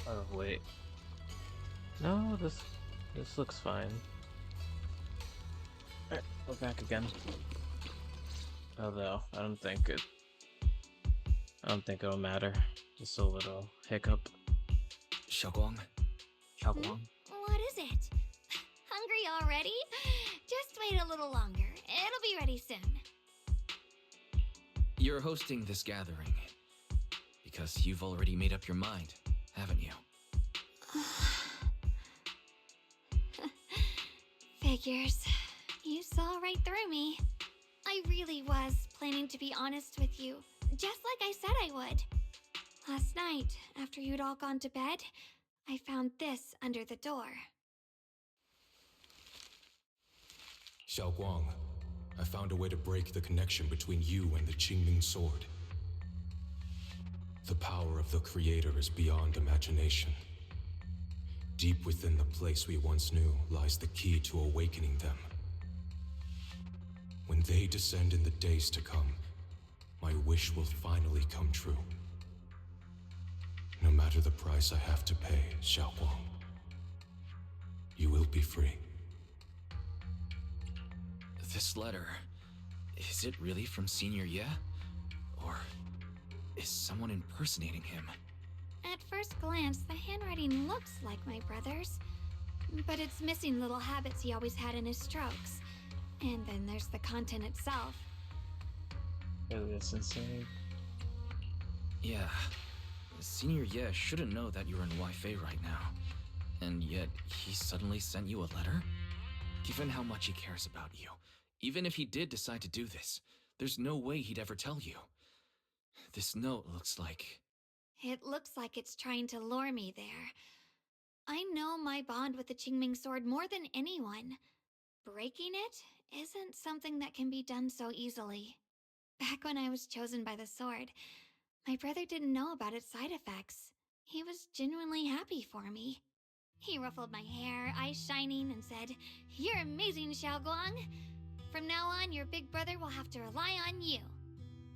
Oh, wait. No, this looks fine. Alright, go back again. Although, I don't think it'll matter. Just a little hiccup. Xiaoguang, What is it? Hungry already? Just wait a little longer. It'll be ready soon. you're hosting this gathering because you've already made up your mind, haven't you? Figures. You saw right through me. I really was planning to be honest with you, just like I said I would. Last night, after you'd all gone to bed, I found this under the door. Xiaoguang, I found a way to break the connection between you and the Qingming sword. The power of the Creator is beyond imagination. Deep within the place we once knew lies the key to awakening them. When they descend in the days to come, my wish will finally come true. No matter the price I have to pay, Xiaoguang, you will be free. This letter, is it really from Senior Ye? Or is someone impersonating him? At first glance, the handwriting looks like my brother's, but it's missing little habits he always had in his strokes. And then there's the content itself. Really, that's insane. Yeah, Senior Ye shouldn't know that you're in Waifei right now. And yet, he suddenly sent you a letter? Given how much he cares about you, even if he did decide to do this, there's no way he'd ever tell you. This note looks like... It looks like it's trying to lure me there. I know my bond with the Qingming sword more than anyone. Breaking it isn't something that can be done so easily. Back when I was chosen by the sword, my brother didn't know about its side effects. He was genuinely happy for me. He ruffled my hair, eyes shining, and said, "You're amazing, Xiaoguang. From now on, your big brother will have to rely on you."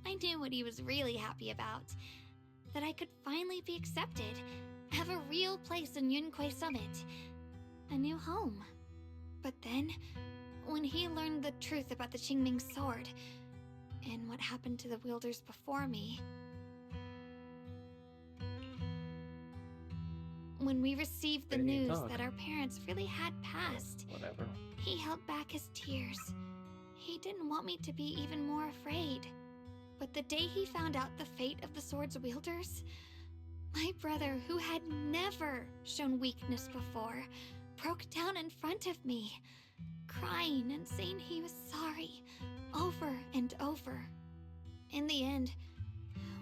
I knew what he was really happy about. That I could finally be accepted, have a real place in Yunque Summit, a new home. But then, when he learned the truth about the Qingming sword, and what happened to the wielders before me... When we received the news that our parents really had passed, Whatever. he held back his tears. He didn't want me to be even more afraid. But the day he found out the fate of the sword's wielders, my brother, who had never shown weakness before, broke down in front of me, crying and saying he was sorry, over and over. In the end,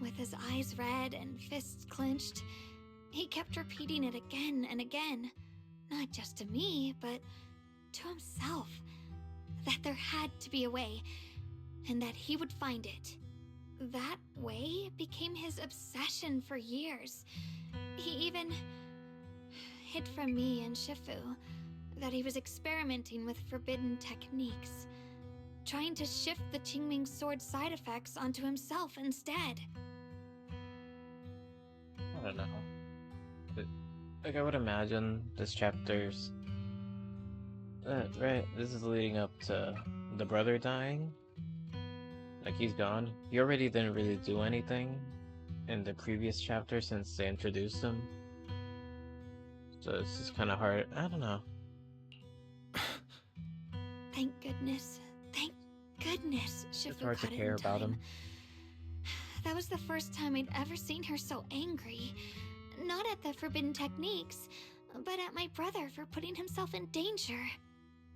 with his eyes red and fists clenched, he kept repeating it again and again, not just to me, but to himself, that there had to be a way, and that he would find it. That way became his obsession for years. He even hid from me and Shifu that he was experimenting with forbidden techniques, trying to shift the Qingming sword side effects onto himself instead. I don't know. But, like, I would imagine this chapter's... right, this is leading up to the brother dying. Like, he's gone. He already didn't really do anything in the previous chapter since they introduced him. So it's just kind of hard. I don't know. Thank goodness. Thank goodness Shifu It's hard to caught it care in about time. him. That was the first time I'd ever seen her so angry. Not at the forbidden techniques, but at my brother for putting himself in danger.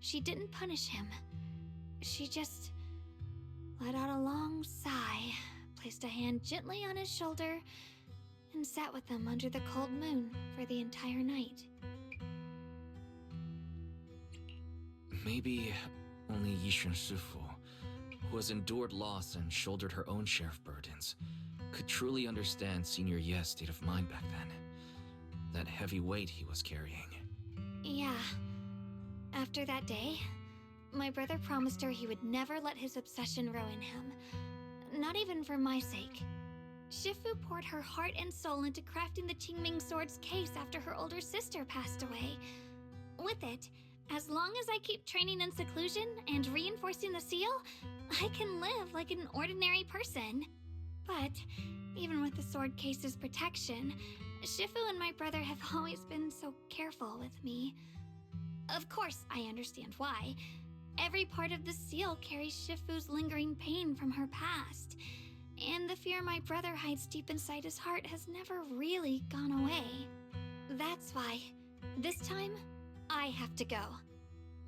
She didn't punish him. She just let out a long sigh, placed a hand gently on his shoulder, and sat with him under the cold moon for the entire night. Maybe only Yixun Shifu, who has endured loss and shouldered her own share of burdens, could truly understand Senior Ye's state of mind back then. That heavy weight he was carrying. Yeah. After that day, my brother promised her he would never let his obsession ruin him. Not even for my sake. Shifu poured her heart and soul into crafting the Qingming sword's case after her older sister passed away. With it, as long as I keep training in seclusion and reinforcing the seal, I can live like an ordinary person. But even with the sword case's protection, Shifu and my brother have always been so careful with me. Of course, I understand why. Every part of the seal carries Shifu's lingering pain from her past, and the fear my brother hides deep inside his heart has never really gone away. That's why, this time, I have to go.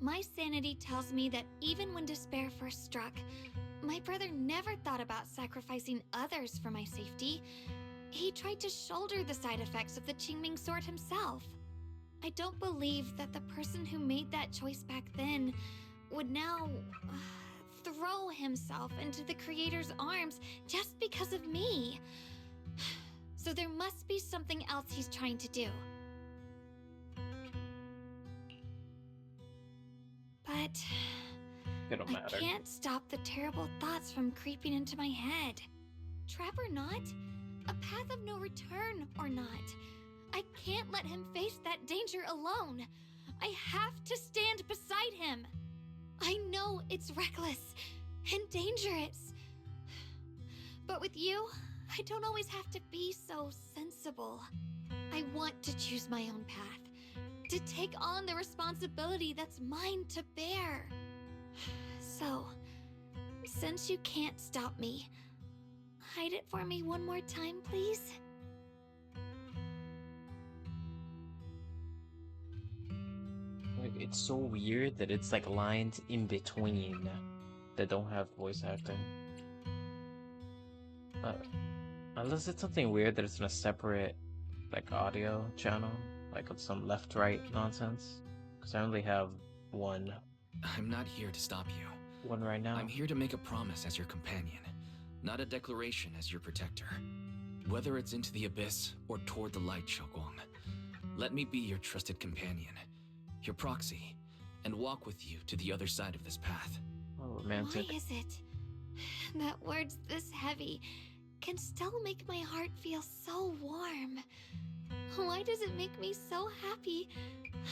My sanity tells me that even when despair first struck, my brother never thought about sacrificing others for my safety. He tried to shoulder the side effects of the Qingming sword himself. I don't believe that the person who made that choice back then would now throw himself into the Creator's arms just because of me. So there must be something else he's trying to do. But It don't matter. I can't stop the terrible thoughts from creeping into my head. Trap or not, a path of no return or not, I can't let him face that danger alone. I have to stand beside him. I know it's reckless and dangerous. But with you, I don't always have to be so sensible. I want to choose my own path, to take on the responsibility that's mine to bear. So, since you can't stop me, hide it for me one more time, please? Like, it's so weird that it's like lines in between that don't have voice acting. Unless it's something weird that it's in a separate like audio channel, like with some left-right nonsense. Because I only have one I'm not here to stop you. right now. I'm here to make a promise as your companion, not a declaration as your protector. Whether it's into the abyss or toward the light, Xiaoguang, let me be your trusted companion, your proxy, and walk with you to the other side of this path. Oh, romantic. Why is it that words this heavy can still make my heart feel so warm? Why does it make me so happy?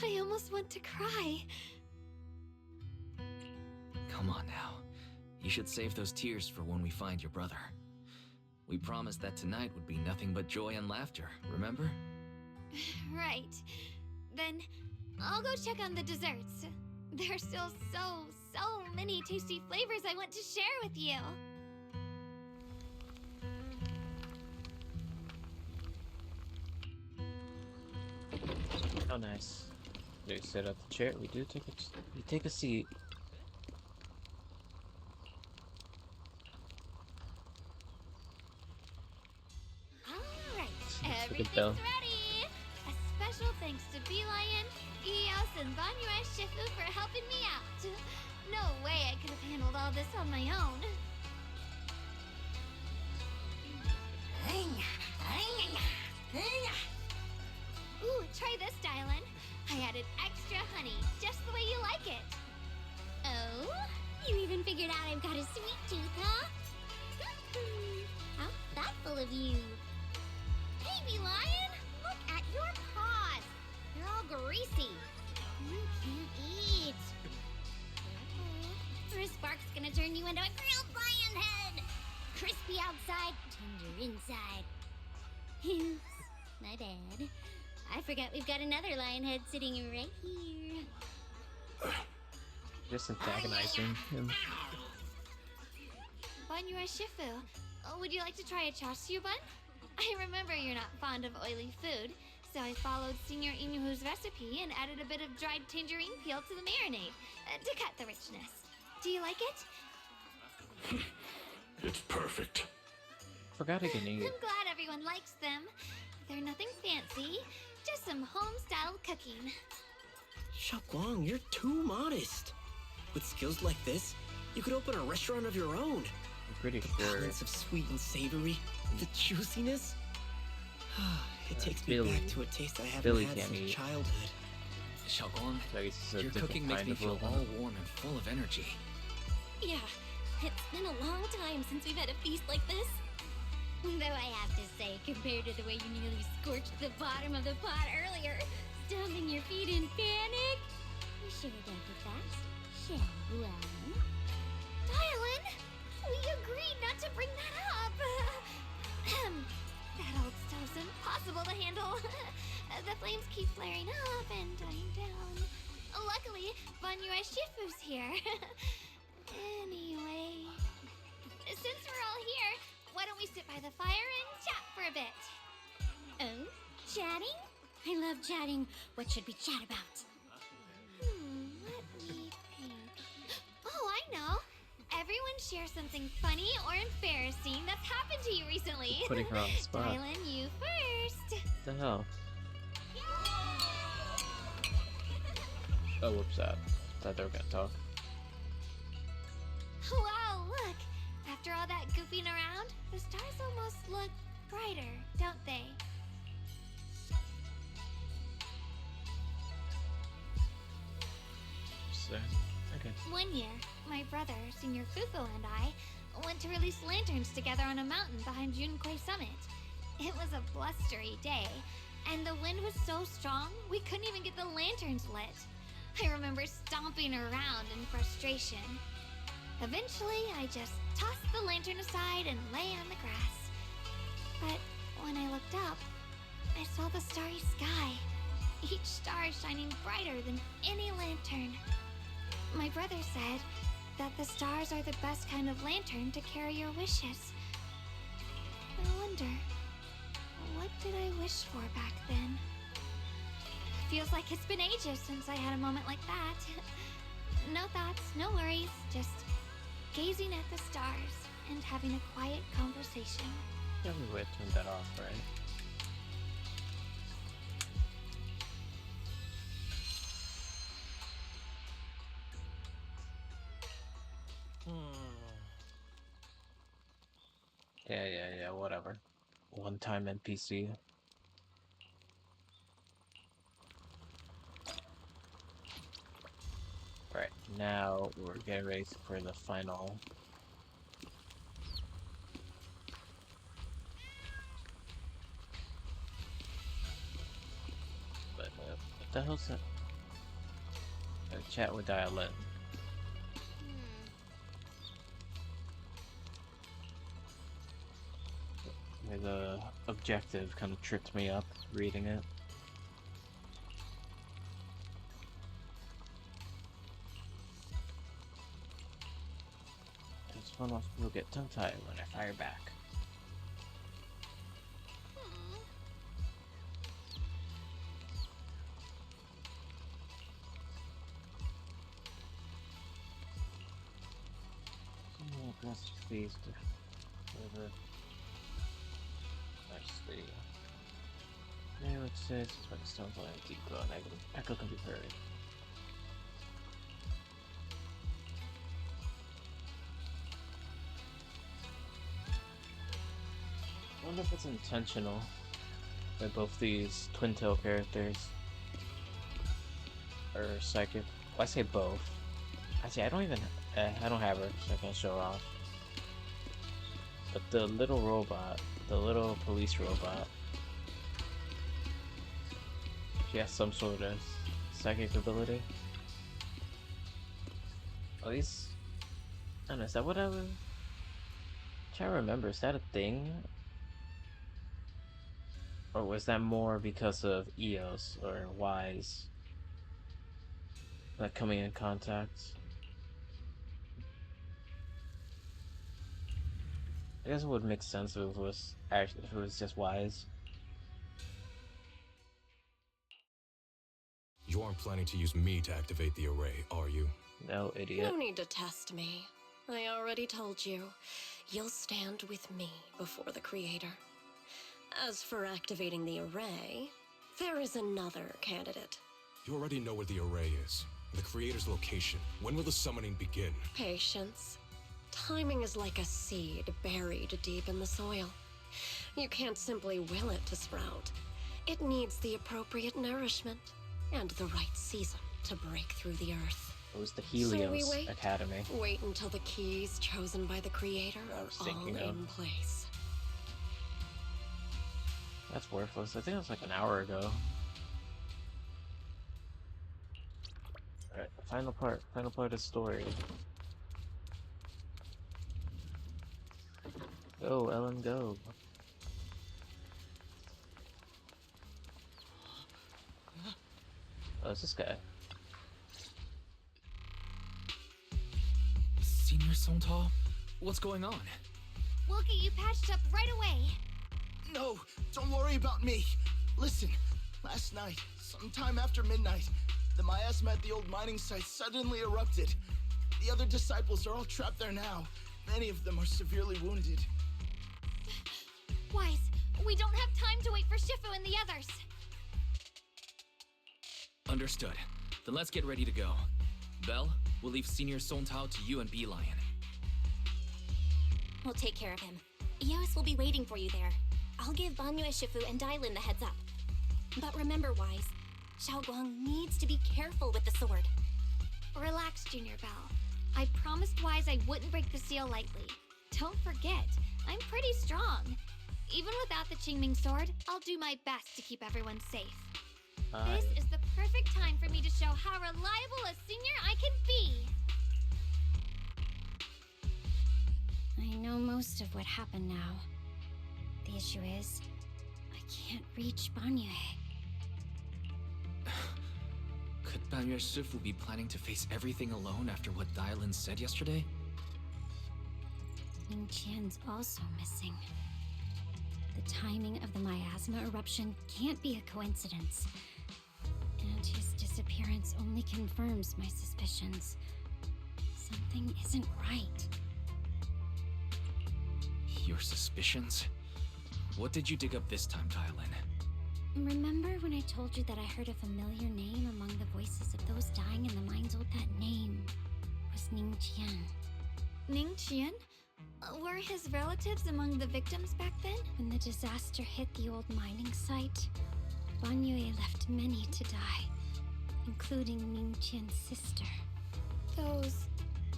I almost want to cry. Come on now. You should save those tears for when we find your brother. We promised that tonight would be nothing but joy and laughter, remember? Right. Then I'll go check on the desserts. There are still so many tasty flavors I want to share with you. Oh, nice. They set up the chair. We take a seat. Alright, Look at Belle. everything's ready! A special thanks to Beelion, Eos, and Banyue Shifu for helping me out. No way I could have handled all this on my own. Ooh, try this, Dylan. I added extra honey, just the way you like it. Oh? You even figured out I've got a sweet tooth, huh? How thoughtful of you. Hey, Lion! Look at your paws! They're all greasy. You can't eat. Or a spark's gonna turn you into a grilled lion head! Crispy outside, tender inside. Oops, my bad. I forgot we've got another lion head sitting right here. Just antagonizing him. Banyue Shifu, would you like to try a chashu bun? I remember you're not fond of oily food, so I followed Senior Inuhu's recipe and added a bit of dried tangerine peel to the marinade to cut the richness. Do you like it? It's perfect. Forgot I can eat. I'm glad everyone likes them. They're nothing fancy, just some home-style cooking. Xiaoguang, you're too modest. With skills like this, you could open a restaurant of your own. I'm pretty The sure. balance of sweet and savory, the juiciness. It takes me Billy. back to a taste I haven't Billy had can't since eat. childhood. Xiaoguang, Like it's a your different cooking makes kind me of feel robot. all warm and full of energy. Yeah, it's been a long time since we've had a feast like this. Though I have to say, compared to the way you nearly scorched the bottom of the pot earlier, stomping your feet in panic, you should have done it fast. Shall we? Dylan, we agreed not to bring that up. That old stove's impossible to handle. The flames keep flaring up and dying down. Luckily, Banyue Shifu's here. Anyway, since we're all here, why don't we sit by the fire and chat for a bit? Oh, chatting? I love chatting. What should we chat about? Let me think. Oh, I know. Everyone share something funny or embarrassing that's happened to you recently. Putting her on the spot. Dylan, you first. What the hell? Oh, whoops, I thought they were gonna talk. Wow, look. After all that goofing around, the stars almost look brighter, don't they? So, okay. One year, my brother, Senior Fufu, and I went to release lanterns together on a mountain behind Junkoi Summit. It was a blustery day, and the wind was so strong we couldn't even get the lanterns lit. I remember stomping around in frustration. Eventually, I just tossed the lantern aside and lay on the grass. But when I looked up, I saw the starry sky, each star shining brighter than any lantern. My brother said that the stars are the best kind of lantern to carry your wishes. I wonder, what did I wish for back then? Feels like it's been ages since I had a moment like that. No thoughts, no worries, just gazing at the stars and having a quiet conversation. Yeah, we would turn that off, right? Yeah, whatever. One-time NPC. Right, now we're getting ready for the final. But what the hell's that? Chat with Dylan. The objective kind of tripped me up reading it. This one will get tongue-tied when I fire back. Press these to further. Actually, now it says it's by the stones on a deep glow and echo can be heard. I wonder if it's intentional that both these twin tail characters are psychic. Well, I say both. Actually, I don't even. I don't have her, so I can't show her off. But the little robot, the little police robot, she has some sort of psychic ability. At least, I don't know, is that what I was trying to remember? Is that a thing? Or was that more because of EOS or Wise? Like coming in contact? I guess it would make sense if it was actually, if it was just Wise. You aren't planning to use me to activate the array, are you? No, idiot. No need to test me. I already told you. You'll stand with me before the Creator. As for activating the array, there is another candidate. You already know where the array is. The Creator's location. When will the summoning begin? Patience. Timing is like a seed buried deep in the soil. You can't simply will it to sprout. It needs the appropriate nourishment and the right season to break through the earth. It was the So we Helios wait. Academy. Wait until the keys chosen by the Creator I are was all thinking in of. place. That's worthless. I think it was like an hour ago. Alright, final part of the story. Go, Ellen, go. Oh, it's this guy. Senior Sontal? What's going on? We'll get you patched up right away. No, don't worry about me. Listen, last night, sometime after midnight, the miasma at the old mining site suddenly erupted. The other disciples are all trapped there now. Many of them are severely wounded. Wise, we don't have time to wait for Shifu and the others. Understood. Then let's get ready to go. Belle, we'll leave Senior Sontal to you and Bee Lion. We'll take care of him. Eos will be waiting for you there. I'll give Banyu, Shifu, and Dailin the heads up. But remember, Wise, Xiaoguang needs to be careful with the sword. Relax, Junior Belle. I promised Wise I wouldn't break the seal lightly. Don't forget, I'm pretty strong. Even without the Qingming sword, I'll do my best to keep everyone safe. This is the perfect time for me to show how reliable a senior I can be. I know most of what happened now. The issue is, I can't reach Banyu. Could Banyu Shifu be planning to face everything alone after what Dailin said yesterday? Ning Qian's also missing. The timing of the miasma eruption can't be a coincidence. And his disappearance only confirms my suspicions. Something isn't right. Your suspicions? What did you dig up this time, Dailin? Remember when I told you that I heard a familiar name among the voices of those dying in the mines? That name was Ning Qian. Ning Qian? Were his relatives among the victims back then? When the disaster hit the old mining site, Banyu left many to die, including Ning Qian's sister. Those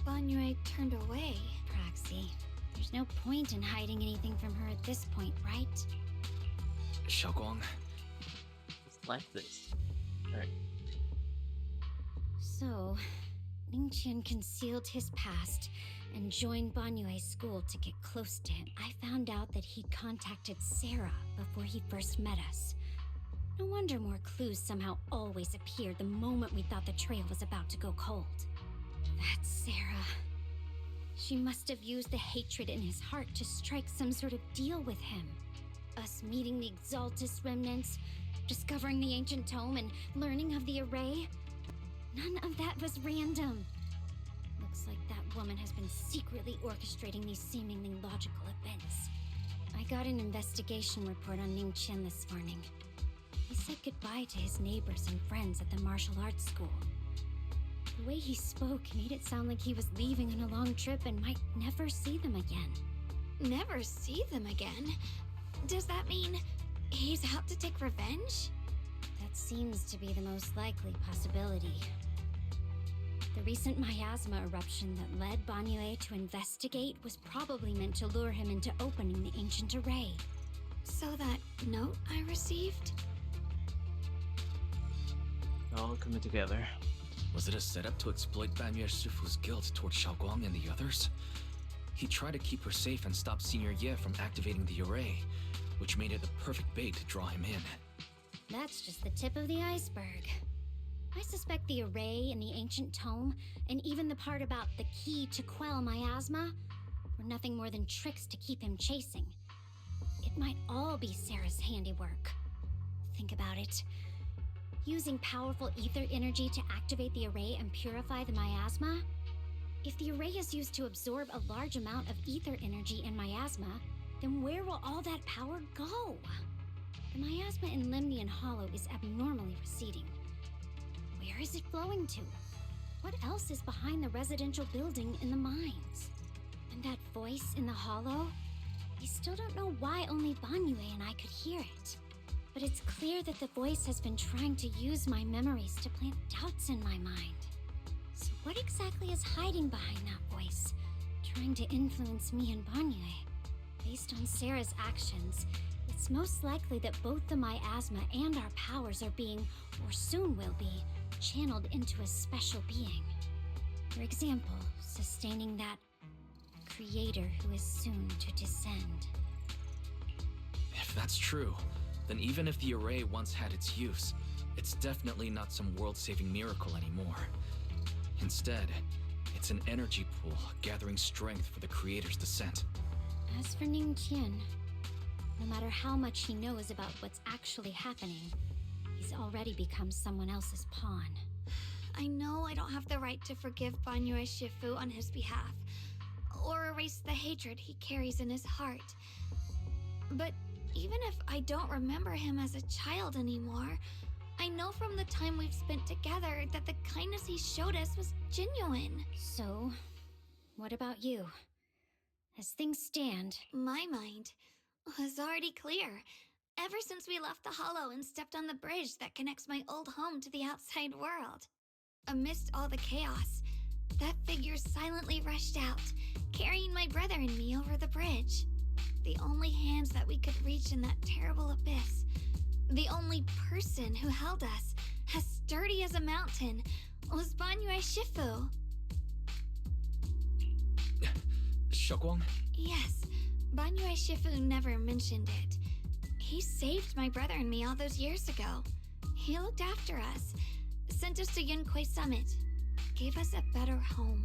Banyu turned away. Praxi, there's no point in hiding anything from her at this point, right? Xiaoguang. It's like this. Alright. So, Ning Qian concealed his past and joined Banyue's school to get close to him. I found out that he contacted Sarah before he first met us. No wonder more clues somehow always appeared the moment we thought the trail was about to go cold. That's Sarah. She must have used the hatred in his heart to strike some sort of deal with him. Us meeting the Exaltus remnants, discovering the ancient tome, and learning of the array. None of that was random. Looks like that woman has been secretly orchestrating these seemingly logical events. I got an investigation report on Ning Qian this morning. He said goodbye to his neighbors and friends at the martial arts school. The way he spoke made it sound like he was leaving on a long trip and might never see them again. Never see them again? Does that mean he's out to take revenge? That seems to be the most likely possibility. The recent miasma eruption that led Banyue to investigate was probably meant to lure him into opening the ancient array. So that note I received? All coming together. Was it a setup to exploit Banyu Shifu's guilt towards Xiaoguang and the others? He tried to keep her safe and stop Senior Ye from activating the array, which made it the perfect bait to draw him in. That's just the tip of the iceberg. I suspect the array and the ancient tome, and even the part about the key to quell miasma, were nothing more than tricks to keep him chasing. It might all be Sarah's handiwork. Think about it. Using powerful ether energy to activate the array and purify the miasma? If the array is used to absorb a large amount of ether energy in miasma, then where will all that power go? The miasma in Limnian Hollow is abnormally receding. Where is it flowing to? What else is behind the residential building in the mines? And that voice in the hollow? I still don't know why only Banyue and I could hear it. But it's clear that the voice has been trying to use my memories to plant doubts in my mind. So what exactly is hiding behind that voice, trying to influence me and Banyue? Based on Sarah's actions, it it's most likely that both the miasma and our powers are being, or soon will be, channeled into a special being. For example, sustaining that creator who is soon to descend. If that's true, then even if the array once had its use, it's definitely not some world-saving miracle anymore. Instead, it's an energy pool gathering strength for the creator's descent. As for Ningqian, no matter how much he knows about what's actually happening, he's already become someone else's pawn. I know I don't have the right to forgive Banyue Shifu on his behalf, or erase the hatred he carries in his heart. But even if I don't remember him as a child anymore, I know from the time we've spent together that the kindness he showed us was genuine. So, what about you? As things stand, My mind was already clear ever since we left the Hollow and stepped on the bridge that connects my old home to the outside world. Amidst all the chaos, that figure silently rushed out, carrying my brother and me over the bridge. The only hands that we could reach in that terrible abyss. The only person who held us, as sturdy as a mountain, was Banyue Shifu. Shakwang? Yes, Banyue Shifu never mentioned it. He saved my brother and me all those years ago. He looked after us, sent us to Yunquei Summit, gave us a better home.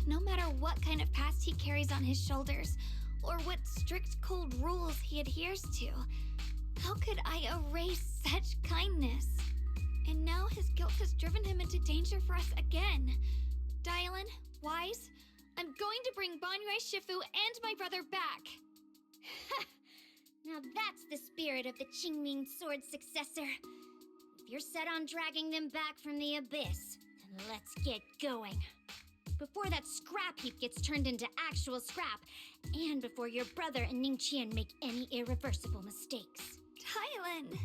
No matter what kind of past he carries on his shoulders, or what strict cold rules he adheres to, how could I erase such kindness? And now his guilt has driven him into danger for us again. Dylan, Wise, I'm going to bring Banyue Shifu and my brother back. now that's the spirit of the Qingming Sword's successor. If you're set on dragging them back from the abyss, then let's get going. Before that scrap heap gets turned into actual scrap, and before your brother and Ningqian make any irreversible mistakes. Dylan!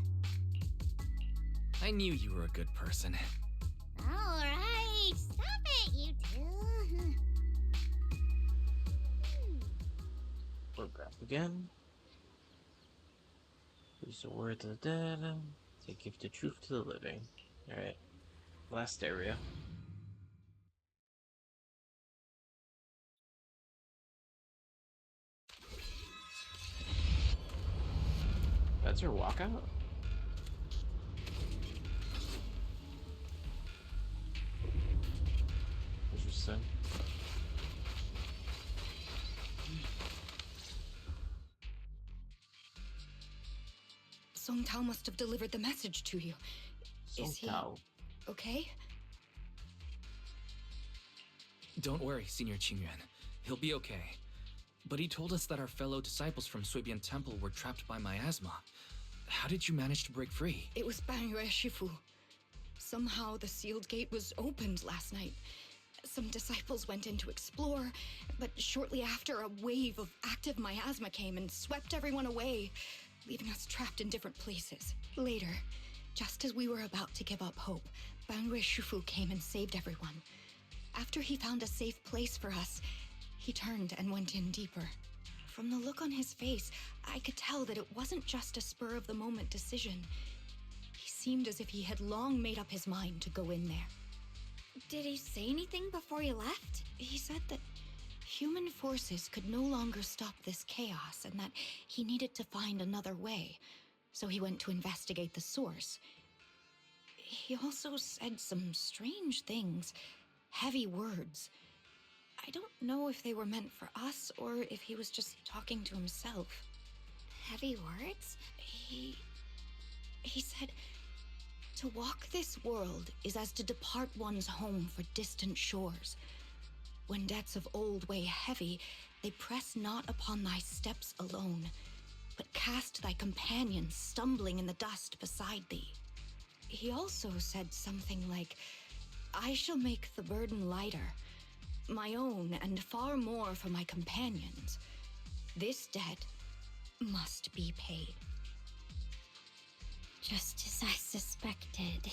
I knew you were a good person. All right, stop it, you two. We're back again. Use the word to the dead. To give the truth to the living. Alright. Last area. That's your walkout? Interesting. Song Tao must have delivered the message to you. Is he okay? Don't worry, Senior Qingyuan. He'll be okay. But he told us that our fellow disciples from Suibian Temple were trapped by miasma. How did you manage to break free? It was Banyue Shifu. Somehow the sealed gate was opened last night. Some disciples went in to explore, but shortly after, a wave of active miasma came and swept everyone away, leaving us trapped in different places. Later, just as we were about to give up hope, Banyue Shifu came and saved everyone. After he found a safe place for us, he turned and went in deeper. From the look on his face, I could tell that it wasn't just a spur-of-the-moment decision. He seemed as if he had long made up his mind to go in there. Did he say anything before he left? He said that human forces could no longer stop this chaos and that he needed to find another way, so he went to investigate the source. He also said some strange things, heavy words. I don't know if they were meant for us or if he was just talking to himself. Heavy words? He said, to walk this world is as to depart one's home for distant shores. When debts of old weigh heavy, they press not upon thy steps alone, but cast thy companions stumbling in the dust beside thee. He also said something like, I shall make the burden lighter, my own and far more for my companions. This debt must be paid. Just as I suspected.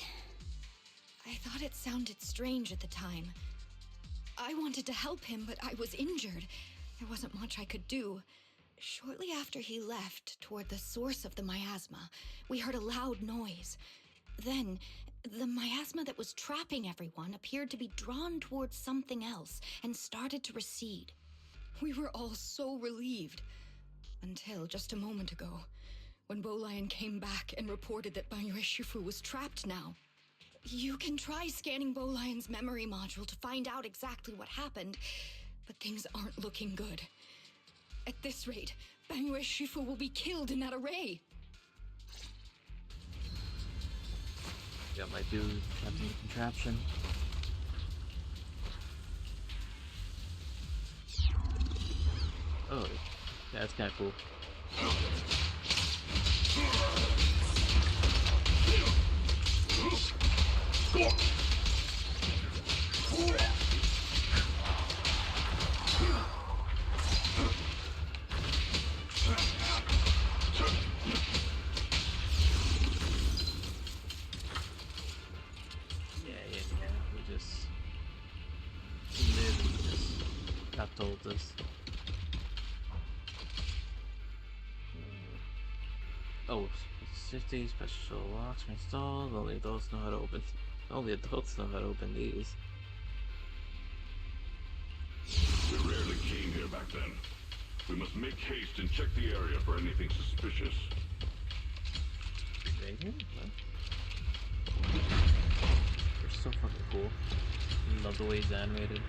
I thought it sounded strange at the time. I wanted to help him, but I was injured. There wasn't much I could do. Shortly after he left toward the source of the miasma, we heard a loud noise. Then, the miasma that was trapping everyone appeared to be drawn towards something else and started to recede. We were all so relieved. Until just a moment ago, when Bolian came back and reported that Banyue Shifu was trapped now. You can try scanning Bolian's memory module to find out exactly what happened, but things aren't looking good. At this rate, Banyue Shifu will be killed in that array. Got my dude trapped in the contraption. Oh, that's kind of cool. We just got told this. Oh, 50 special locks are installed. Only adults know how to open. Only adults know how to open these. We rarely came here back then. We must make haste and check the area for anything suspicious. What? They're so fucking cool. I love the way it's animated.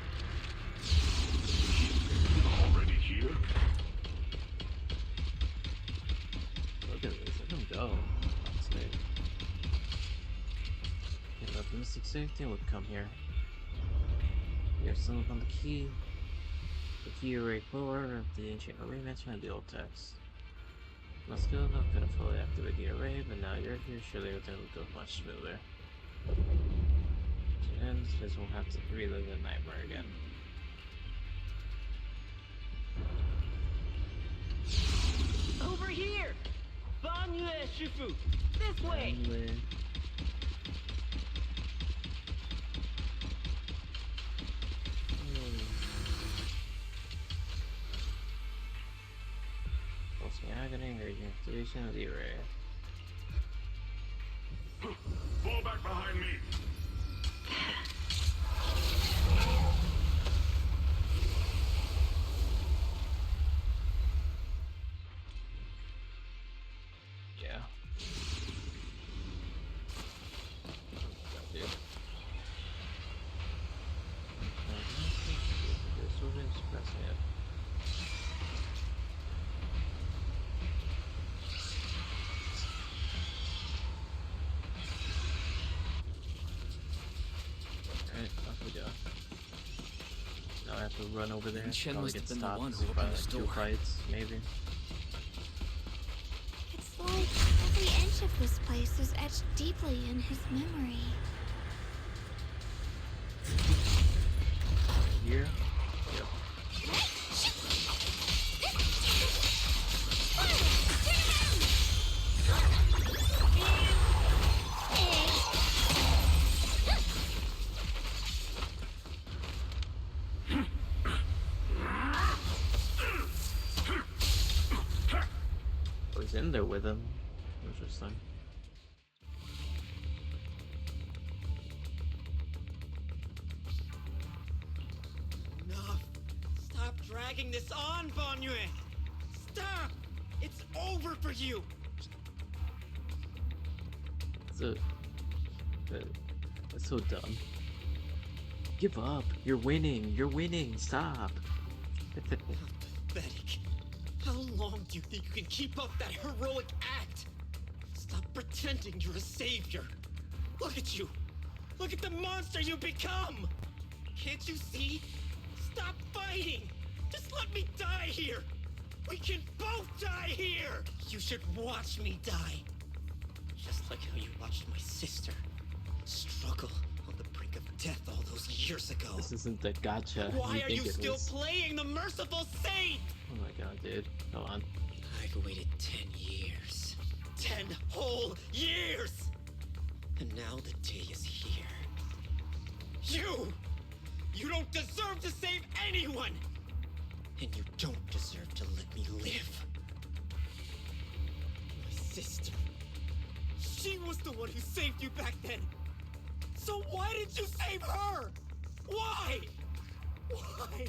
Already here? Look at this, let them go. Get up the mystic safety and we'll come here. We have some on the key. The key array core of the ancient array mentioned in the old text. Must go, not gonna fully activate the array, but now you're here, surely everything will go much smoother. To end, this won't have to relive the nightmare again. Over here! Banyue Shifu! This way! Pulsing agony, urgent activation of the array. Fall back behind me! Yeah. Dude. Suppressing it. Alright, off we go. Now I have to run over there. Chen Probably must have get been the stopped one who by opened the like 2 door. fights, maybe. It's like every inch of this place is etched deeply in his memory. Here? Yep. I was in there with him. Interesting. Enough! Stop dragging this on, Banyue! Stop! It's over for you! That's so dumb. Give up. You're winning. You're winning. Stop. How pathetic. How long do you think you can keep up that heroic act? Stop pretending you're a savior. Look at you. Look at the monster you become. Can't you see? Stop fighting. Just let me die here. We can both die here. You should watch me die. Just like how you watched my sister struggle on the brink of death all those years ago. This isn't the gotcha. Why are you think it still was. playing the merciful saint? Oh my god, dude. Go on. I've waited 10 years. 10 whole years! And now the day is here. You don't deserve to save anyone! And you don't deserve to let me live. My sister. She was the one who saved you back then. So why did you save her? Why? Why?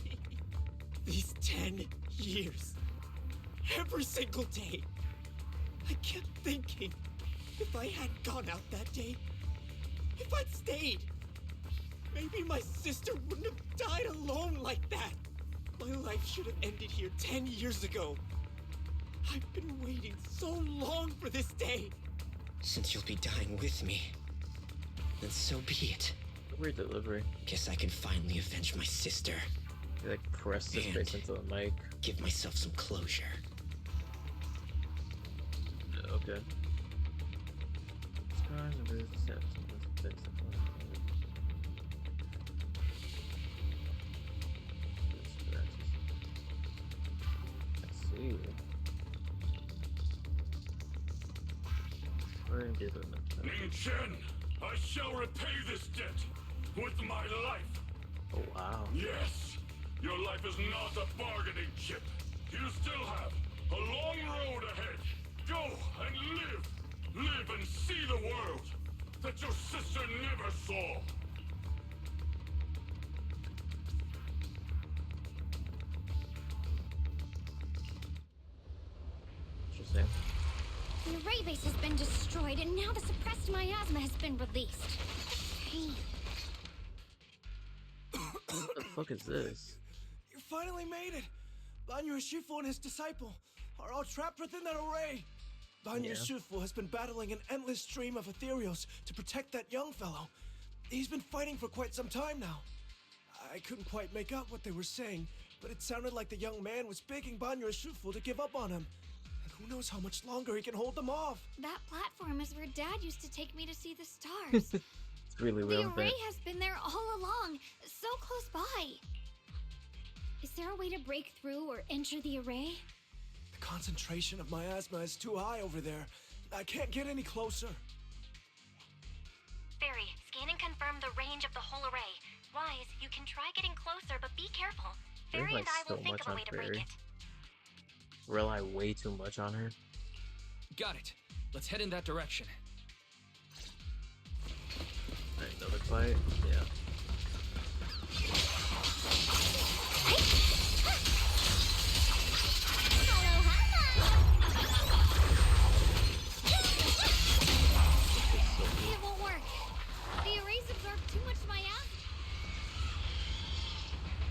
These 10 years. Every single day. I kept thinking, if I hadn't gone out that day, if I'd stayed, maybe my sister wouldn't have died alone like that. My life should have ended here 10 years ago. I've been waiting so long for this day. Since you'll be dying with me, then so be it. Weird delivery. Guess I can finally avenge my sister. He like pressed his face into the mic. Give myself some closure. Okay. Scars and bruises, let's see. Ning Chen, I shall repay this debt with my life. Oh wow. Yes, your life is not a bargaining chip. You still have a long road ahead. Go and live. Live and see the world that your sister never saw. Interesting. The array base has been destroyed, and now the suppressed miasma has been released. Pain. What the fuck is this? You finally made it! Banyu Shifu and his disciple are all trapped within that array. Banyu Shifu has been battling an endless stream of ethereals to protect that young fellow. He's been fighting for quite some time now. I couldn't quite make out what they were saying, but it sounded like the young man was begging Banyu Shifu to give up on him. And who knows how much longer he can hold them off. That platform is where Dad used to take me to see the stars. It's really The relevant. array has been there all along, so close by. Is there a way to break through or enter the array? The concentration of miasma is too high over there. I can't get any closer. Fairy, scan and confirm the range of the whole array. Wise, you can try getting closer, but be careful. There's, Fairy like, and I will so think much of a on way to break Fairy. it. Rely way too much on her. Got it. Let's head in that direction. Alright, another fight. Yeah. It won't work. The arrays absorb too much miasma.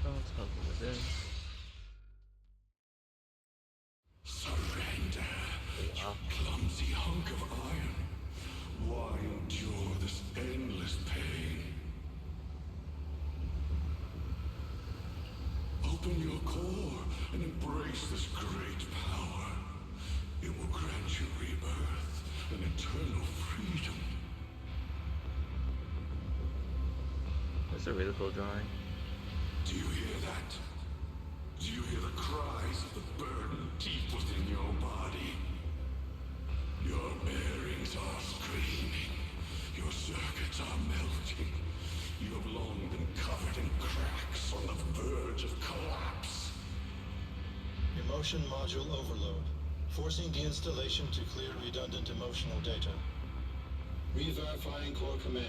Don't come from within. Surrender, Wow. clumsy hunk of iron. Why endure this endless pain? Open your core and embrace this great power. It will grant you rebirth and eternal freedom. That's a really cool drawing. Do you hear that? Do you hear the cries of the burden deep within your body? Your bearings are screaming. Your circuits are melting. You have long been covered in cracks on the verge of collapse. Emotion module overload. Forcing deinstallation to clear redundant emotional data. Re-verifying core command.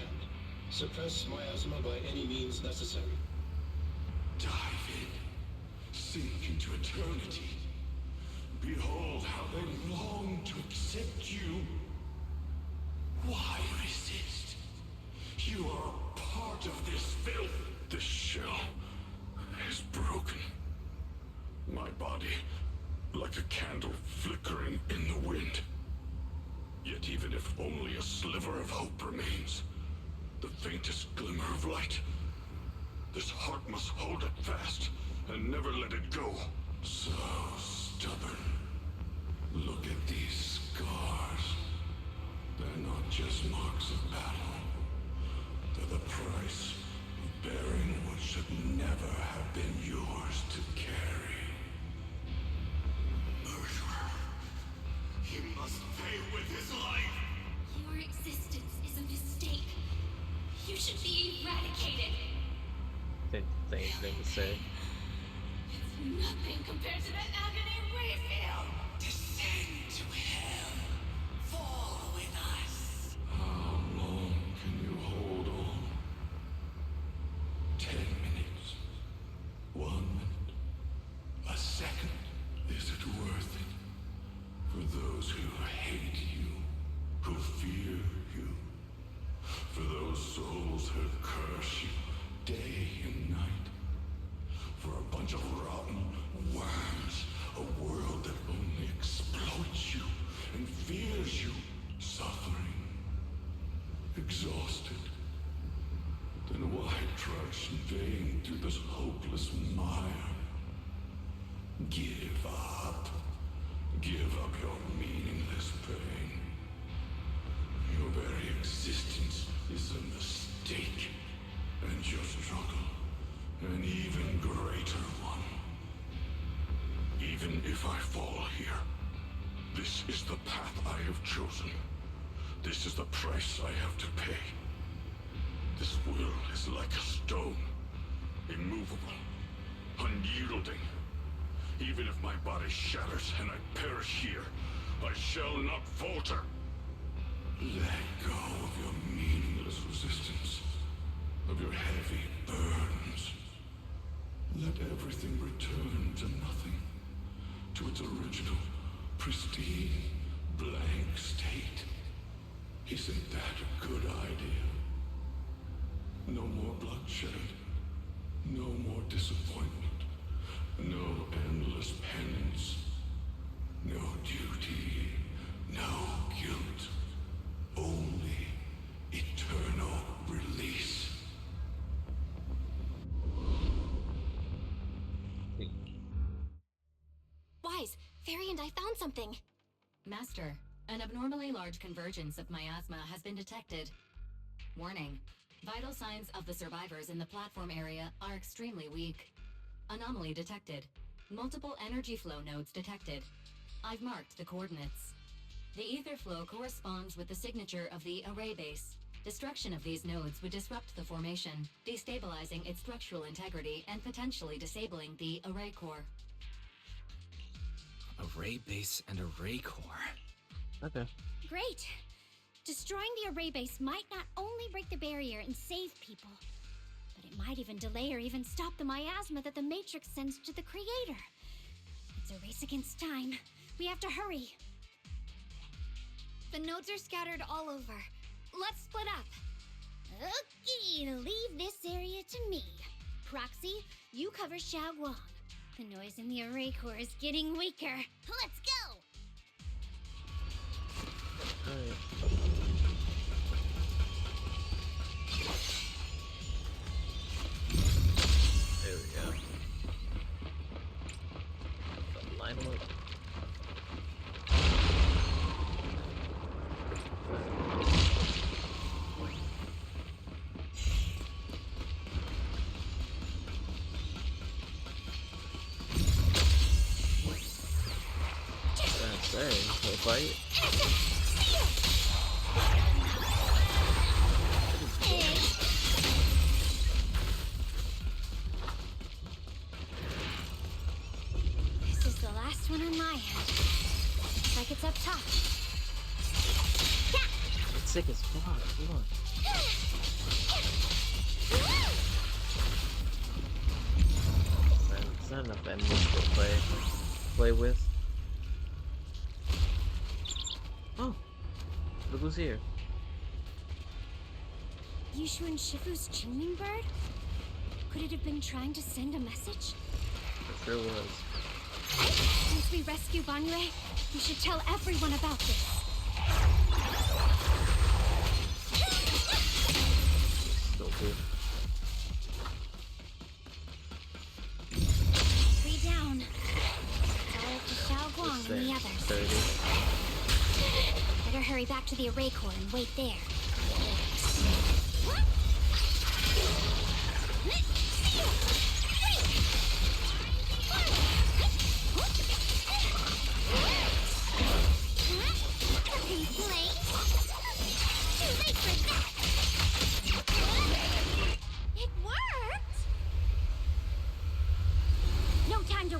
Suppress miasma by any means necessary. Dive in. Sink into eternity. Behold how they long to accept you. Why resist? You are a part of this filth. This shell is broken. My body, like a candle flickering in the wind. Yet even if only a sliver of hope remains, the faintest glimmer of light, this heart must hold it fast and never let it go. So stubborn. Look at these scars. They're not just marks of battle. They're the price of bearing what should never have been yours to carry. Murderer. He must pay with his life. Your existence is a mistake. You should be eradicated. Same thing to say. It's Nothing compared to the agony we feel. Descend to hell. Fall with us. How long can you hold on? 10 minutes. 1 minute. A second. Is it worth it? For those who hate you, who fear you, for those souls who curse you day and night, for a bunch of rotten worms, a world that only exploits you and fears you, suffering, exhausted. Then why trudge in vain through this hopeless mire? Give up. Give up your meaningless pain. Your very existence is a mistake, and your struggle, an even greater one. Even if I fall here, this is the path I have chosen. This is the price I have to pay. This will is like a stone, immovable, unyielding. Even if my body shatters and I perish here, I shall not falter. Let go of your meaningless resistance, of your heavy burdens. Let everything return to nothing, to its original, pristine, blank state. Isn't that a good idea? No more bloodshed, no more disappointment. No endless penance, no duty, no guilt, only eternal release. Wise, Fairy and I found something. Master, an abnormally large convergence of miasma has been detected. Warning, vital signs of the survivors in the platform area are extremely weak. Anomaly detected. Multiple energy flow nodes detected. I've marked the coordinates. The ether flow corresponds with the signature of the array base. Destruction of these nodes would disrupt the formation, destabilizing its structural integrity and potentially disabling the array core. Array base and array core. Okay. Great. Destroying the array base might not only break the barrier and save people, but it might even delay or even stop the miasma that the Matrix sends to the Creator. It's a race against time. We have to hurry. The nodes are scattered all over. Let's split up. Okay, leave this area to me. Proxy, you cover Xiaoguang. The noise in the array core is getting weaker. Let's go! There we go. Line them up. That's it. We'll fight. This is the last one on my end. Looks like it's up top. It's sick as fuck. Come on. Man, it's not enough enemies to play with. Oh, look who's here. Yushu and Shifu's tuning bird? Could it have been trying to send a message? It sure was. Once we rescue Banyue, we should tell everyone about this. Still good. 3 down. It's all up to Xiaoguang and the others. 30. Better hurry back to the array core and wait there. It worked! No time to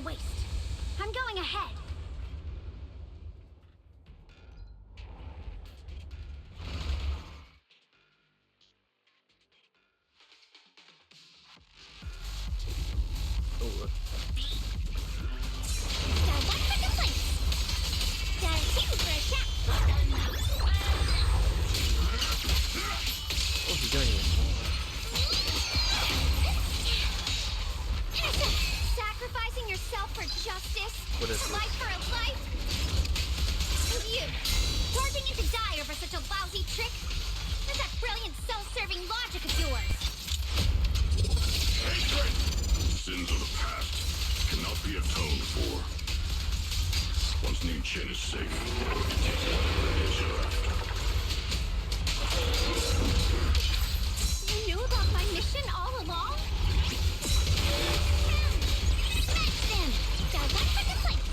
fucking logic of yours? Hatred! Sins of the past cannot be atoned for. Once Ning Chen is safe, take whatever it is you're after. You knew about my mission all along? Smash them! Direct for the plate!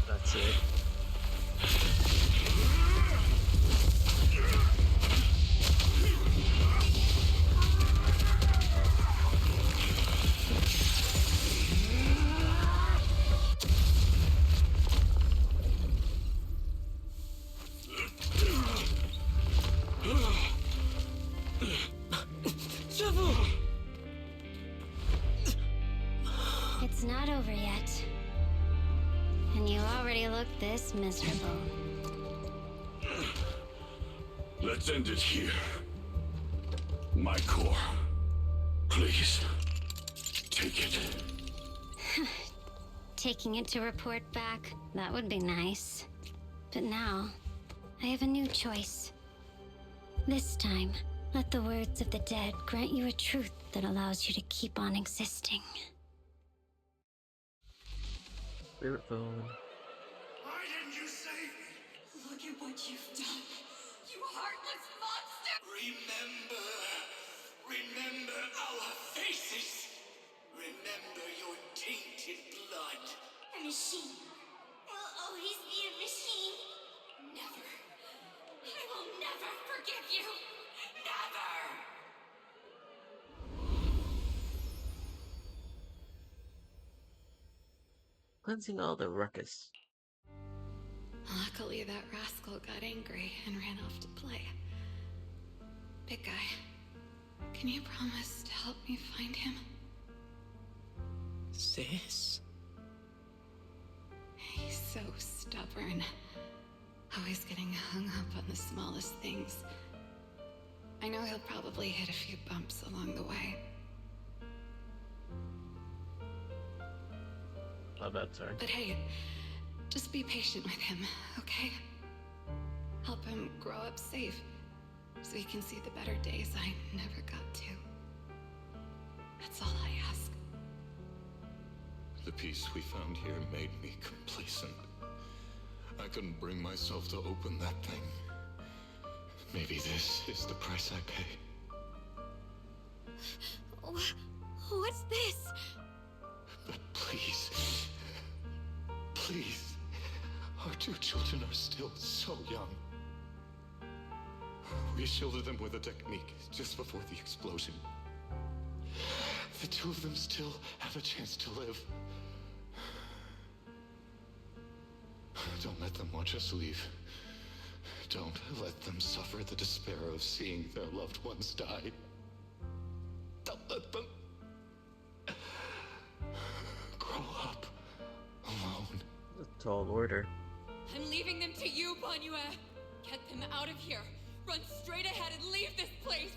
That's it. It's not over yet. And you already look this miserable. Let's end it here. My core. Please. Take it. Taking it to report back, that would be nice. But now, I have a new choice. This time, let the words of the dead grant you a truth that allows you to keep on existing. Spirit phone. Why didn't you save me? Look at what you've done. You heartless monster! Remember our faces. Remember your tainted blood. A machine will always be a machine. Never. I will never forgive you. Never! Cleansing all the ruckus. Luckily, that rascal got angry and ran off to play. Big guy, can you promise to help me find him? Sis? He's so stubborn. Always getting hung up on the smallest things. I know he'll probably hit a few bumps along the way. My bad, sorry. But hey, just be patient with him, okay? Help him grow up safe, so he can see the better days I never got to. That's all I ask. The peace we found here made me complacent. I couldn't bring myself to open that thing. Maybe this is the price I pay. What's this? But please, please, our two children are still so young. We shielded them with a technique just before the explosion. The two of them still have a chance to live. Don't let them watch us leave. Don't let them suffer the despair of seeing their loved ones die. Don't let them grow up alone. A tall order. I'm leaving them to you, Banyue. Get them out of here. Run straight ahead and leave this place.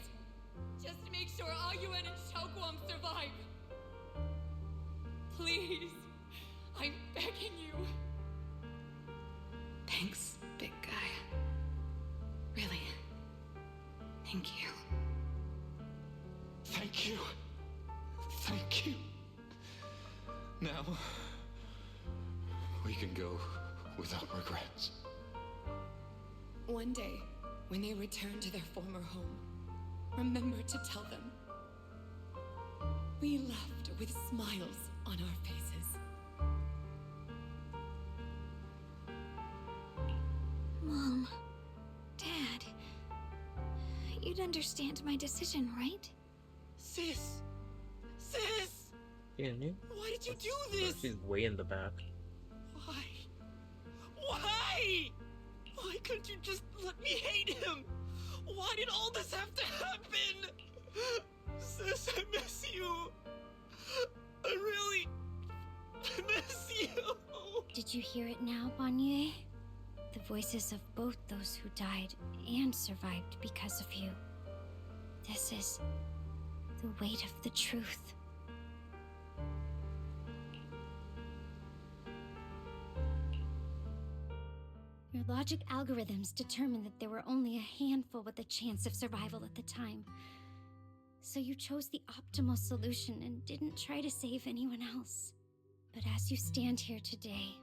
Just to make sure Ayuen and Xiaoguang survive. Please. I'm begging you. Thanks, big guy. Really. Thank you. Thank you. Thank you. Now, we can go without regrets. One day, when they return to their former home, remember to tell them we left with smiles on our faces. Mom, Dad, you'd understand my decision, right? Sis! Sis! You? Why did you do this? She's way in the back. Why? Why? Why couldn't you just let me hate him? Why did all this have to happen? Sis, I miss you. I really miss you. Did you hear it now, Banyue? The voices of both those who died and survived because of you. This is the weight of the truth. Logic algorithms determined that there were only a handful with a chance of survival at the time. So you chose the optimal solution and didn't try to save anyone else. But as you stand here today,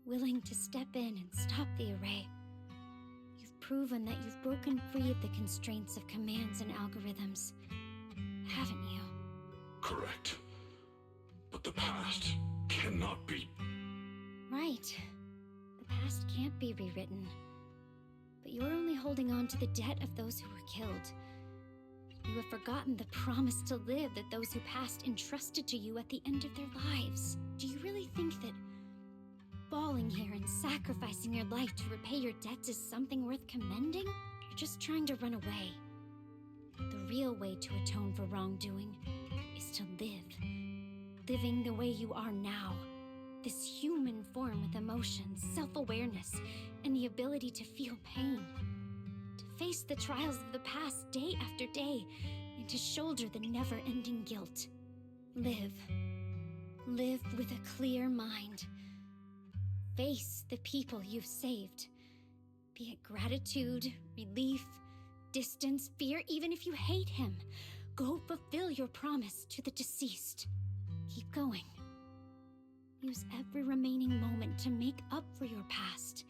willing to step in and stop the array, you've proven that you've broken free of the constraints of commands and algorithms, haven't you? Correct. But the past cannot be... Right. The past can't be rewritten. But you're only holding on to the debt of those who were killed. You have forgotten the promise to live that those who passed entrusted to you at the end of their lives. Do you really think that falling here and sacrificing your life to repay your debts is something worth commending? You're just trying to run away. The real way to atone for wrongdoing is to live. Living the way you are now. This human form with emotions, self-awareness, and the ability to feel pain. To face the trials of the past day after day, and to shoulder the never-ending guilt. Live. Live with a clear mind. Face the people you've saved. Be it gratitude, relief, distance, fear, even if you hate him. Go fulfill your promise to the deceased. Keep going. Use every remaining moment to make up for your past.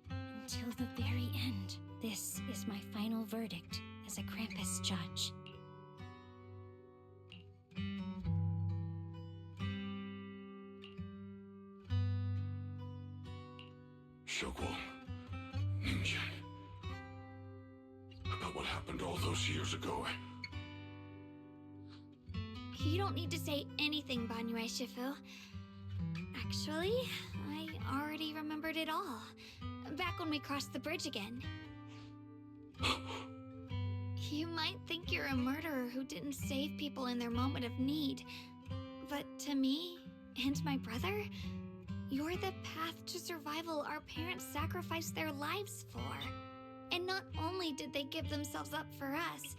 Until the very end. This is my final verdict as a Krampus judge. Shogwon, Ninja. About what happened all those years ago. You don't need to say anything, Banyue Shifu. Actually, I already remembered it all. Back when we crossed the bridge again. You might think you're a murderer who didn't save people in their moment of need. But to me, and my brother, you're the path to survival our parents sacrificed their lives for. And not only did they give themselves up for us,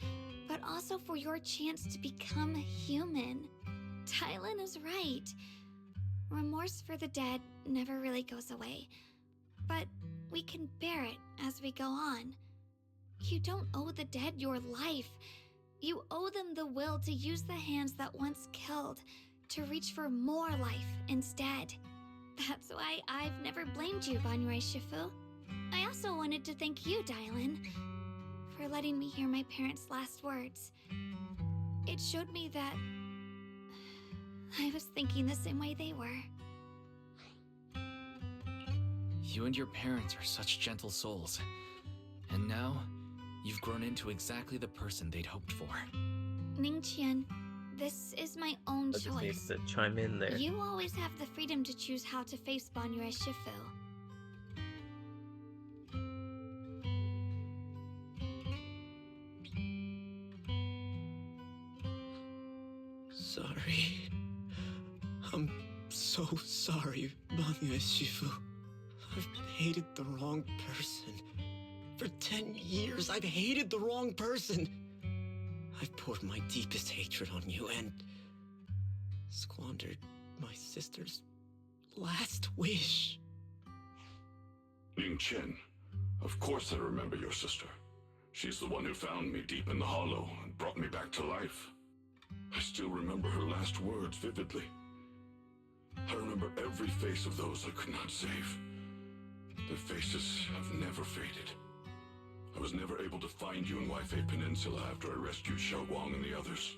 but also for your chance to become human. Tylan is right. Remorse for the dead never really goes away. But we can bear it as we go on. You don't owe the dead your life. You owe them the will to use the hands that once killed to reach for more life instead. That's why I've never blamed you, Banyue Shifu. I also wanted to thank you, Dylan, for letting me hear my parents' last words. It showed me that I was thinking the same way they were. You and your parents are such gentle souls. And now, you've grown into exactly the person they'd hoped for. Ningqian, this is my own I just need choice. to chime in there. You always have the freedom to choose how to face Banyue Shifu. Sorry. I'm so sorry, Banyue Shifu. I've hated the wrong person. For 10 years, I've hated the wrong person. I've poured my deepest hatred on you and squandered my sister's last wish. Ning Chen, of course I remember your sister. She's the one who found me deep in the hollow and brought me back to life. I still remember her last words vividly. I remember every face of those I could not save. Their faces have never faded. I was never able to find you in Waifei Peninsula after I rescued Xiao Guang and the others.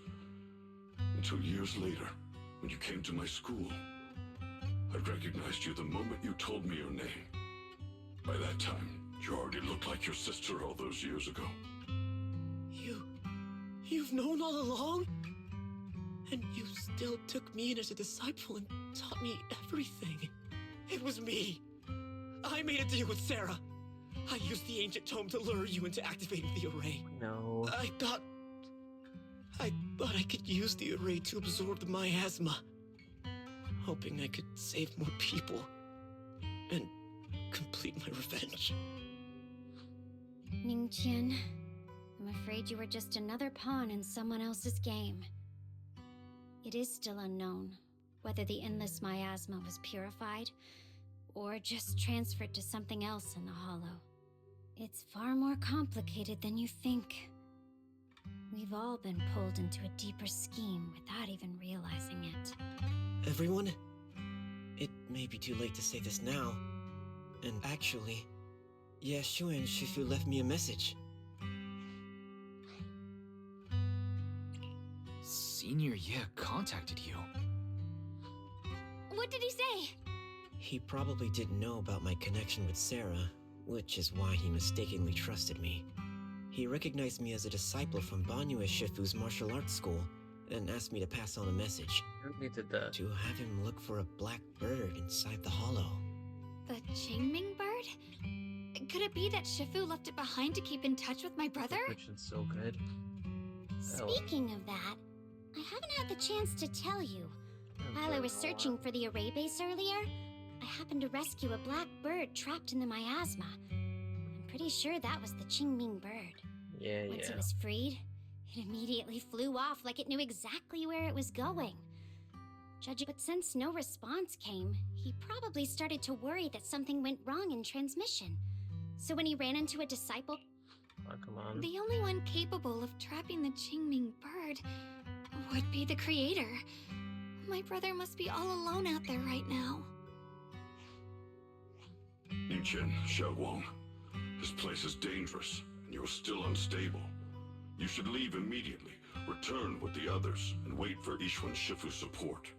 Until years later, when you came to my school, I recognized you the moment you told me your name. By that time, you already looked like your sister all those years ago. You've known all along? And you still took me in as a disciple and taught me everything. It was me. I made a deal with Sarah. I used the ancient tome to lure you into activating the array. No. I thought I could use the array to absorb the miasma, hoping I could save more people and complete my revenge. Ningqian, I'm afraid you were just another pawn in someone else's game. It is still unknown whether the endless miasma was purified or just transferred to something else in the Hollow. It's far more complicated than you think. We've all been pulled into a deeper scheme without even realizing it. Everyone? It may be too late to say this now. And actually, Yeshua and Shifu left me a message. Senior Ye contacted you. What did he say? He probably didn't know about my connection with Sarah, which is why he mistakenly trusted me. He recognized me as a disciple from Banyue Shifu's martial arts school and asked me to pass on a message. He did that. To have him look for a black bird inside the hollow. The Qingming bird? Could it be that Shifu left it behind to keep in touch with my brother? Which is so good. Speaking of that, I haven't had the chance to tell you. While I was searching for the array base earlier, I happened to rescue a black bird trapped in the miasma. I'm pretty sure that was the Qingming bird. Yeah, Once it was freed, it immediately flew off like it knew exactly where it was going. But since no response came, he probably started to worry that something went wrong in transmission. So when he ran into a disciple... Oh, come on. The only one capable of trapping the Qingming bird would be the creator. My brother must be all alone out there right now. Nichen, Xiaoguang, this place is dangerous, and you're still unstable. You should leave immediately, return with the others, and wait for Ishwan Shifu's support.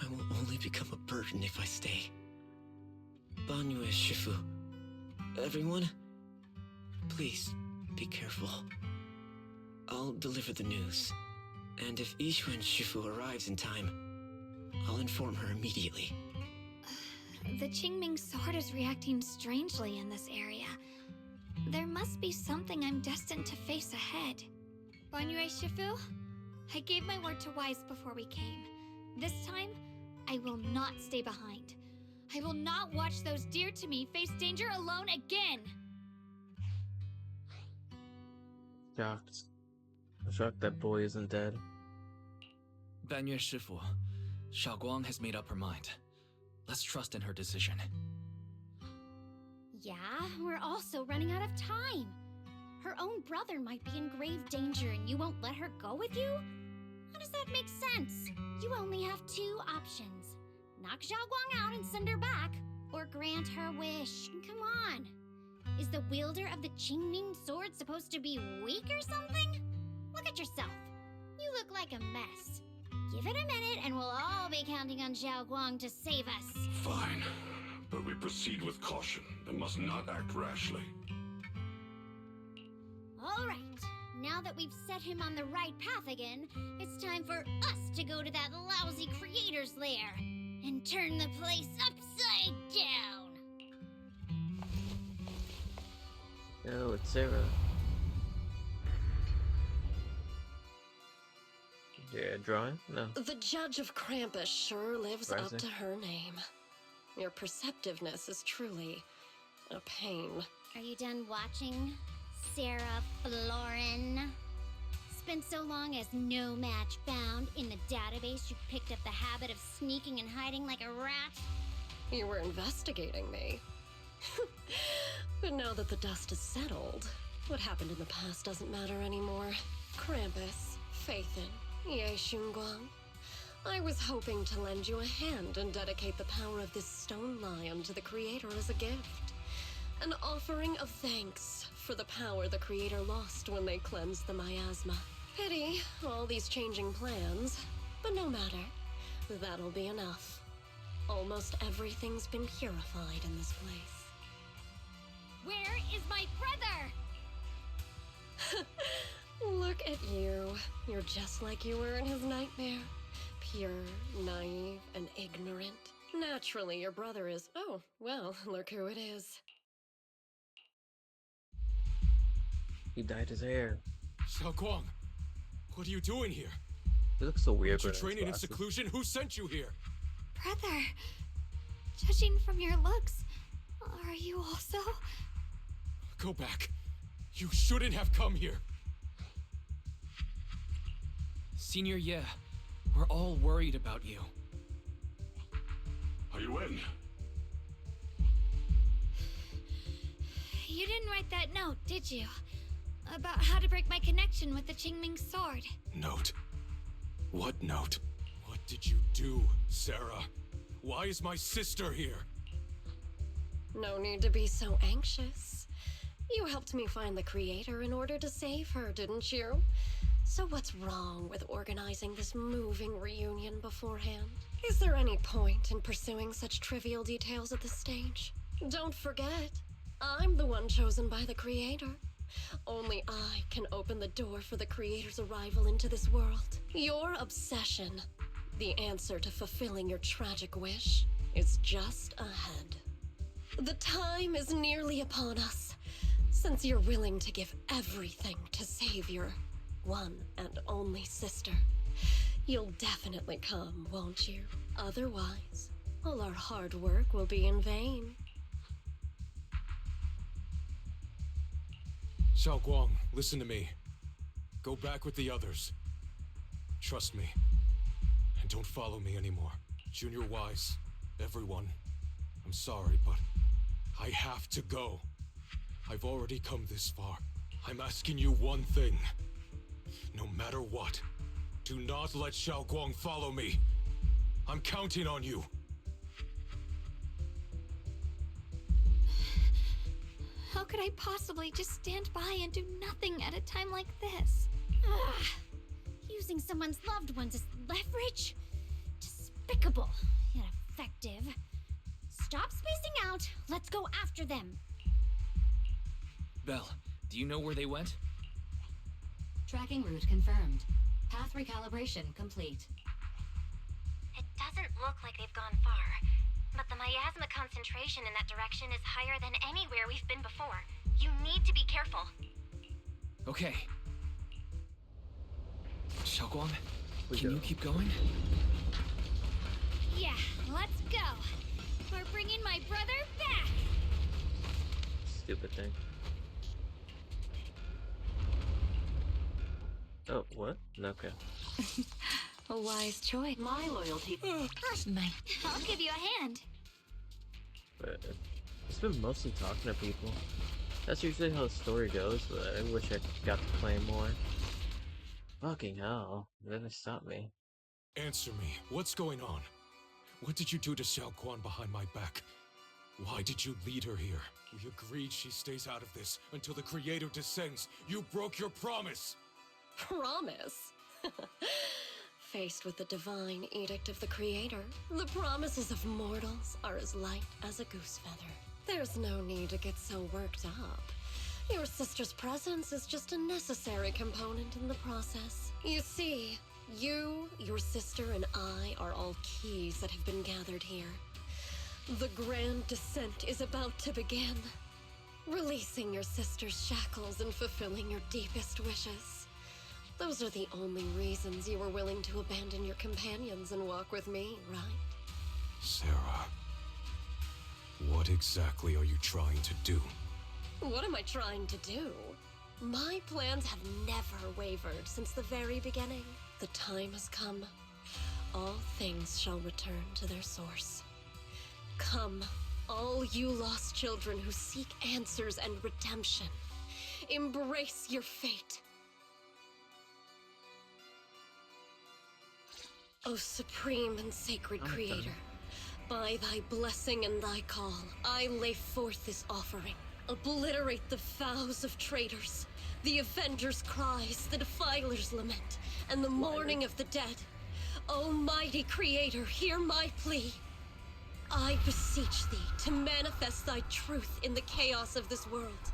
I will only become a burden if I stay. Banyue Shifu. Everyone, please be careful. I'll deliver the news. And if Ishwan Shifu arrives in time, I'll inform her immediately. The Qingming sword is reacting strangely in this area. There must be something I'm destined to face ahead. Banyue Shifu, I gave my word to Wise before we came. This time, I will not stay behind. I will not watch those dear to me face danger alone again! Shocked. I'm shocked that boy isn't dead. Banyue Shifu, Xiaoguang has made up her mind. Let's trust in her decision. Yeah, we're also running out of time. Her own brother might be in grave danger and you won't let her go with you? How does that make sense? You only have two options. Knock Xiaoguang out and send her back, or grant her wish. Come on. Is the wielder of the Qingming sword supposed to be weak or something? Look at yourself. You look like a mess. Give it a minute and we'll all be counting on Xiaoguang to save us. Fine, but we proceed with caution and must not act rashly. All right. Now that we've set him on the right path again, it's time for us to go to that lousy creator's lair and turn the place upside down. Oh, it's Sarah. Yeah, drawing? No. The Judge of Krampus sure lives Surprising. up to her name. Your perceptiveness is truly a pain. Are you done watching, Sarah Florin? Spent so long as no match found in the database, you picked up the habit of sneaking and hiding like a rat? You were investigating me. But now that the dust has settled, what happened in the past doesn't matter anymore. Krampus, Phaethon, Ye Xunguang. I was hoping to lend you a hand and dedicate the power of this stone lion to the Creator as a gift. An offering of thanks for the power the Creator lost when they cleansed the miasma. Pity, all these changing plans. But no matter. That'll be enough. Almost everything's been purified in this place. Where is my brother? Look at you. You're just like you were in his nightmare. Pure, naive, and ignorant. Naturally, your brother is... Oh, well, look who it is. He dyed his hair. Xiaoguang, what are you doing here? He looks so weird. Aren't you with his training in glasses. seclusion? Who sent you here? Brother, judging from your looks, are you also? Go back. You shouldn't have come here. Senior Ye, we're all worried about you. Are you in? You didn't write that note, did you? About how to break my connection with the Qingming sword. Note? What note? What did you do, Sarah? Why is my sister here? No need to be so anxious. You helped me find the creator in order to save her, didn't you? So what's wrong with organizing this moving reunion beforehand? Is there any point in pursuing such trivial details at this stage? Don't forget, I'm the one chosen by the creator. Only I can open the door for the creator's arrival into this world. Your obsession, the answer to fulfilling your tragic wish, is just ahead. The time is nearly upon us, since you're willing to give everything to save your one and only sister. You'll definitely come, won't you? Otherwise, all our hard work will be in vain. Xiaoguang, listen to me. Go back with the others. Trust me. And don't follow me anymore. Junior Wise, everyone. I'm sorry, but I have to go. I've already come this far. I'm asking you one thing. No matter what, do not let Xiaoguang follow me. I'm counting on you. How could I possibly just stand by and do nothing at a time like this? Ugh. Using someone's loved ones as leverage? Despicable, yet effective. Stop spacing out. Let's go after them. Belle, do you know where they went? Tracking route confirmed. Path recalibration complete. It doesn't look like they've gone far, but the miasma concentration in that direction is higher than anywhere we've been before. You need to be careful. Okay. Xiaoguang, can you keep going? Yeah, let's go. We're bringing my brother back. Stupid thing. Oh, what? Okay. A wise choice. My loyalty. I'll give you a hand. But it's been mostly talking to people. That's usually how the story goes, but I wish I got to play more. Fucking hell. Then it stopped me. Answer me. What's going on? What did you do to Xiaoguang behind my back? Why did you lead her here? We agreed she stays out of this until the creator descends. You broke your promise! Promise? Faced with the divine edict of the creator, the promises of mortals are as light as a goose feather. There's no need to get so worked up. Your sister's presence is just a necessary component in the process. You see, you, your sister, and I are all keys that have been gathered here. The grand descent is about to begin. Releasing your sister's shackles and fulfilling your deepest wishes. Those are the only reasons you were willing to abandon your companions and walk with me, right? Sarah, what exactly are you trying to do? What am I trying to do? My plans have never wavered since the very beginning. The time has come. All things shall return to their source. Come, all you lost children who seek answers and redemption. Embrace your fate. O supreme and sacred creator, by thy blessing and thy call, I lay forth this offering. Obliterate the vows of traitors, the avengers' cries, the defilers' lament, and the mourning of the dead. Almighty creator, hear my plea. I beseech thee to manifest thy truth in the chaos of this world.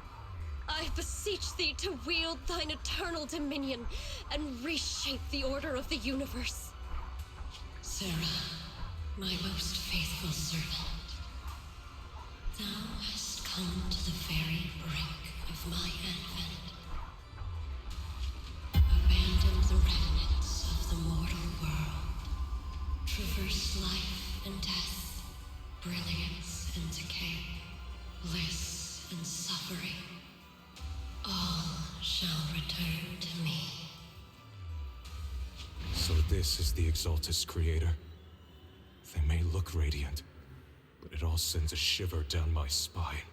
I beseech thee to wield thine eternal dominion and reshape the order of the universe. Sarah, my most faithful servant, thou hast come to the very brink of my advent. Abandon the remnants of the mortal world. Traverse life and death, brilliance and decay, bliss and suffering. All shall return to me. So this is the Exaltus creator. They may look radiant, but it all sends a shiver down my spine.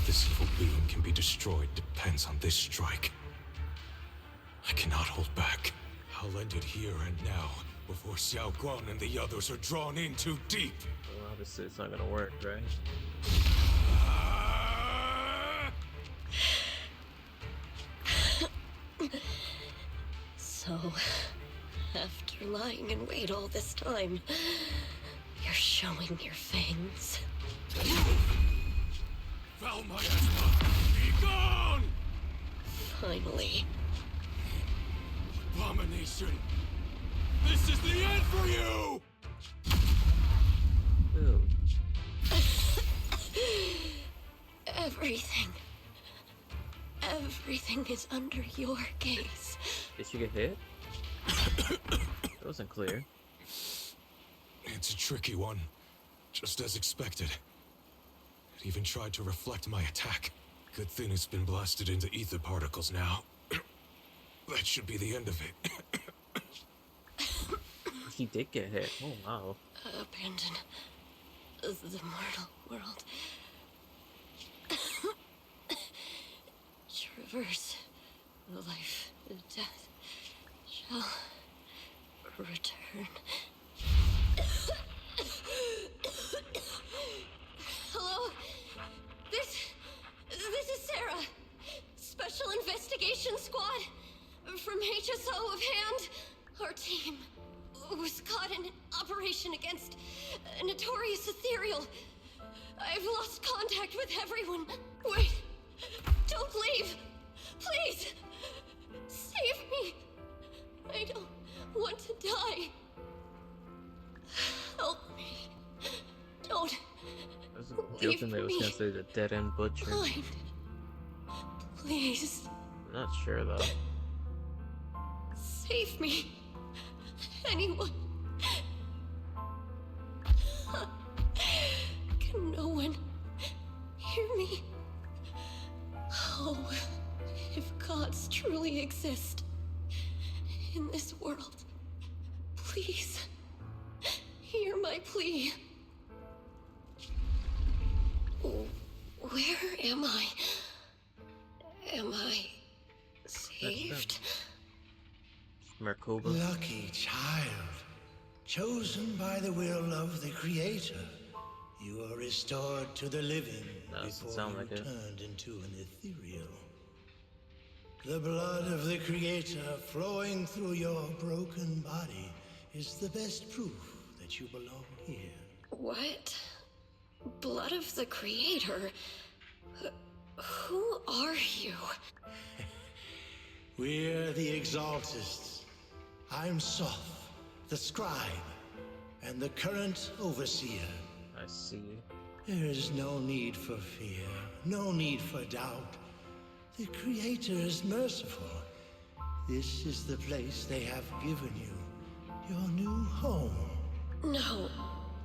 this evil being can be destroyed depends on this strike. I cannot hold back. I'll end it here and now, before Xiao Guang and the others are drawn in too deep. Well, obviously it's not gonna work, right? So, after lying in wait all this time, you're showing your fangs. Val Miasma, be gone! Finally. Abomination! This is the end for you! Ooh. Everything is under your gaze. Did she get hit? It wasn't clear. It's a tricky one. Just as expected. It even tried to reflect my attack. Good thing it's been blasted into ether particles now. That should be the end of it. He did get hit. Oh, wow. Abandon the mortal world. Traverse life, death shall return. Hello? This is Sarah. Special Investigation Squad from HSO of Hand. Our team was caught in an operation against a notorious ethereal. I've lost contact with everyone. Wait, don't leave. Please, save me. I don't want to die. Help me. Don't I was leave joking that it was me gonna say the dead end butcher. behind. Please, I'm not sure though. save me. Anyone. Can no one hear me? Oh, if gods truly exist in this world, please hear my plea. Where am I? Am I saved? Merkaba. Lucky child, chosen by the will of the Creator, you are restored to the living Doesn't before sound you like it. turned into an ethereal. The blood of the Creator flowing through your broken body is the best proof that you belong here. What? Blood of the Creator? Who are you? We're the Exaltists. I'm Soth, the scribe, and the current overseer. I see. There is no need for fear, no need for doubt. The Creator is merciful. This is the place they have given you, your new home. No,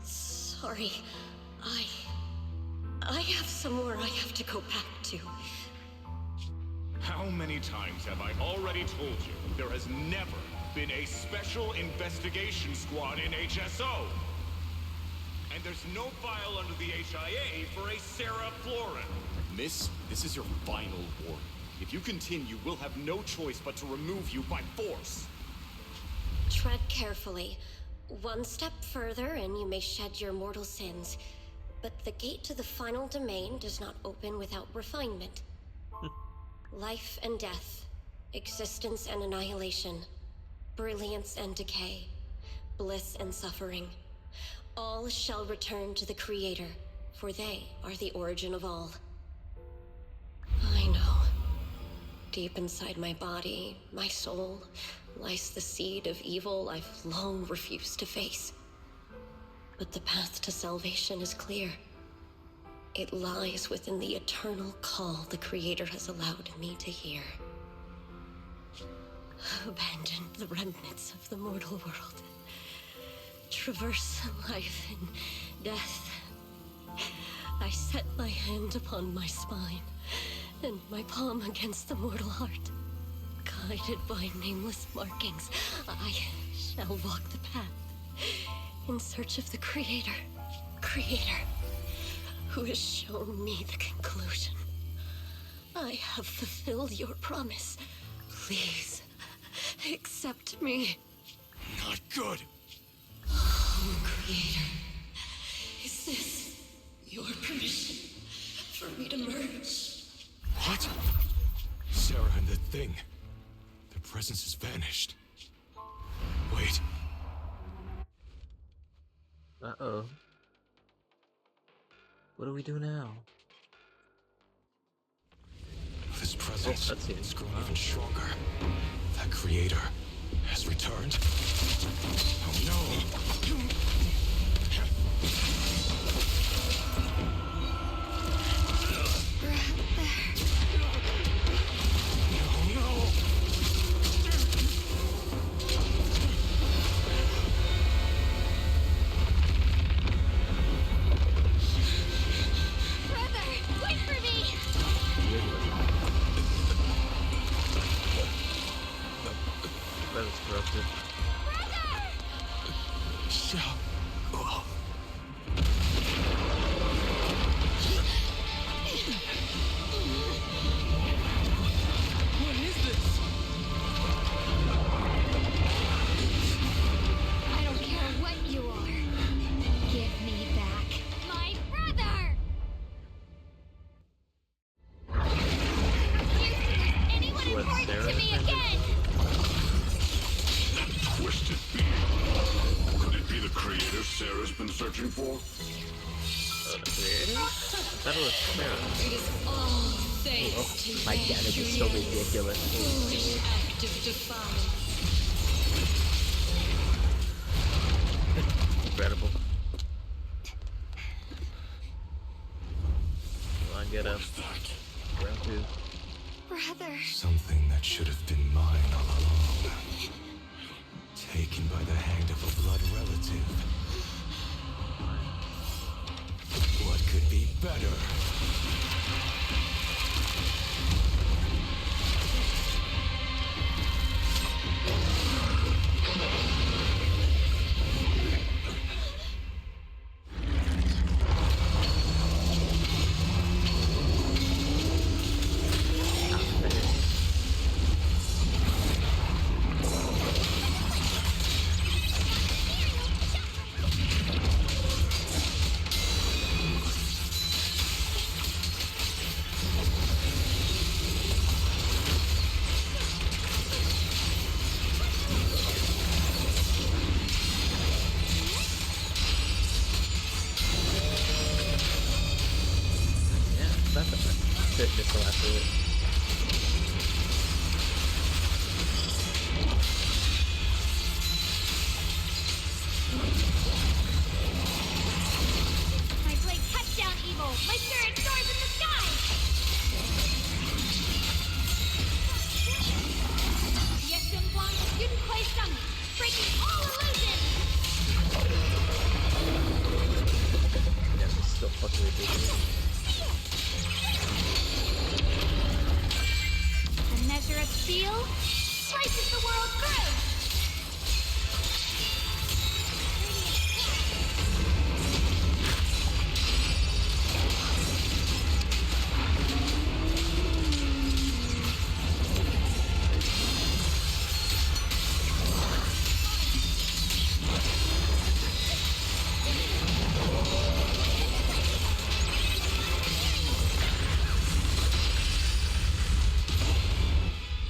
sorry. I have somewhere I have to go back to. How many times have I already told you there has never been a special investigation squad in HSO? And there's no file under the HIA for a Sarah Florin. Miss, this is your final warning. If you continue, we'll have no choice but to remove you by force. Tread carefully. One step further and you may shed your mortal sins. But the gate to the final domain does not open without refinement. Life and death, existence and annihilation, brilliance and decay, bliss and suffering. All shall return to the Creator, for they are the origin of all. I know. Deep inside my body, my soul, lies the seed of evil I've long refused to face. But the path to salvation is clear. It lies within the eternal call the Creator has allowed me to hear. Abandon the remnants of the mortal world. Traverse life and death. I set my hand upon my spine, and my palm against the mortal heart. Guided by nameless markings, I shall walk the path in search of the Creator, who has shown me the conclusion. I have fulfilled your promise. Please, accept me. Not good. Oh, Creator. Is this your permission for me to merge? What? Sarah and the thing. Their presence has vanished. Wait. Uh-oh. What do we do now? This presence is grown even stronger. That creator has returned. Oh no! Brother, wait for me! That was corrupted. What is this? I don't care what you are. Give me back my brother! Houston, is anyone What, important Sarah to me turned again? That twisted being. Could it be the creator Sarah's been searching for? Oh, the creator? That was Sarah. It is all thanks Oh, to my god, it is so ridiculous. foolish act of defiance. Incredible. Come on, get up. Round two. Brother. Something that should have been mine all along. Taken by the hand of a blood relative. What could be better? That's a bit missile after it. My blade cuts down evil! My spirit soars in the sky! Yes, Dunhuang, Yun Kuei Sung, breaking all illusions! Yeah, this is still fucking ridiculous. A measure of steel slices the world through!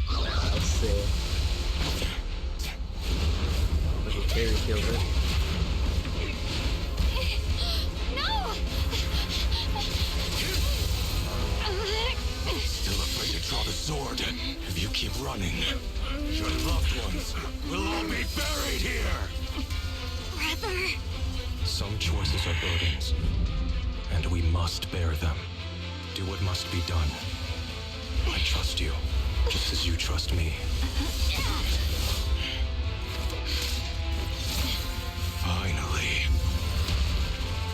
I'll say. Little fairy tale there. No! Still afraid to draw the sword. If you keep running, your loved ones will all be buried here. Brother. Some choices are burdens, and we must bear them. Do what must be done. I trust you, just as you trust me. Finally.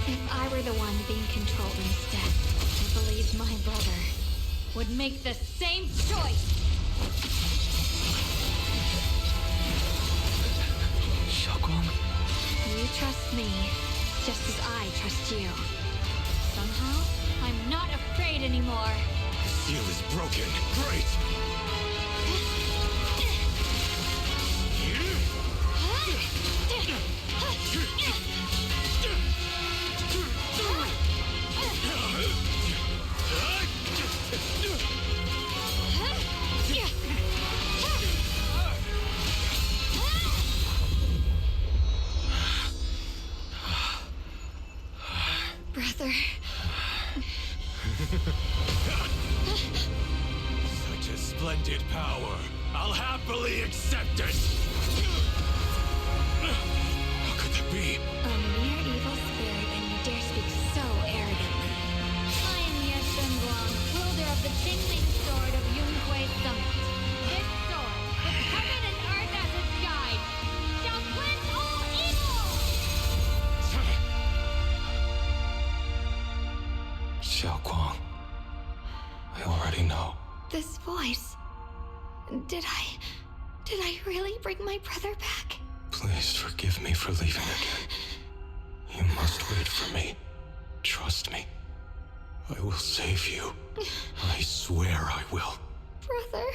If I were the one being controlled instead, I believe my brother Would make the same choice! Xiaoguang? You trust me, just as I trust you. Somehow, I'm not afraid anymore. The seal is broken. Great! Brother. Such a splendid power. I'll happily accept it. How could that be? A mere evil spirit, and you dare speak so arrogantly. I am Ye Shenguang, wielder of the Jingling Sword of Yunhui Summit. This sword, with heaven and earth as its guide, shall cleanse all evil! Xiaoguang, I already know. This voice. Did I really bring my brother back? Please forgive me for leaving again. You must wait for me. Trust me. I will save you. I swear I will. Brother.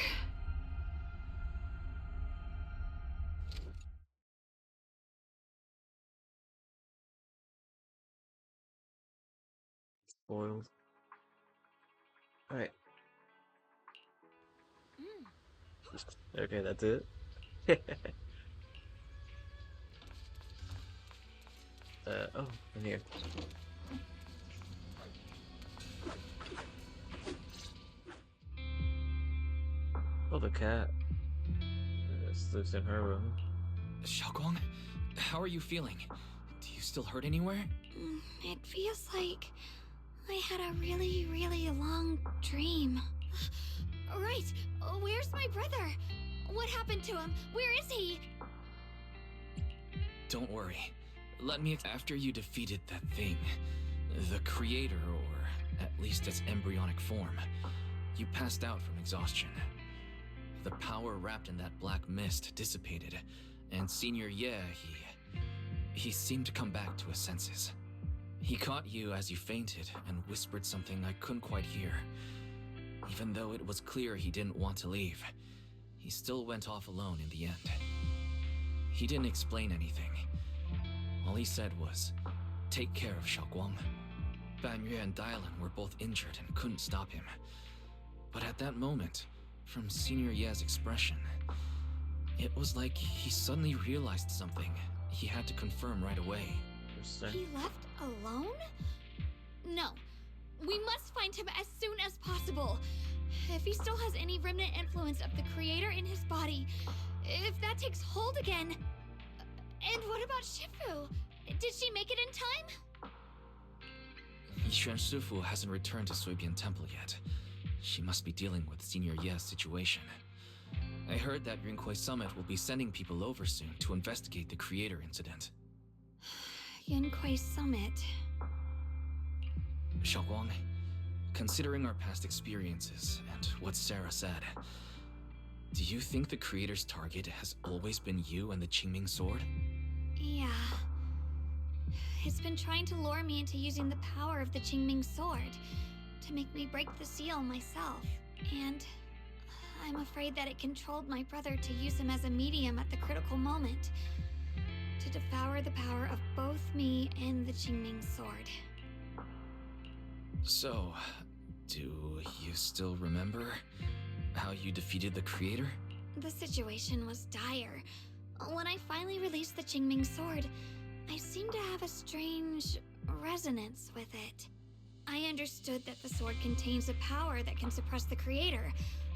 Spoiled. Alright. Okay, that's it. Oh, in here. Oh, the cat. Sleeps in her room. Xiaoguang, how are you feeling? Do you still hurt anywhere? It feels like I had a really, really long dream. Right. Where's my brother? What happened to him? Where is he? Don't worry. Let me after you defeated that thing, the creator, or at least its embryonic form, you passed out from exhaustion. The power wrapped in that black mist dissipated, and Senior Ye, he seemed to come back to his senses. He caught you as you fainted and whispered something I couldn't quite hear. Even though it was clear he didn't want to leave, he still went off alone in the end. He didn't explain anything. All he said was, "Take care of Xiaoguang." Ban Yue and Dylan were both injured and couldn't stop him. But at that moment, from Senior Ye's expression, it was like he suddenly realized something he had to confirm right away. He left alone? No. We must find him as soon as possible. If he still has any remnant influence of the creator in his body, if that takes hold again. And what about Shifu? Did she make it in time? Yixuan Shifu hasn't returned to Suibian Temple yet. She must be dealing with Senior Ye's situation. I heard that Yunhui Summit will be sending people over soon to investigate the creator incident. Yunhui Summit. Xiaoguang, considering our past experiences and what Sarah said, do you think the creator's target has always been you and the Qingming sword? Yeah. It's been trying to lure me into using the power of the Qingming sword to make me break the seal myself. And I'm afraid that it controlled my brother to use him as a medium at the critical moment, to devour the power of both me and the Qingming sword. So, do you still remember how you defeated the creator? The situation was dire. When I finally released the Qingming sword, I seemed to have a strange resonance with it. I understood that the sword contains a power that can suppress the creator,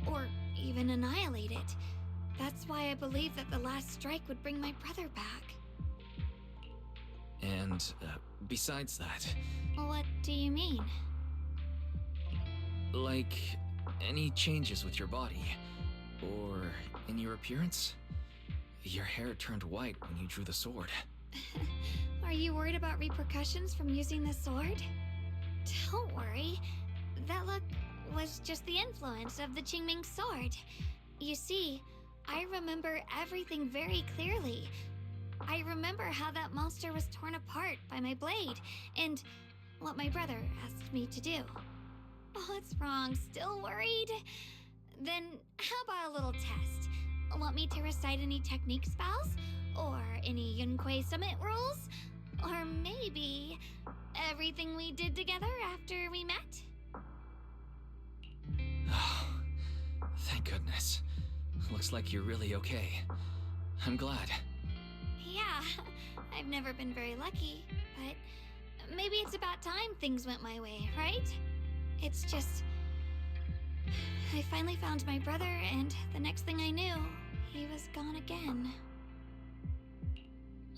or even annihilate it. That's why I believed that the last strike would bring my brother back. And, besides that... What do you mean? Like, any changes with your body? Or in your appearance? Your hair turned white when you drew the sword. Are you worried about repercussions from using the sword? Don't worry. That look was just the influence of the Qingming sword. You see, I remember everything very clearly. I remember how that monster was torn apart by my blade, and what my brother asked me to do. What's wrong? Still worried? Then how about a little test? Want me to recite any technique spells? Or any Yunquei Summit rules? Or maybe everything we did together after we met? Thank goodness. Looks like you're really okay. I'm glad. Yeah, I've never been very lucky, but maybe it's about time things went my way, right? It's just... I finally found my brother, and the next thing I knew, he was gone again.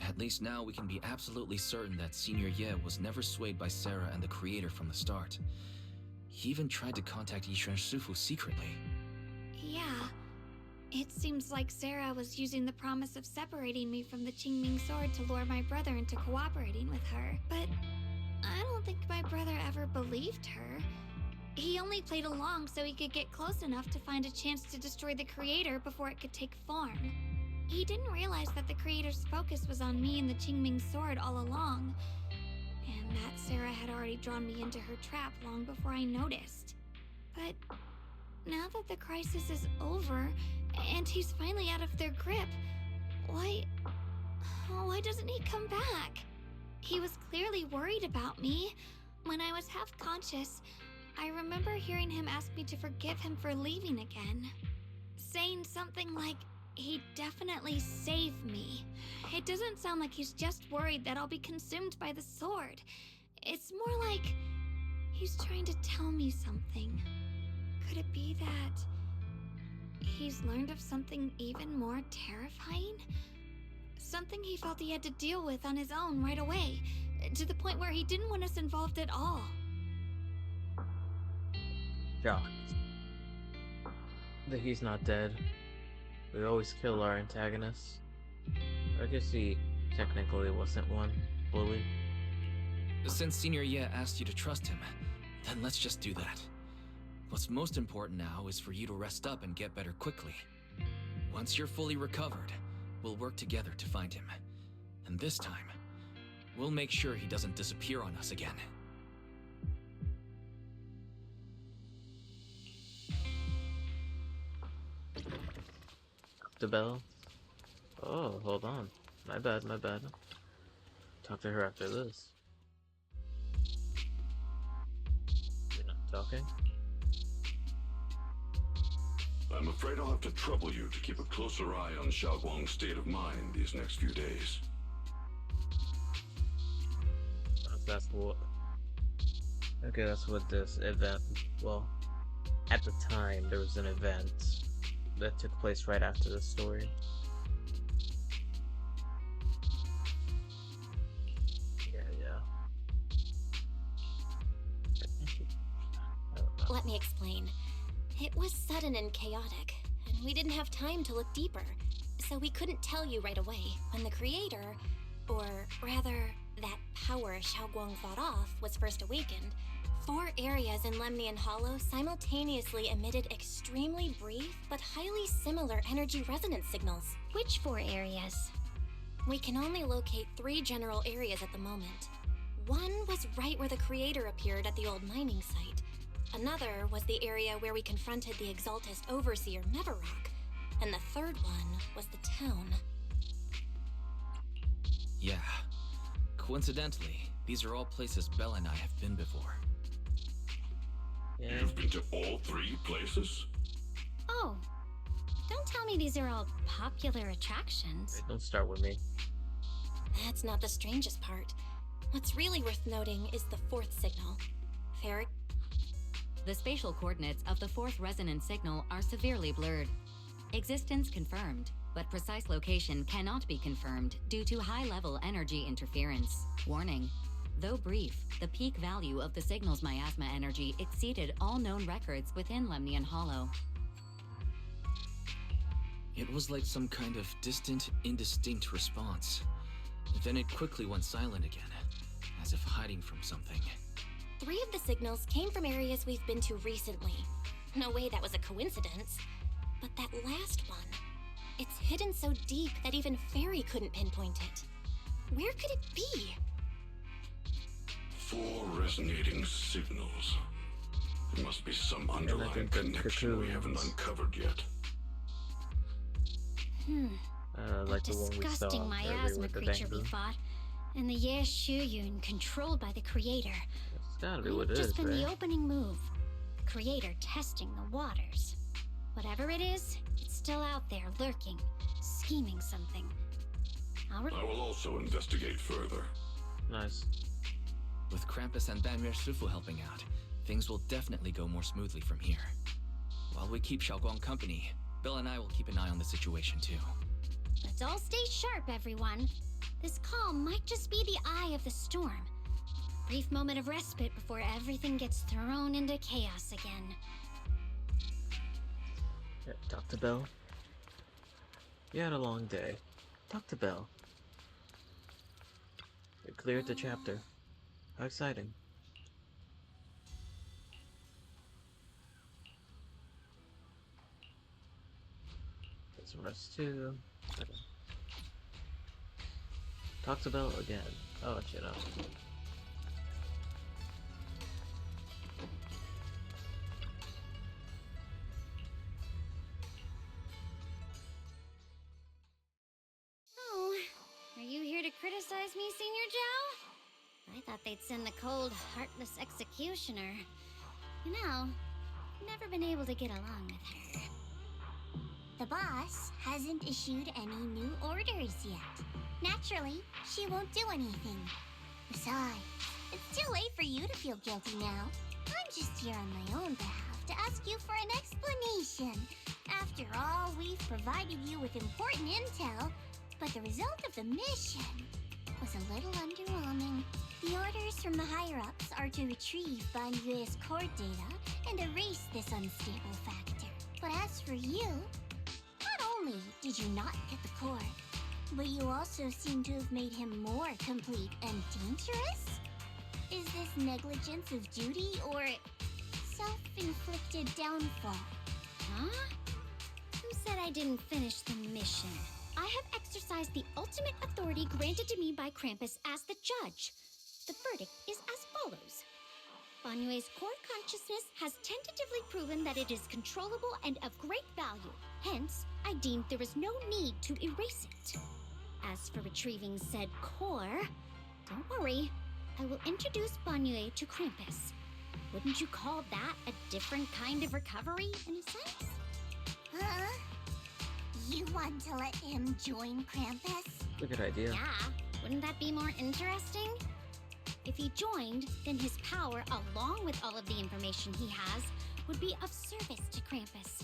At least now we can be absolutely certain that Senior Ye was never swayed by Sarah and the Creator from the start. He even tried to contact Yishuan Shifu secretly. Yeah. It seems like Sarah was using the promise of separating me from the Qingming sword to lure my brother into cooperating with her. But I don't think my brother ever believed her. He only played along so he could get close enough to find a chance to destroy the Creator before it could take form. He didn't realize that the Creator's focus was on me and the Qingming sword all along, and that Sarah had already drawn me into her trap long before I noticed. But now that the crisis is over, and he's finally out of their grip, why doesn't he come back? He was clearly worried about me. When I was half conscious, I remember hearing him ask me to forgive him for leaving again, saying something like, he'd definitely save me. It doesn't sound like he's just worried that I'll be consumed by the sword. It's more like he's trying to tell me something. Could it be that he's learned of something even more terrifying? Something he felt he had to deal with on his own right away, to the point where he didn't want us involved at all. Shocked that he's not dead. We always kill our antagonists. I guess he technically wasn't one, fully. Since Senior Ye asked you to trust him, then let's just do that. What's most important now is for you to rest up and get better quickly. Once you're fully recovered, we'll work together to find him. And this time, we'll make sure he doesn't disappear on us again. The bell? Oh, hold on. My bad, my bad. Talk to her after this. You're not talking? I'm afraid I'll have to trouble you to keep a closer eye on Xiaoguang's state of mind these next few days. That's what... Okay, that's what this event... Well, at the time, there was an event that took place right after the story. Yeah. Let me explain. It was sudden and chaotic, and we didn't have time to look deeper, so we couldn't tell you right away when the Creator, or rather, that power Xiaoguang fought off, was first awakened. 4 areas in Lemnian Hollow simultaneously emitted extremely brief but highly similar energy resonance signals. Which 4 areas? We can only locate 3 general areas at the moment. One was right where the Creator appeared at the old mining site. Another was the area where we confronted the Exaltist Overseer Mevarok. And the third one was the town. Yeah. Coincidentally, these are all places Bella and I have been before. Yeah. You've been to all 3 places? Oh, don't tell me these are all popular attractions. Hey, don't start with me. That's not the strangest part. What's really worth noting is the 4th signal. Ferric. The spatial coordinates of the 4th resonance signal are severely blurred. Existence confirmed, but precise location cannot be confirmed due to high-level energy interference. Warning. Though brief, the peak value of the signal's miasma energy exceeded all known records within Lemnian Hollow. It was like some kind of distant, indistinct response. Then it quickly went silent again, as if hiding from something. 3 of the signals came from areas we've been to recently. No way that was a coincidence. But that last one, it's hidden so deep that even Fairy couldn't pinpoint it. Where could it be? 4 resonating signals. There must be some underlying connection we haven't uncovered yet. That like the one we saw disgusting earlier miasma with the creature we Dengu. fought, and the Yeshuyun controlled by the Creator. It's gotta be Might what have it just is, been right? the opening move. The Creator testing the waters. Whatever it is, it's still out there lurking, scheming something. I will also investigate further. Nice. With Krampus and Banmer Shifu helping out, things will definitely go more smoothly from here. While we keep Xiaoguang company, Bill and I will keep an eye on the situation too. Let's all stay sharp, everyone. This calm might just be the eye of the storm. Brief moment of respite before everything gets thrown into chaos again. Yeah, talk to Bill. You had a long day. Talk to Bill. We cleared the chapter. How exciting. Let's rest too. Okay. Talk to Bill again. I'll let you know. Oh, are you here to criticize me, Senior Joe? I thought they'd send the cold, heartless executioner. You know, never been able to get along with her. The boss hasn't issued any new orders yet. Naturally, she won't do anything. Besides, it's too late for you to feel guilty now. I'm just here on my own behalf to ask you for an explanation. After all, we've provided you with important intel, but the result of the mission was a little underwhelming. The orders from the higher-ups are to retrieve Ban Yue's core data and erase this unstable factor. But as for you, not only did you not get the core, but you also seem to have made him more complete and dangerous? Is this negligence of duty or self-inflicted downfall? Huh? Who said I didn't finish the mission? I have exercised the ultimate authority granted to me by Krampus as the judge. The verdict is as follows. Ban Yue's core consciousness has tentatively proven that it is controllable and of great value. Hence, I deemed there is no need to erase it. As for retrieving said core, don't worry. I will introduce Ban Yue to Krampus. Wouldn't you call that a different kind of recovery, in a sense? Huh? You want to let him join Krampus? It's a good idea. Yeah, wouldn't that be more interesting? If he joined, then his power, along with all of the information he has, would be of service to Krampus.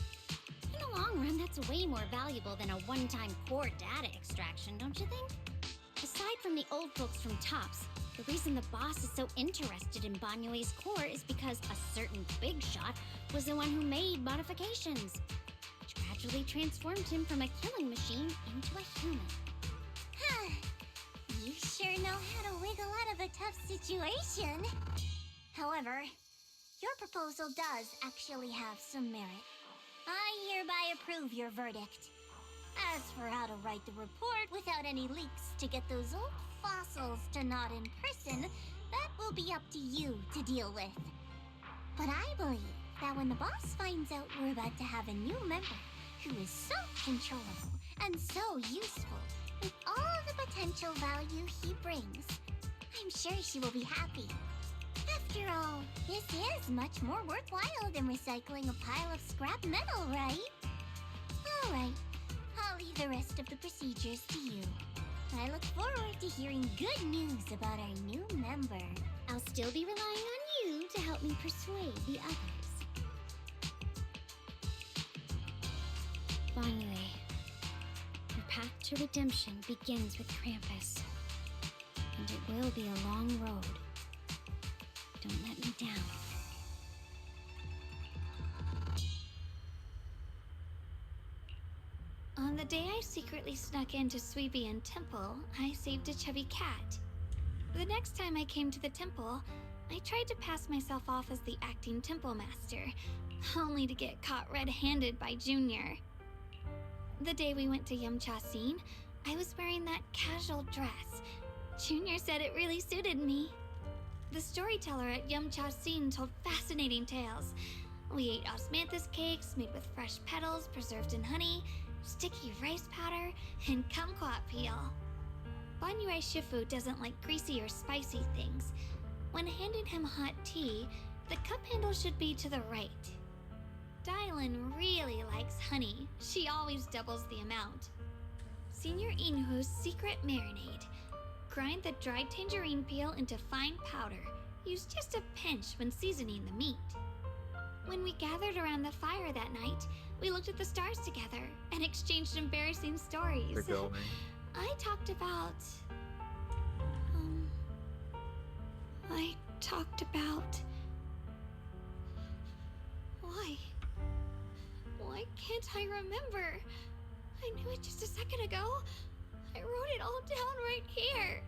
In the long run, that's way more valuable than a one-time core data extraction, don't you think? Aside from the old folks from TOPS, the reason the boss is so interested in Ban Yue's core is because a certain big shot was the one who made modifications, which gradually transformed him from a killing machine into a human. Huh. You sure know how to wiggle out of a tough situation. However, your proposal does actually have some merit. I hereby approve your verdict. As for how to write the report without any leaks to get those old fossils to nod in person, that will be up to you to deal with. But I believe that when the boss finds out we're about to have a new member who is so controllable and so useful, with all the potential value he brings, I'm sure she will be happy. After all, this is much more worthwhile than recycling a pile of scrap metal, right? Alright, I'll leave the rest of the procedures to you. I look forward to hearing good news about our new member. I'll still be relying on you to help me persuade the others. Ban Yue, your path to redemption begins with Krampus. And it will be a long road. Don't let me down. On the day I secretly snuck into Suibian Temple, I saved a chubby cat. The next time I came to the temple, I tried to pass myself off as the acting temple master, only to get caught red-handed by Junior. The day we went to Yamcha Scene, I was wearing that casual dress. Junior said it really suited me. The storyteller at Yum-Cha Sin told fascinating tales. We ate osmanthus cakes made with fresh petals preserved in honey, sticky rice powder, and kumquat peel. Banyue Shifu doesn't like greasy or spicy things. When handing him hot tea, the cup handle should be to the right. Dylan really likes honey. She always doubles the amount. Senior Inhu's secret marinade. Grind the dried tangerine peel into fine powder. Use just a pinch when seasoning the meat. When we gathered around the fire that night, we looked at the stars together and exchanged embarrassing stories. We're going. I talked about... Why can't I remember? I knew it just a second ago. I wrote it all down right here.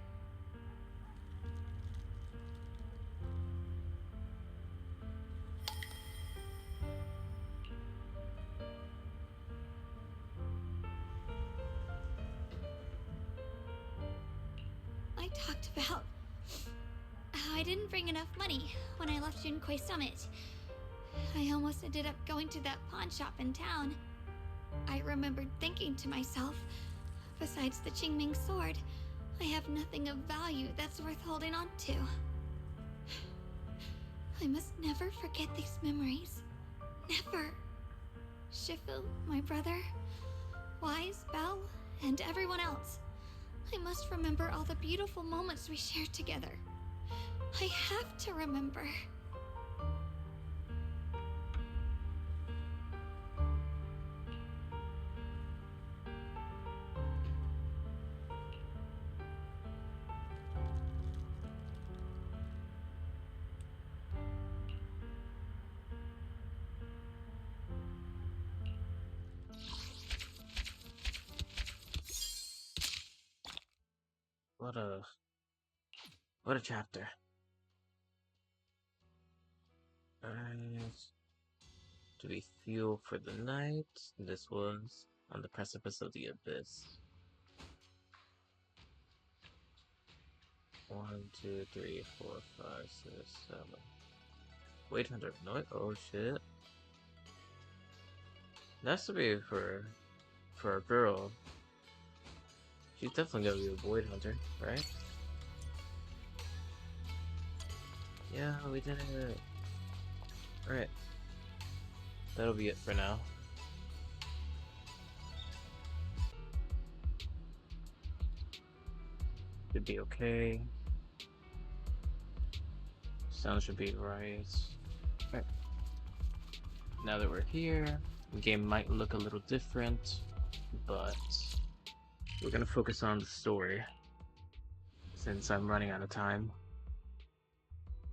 I talked about how I didn't bring enough money when I left Junkoi Summit. I almost ended up going to that pawn shop in town. I remembered thinking to myself, besides the Qingming sword, I have nothing of value that's worth holding on to. I must never forget these memories. Never. Shifu, my brother, Wise, Belle, and everyone else. I must remember all the beautiful moments we shared together. I have to remember. What a chapter. Alright. To be fuel for the night. This was on the precipice of the abyss. 1, 2, 3, 4, 5, 6, 7. Wait, 100. No, oh shit. That's to be for a girl. She's definitely gonna be a void hunter, right? Yeah, we did it. Alright. That'll be it for now. Should be okay. Sound should be right. Alright. Now that we're here, the game might look a little different, but we're gonna focus on the story since I'm running out of time.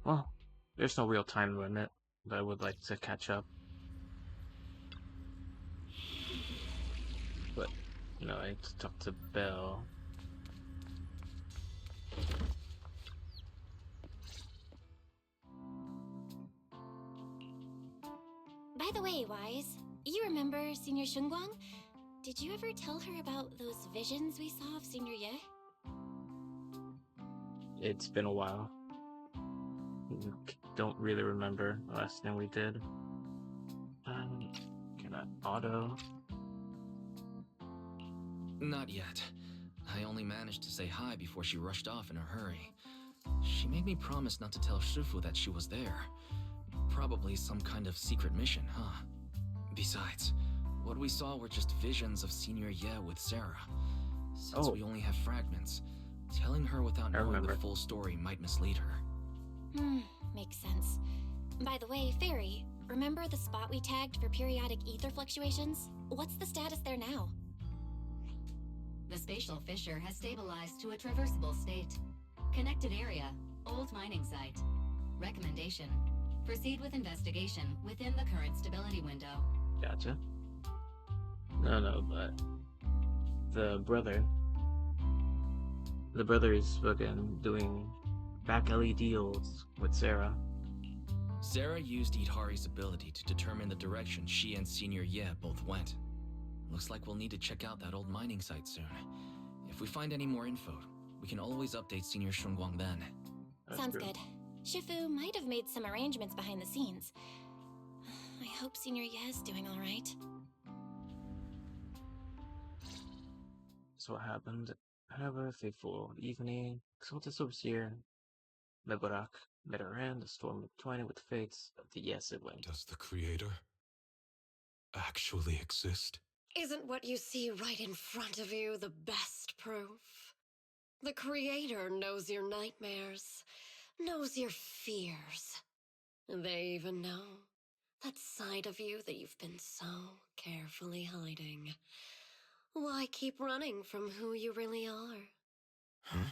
Well, there's no real time limit, but I would like to catch up. But, you know, I need to talk to Belle. By the way, Wise, you remember Senior Shunguang? Did you ever tell her about those visions we saw of Senior Ye? It's been a while. Don't really remember the last thing we did. Can I auto? Not yet. I only managed to say hi before she rushed off in a hurry. She made me promise not to tell Shifu that she was there. Probably some kind of secret mission, huh? Besides, what we saw were just visions of Senior Ye with Sarah. Since we only have fragments, telling her without knowing the full story might mislead her. Makes sense. By the way, Fairy, remember the spot we tagged for periodic ether fluctuations? What's the status there now? The spatial fissure has stabilized to a traversable state. Connected area, old mining site. Recommendation: proceed with investigation within the current stability window. Gotcha. No, but the brother is fucking doing back alley deals with Sarah. Sarah used Idhari's ability to determine the direction she and Senior Ye both went. Looks like we'll need to check out that old mining site soon. If we find any more info, we can always update Senior Shunguang then. Sounds good. Shifu might have made some arrangements behind the scenes. I hope Senior Ye is doing all right. So what happened? Have a fateful evening. Exaltus Overseer, Mebarak, Medaran, the storm of 20 with the fates of the Yes it went. Does the Creator actually exist? Isn't what you see right in front of you the best proof? The Creator knows your nightmares, knows your fears. They even know that side of you that you've been so carefully hiding. Why keep running from who you really are? Huh?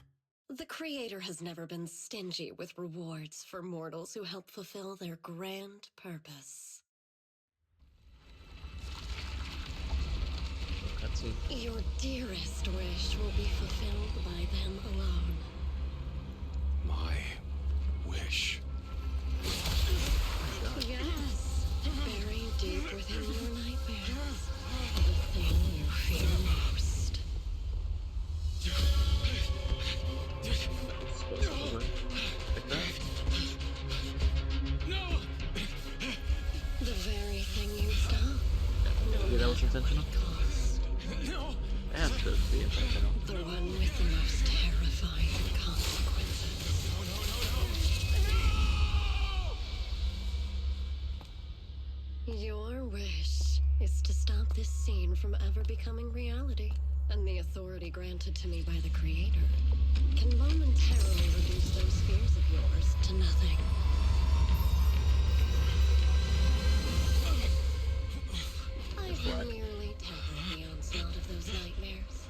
The Creator has never been stingy with rewards for mortals who help fulfill their grand purpose. Your dearest wish will be fulfilled by them alone. My wish. Yes, buried deep within your nightmares, the thing you fear most. No! The very thing you stop. Maybe that was intentional? No! It has to be intentional. The one with the most terrifying consequences. Your wish is to stop this scene from ever becoming reality, and the authority granted to me by the Creator can momentarily reduce those fears of yours to nothing. I've merely tempered the onslaught of those nightmares.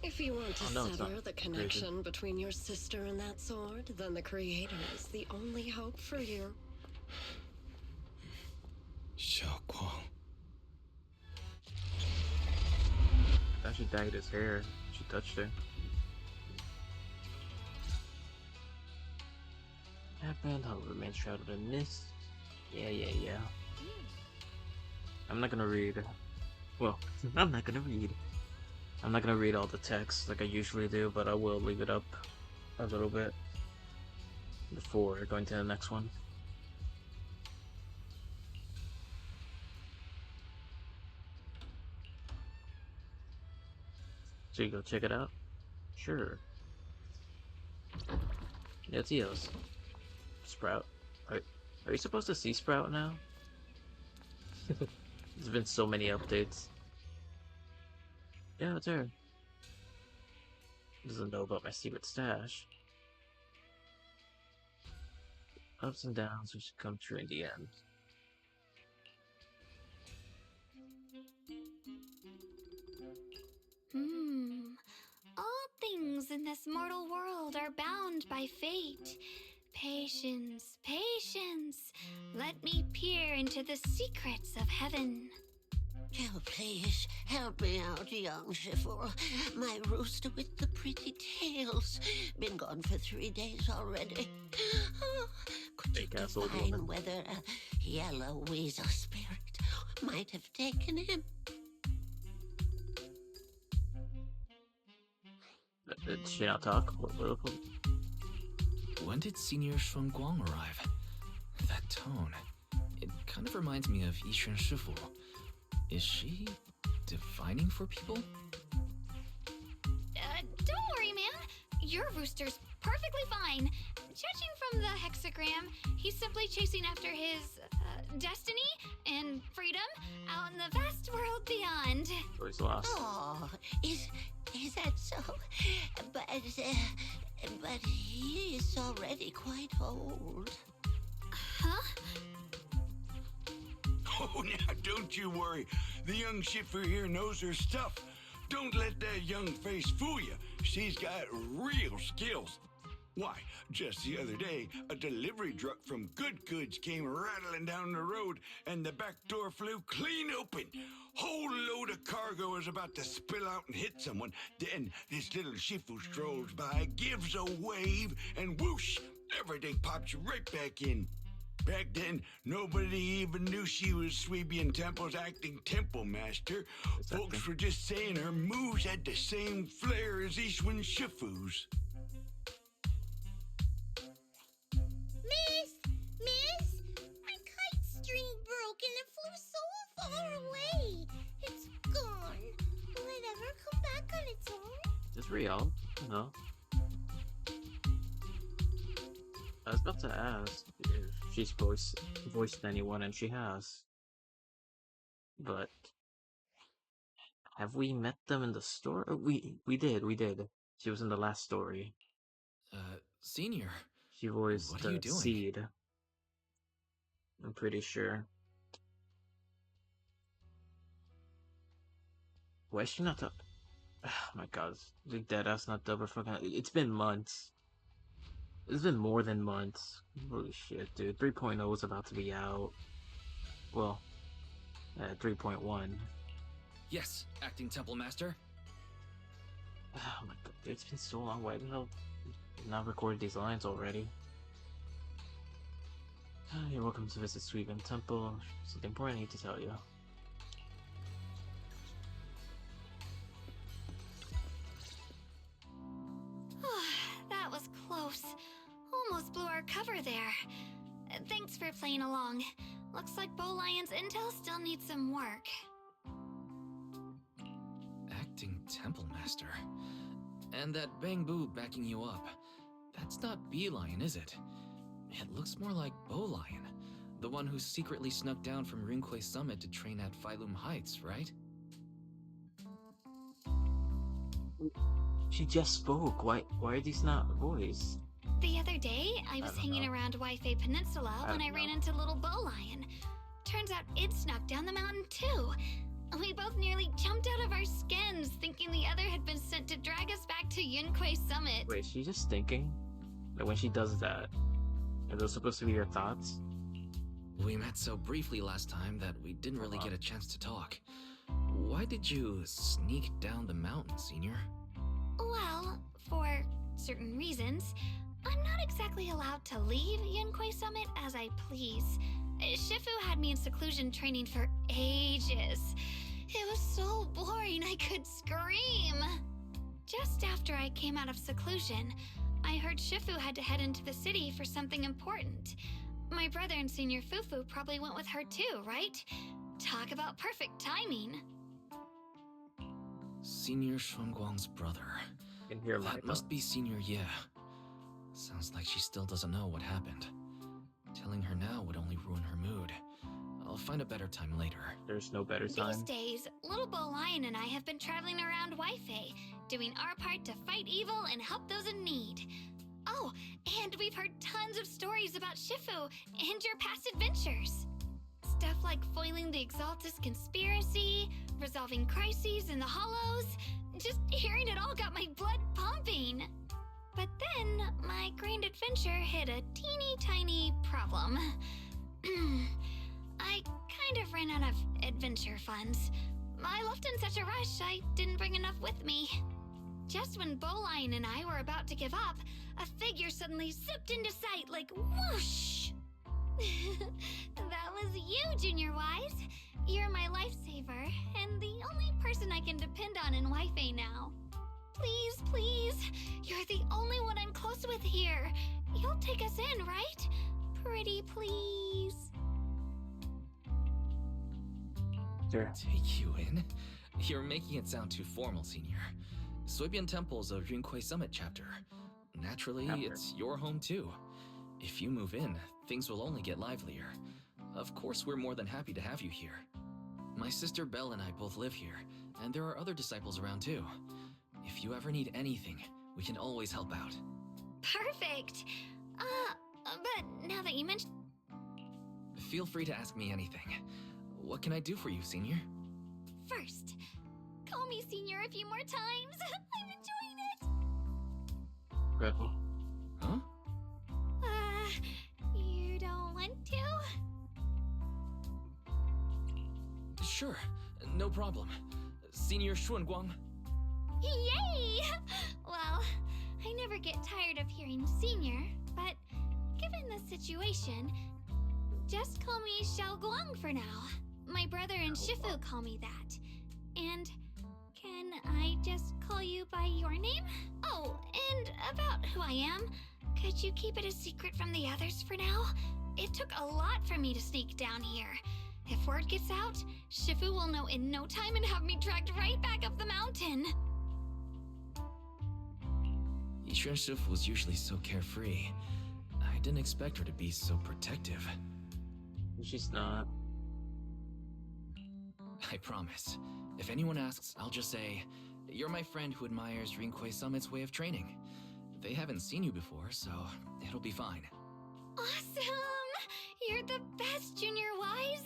If you want to sever the connection between your sister and that sword, then the Creator is the only hope for you. Xiaoguang. I thought she dyed his hair. She touched it. Happened, I'll remain shrouded in mist. Yeah. I'm not gonna read. Well, I'm not gonna read. I'm not gonna read all the text like I usually do, but I will leave it up a little bit before going to the next one. So you go check it out? Sure. Yeah, it's Eos. Sprout. Are you supposed to see Sprout now? There's been so many updates. Yeah, it's her. Doesn't know about my secret stash. Ups and downs which come true in the end. All things in this mortal world are bound by fate. Patience, patience. Let me peer into the secrets of heaven. Oh, please, help me out, young Shifu. My rooster with the pretty tails. Been gone for 3 days already. Oh, could you define whether a yellow weasel spirit might have taken him? Did she not talk? When did Senior Shunguang arrive? That tone. It kind of reminds me of Yixuan Shifu. Is she divining for people? Don't worry, man. Your rooster's perfectly fine. Judging from the hexagram, he's simply chasing after his destiny and freedom out in the vast world beyond. Choice lost. Oh, is that so? But he is already quite old. Huh? Oh, now don't you worry. The young Shifu here knows her stuff. Don't let that young face fool you. She's got real skills. Why, just the other day, a delivery truck from Good Goods came rattling down the road, and the back door flew clean open. Whole load of cargo was about to spill out and hit someone. Then this little Shifu strolls by, gives a wave, and whoosh, everything pops right back in. Back then, nobody even knew she was Sweebian Temple's acting temple master. Folks were just saying her moves had the same flair as Ishwin Shifu's. far away. It's gone. Will it ever come back on its own? It's real, you know. I was about to ask if she's voiced anyone, and she has. But have we met them in the store? We did. She was in the last story. Senior. She voiced What are you doing? Seed. I'm pretty sure. Why is she not up? Oh my god, the deadass not double fucking. It's been months. It's been more than months. Holy shit, dude. 3.0 is about to be out. Well, 3.1. Yes, acting temple master. Oh my god, dude, it's been so long. Why the hell did not recorded these lines already? You're welcome to visit Sweetman Temple. Something important I need to tell you. That was close. Almost blew our cover there. Thanks for playing along. Looks like Bow Lion's intel still needs some work. Acting temple master. And that Bang Boo backing you up. That's not Bee Lion, is it? It looks more like Bow Lion. The one who secretly snuck down from Rinquay Summit to train at Phylum Heights, right? She just spoke. Why are these not boys? The other day, I was hanging around Waifei Peninsula when I ran into little Bow Lion. Turns out it snuck down the mountain too. We both nearly jumped out of our skins, thinking the other had been sent to drag us back to Yunquay Summit. Wait, she's just thinking? Like when she does that, are those supposed to be your thoughts? We met so briefly last time that we didn't really get a chance to talk. Why did you sneak down the mountain, Senior? Well, for certain reasons, I'm not exactly allowed to leave Yunquay Summit as I please. Shifu had me in seclusion training for ages. It was so boring I could scream. Just after I came out of seclusion, I heard Shifu had to head into the city for something important. My brother and Senior Fufu probably went with her too, right? Talk about perfect timing. Senior Shuanguang's brother. Can hear my That must be Senior Ye. Sounds like she still doesn't know what happened. Telling her now would only ruin her mood. I'll find a better time later. There's no better time. These days, little Bow Lion and I have been traveling around Waifei, doing our part to fight evil and help those in need. Oh, and we've heard tons of stories about Shifu and your past adventures. Stuff like foiling the Exaltus conspiracy, resolving crises in the Hollows. Just hearing it all got my blood pumping. But then, my grand adventure hit a teeny tiny problem. I kind of ran out of adventure funds. I left in such a rush, I didn't bring enough with me. Just when Bow Lion and I were about to give up, a figure suddenly zipped into sight like whoosh! That was you, Junior Wise. You're my lifesaver, and the only person I can depend on in Waifei now. Please, please, you're the only one I'm close with here. You'll take us in, right? Pretty please. Sure. Take you in? You're making it sound too formal, Senior. Suibian Temple's a Rinquay Summit chapter. Naturally, it's your home too. If you move in, things will only get livelier. Of course, we're more than happy to have you here. My sister Belle and I both live here, and there are other disciples around too. If you ever need anything, we can always help out. Perfect. But now that you mention... Feel free to ask me anything. What can I do for you, Senior? First, call me Senior a few more times. I'm enjoying it. Good. Huh? You don't want to? Sure, no problem. Senior Xuanguang. Yay! Well, I never get tired of hearing Senior, but given the situation, just call me Xiao Guang for now. My brother and Shifu call me that. And can I just call you by your name? Oh, and about who I am, could you keep it a secret from the others for now? It took a lot for me to sneak down here. If word gets out, Shifu will know in no time and have me dragged right back up the mountain. Yishuan Shifu was usually so carefree. I didn't expect her to be so protective. She's not. I promise. If anyone asks, I'll just say, you're my friend who admires Rinkwei Summit's way of training. They haven't seen you before, so it'll be fine. Awesome! You're the best, Junior Wise!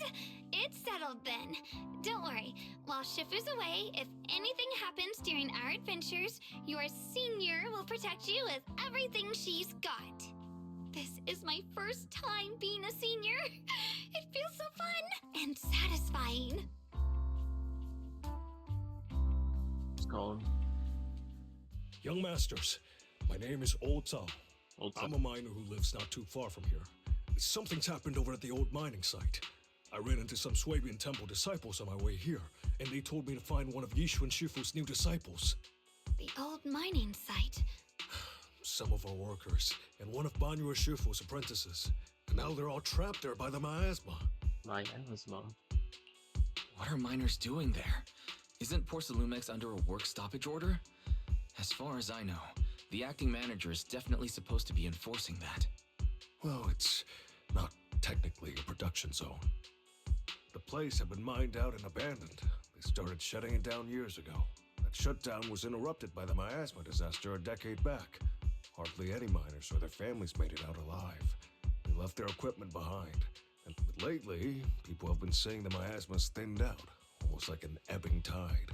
It's settled then. Don't worry. While Shifu's away, if anything happens during our adventures, your senior will protect you with everything she's got. This is my first time being a senior. It feels so fun and satisfying. It's called. Young Masters, my name is Old Tao. I'm a miner who lives not too far from here. Something's happened over at the old mining site. I ran into some Swabian Temple disciples on my way here, and they told me to find one of Yishuan Shifu's new disciples. The old mining site. Some of our workers, and one of Banyue Shifu's apprentices. And now they're all trapped there by the miasma. Miasma? What are miners doing there? Isn't Porcelumex under a work stoppage order? As far as I know, the acting manager is definitely supposed to be enforcing that. Well, it's not technically a production zone. The place had been mined out and abandoned. They started shutting it down years ago. That shutdown was interrupted by the miasma disaster a decade back. Hardly any miners or their families made it out alive. They left their equipment behind. And lately, people have been saying the miasma's thinned out, almost like an ebbing tide.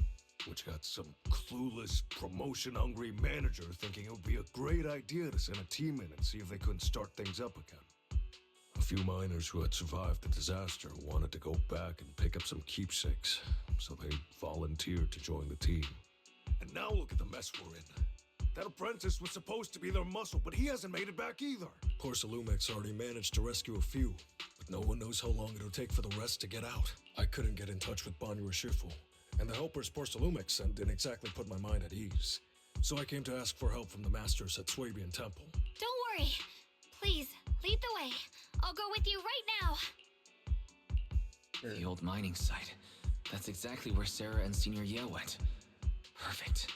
Which got some clueless, promotion-hungry manager thinking it would be a great idea to send a team in and see if they couldn't start things up again. A few miners who had survived the disaster wanted to go back and pick up some keepsakes, so they volunteered to join the team. And now look at the mess we're in. That apprentice was supposed to be their muscle, but he hasn't made it back either. Porcelumex already managed to rescue a few, but no one knows how long it'll take for the rest to get out. I couldn't get in touch with Banyue Shifu, and the helpers Porcelumex sent didn't exactly put my mind at ease. So I came to ask for help from the masters at Swabian Temple. Don't worry. Please, lead the way. I'll go with you right now. The old mining site. That's exactly where Sarah and Senior Ye went. Perfect.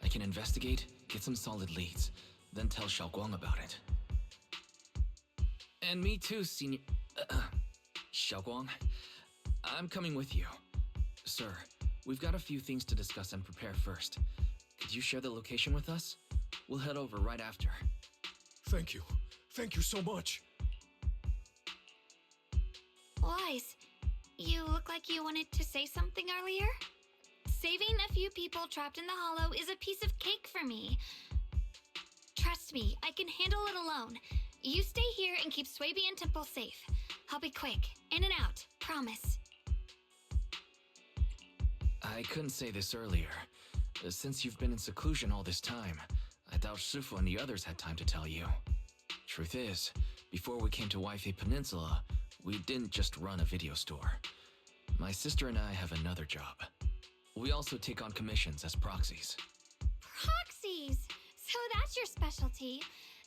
I can investigate, get some solid leads, then tell Xiaoguang about it. And me too, Senior... Xiaoguang. I'm coming with you. Sir, we've got a few things to discuss and prepare first. Could you share the location with us? We'll head over right after. Thank you. Thank you so much. Wise, you look like you wanted to say something earlier? Saving a few people trapped in the hollow is a piece of cake for me. Trust me, I can handle it alone. You stay here and keep Swabian Temple safe. I'll be quick, in and out, promise. I couldn't say this earlier. Since you've been in seclusion all this time, I doubt Shifu and the others had time to tell you. Truth is, before we came to Waifei Peninsula, we didn't just run a video store. My sister and I have another job. We also take on commissions as proxies. Proxies! So that's your specialty.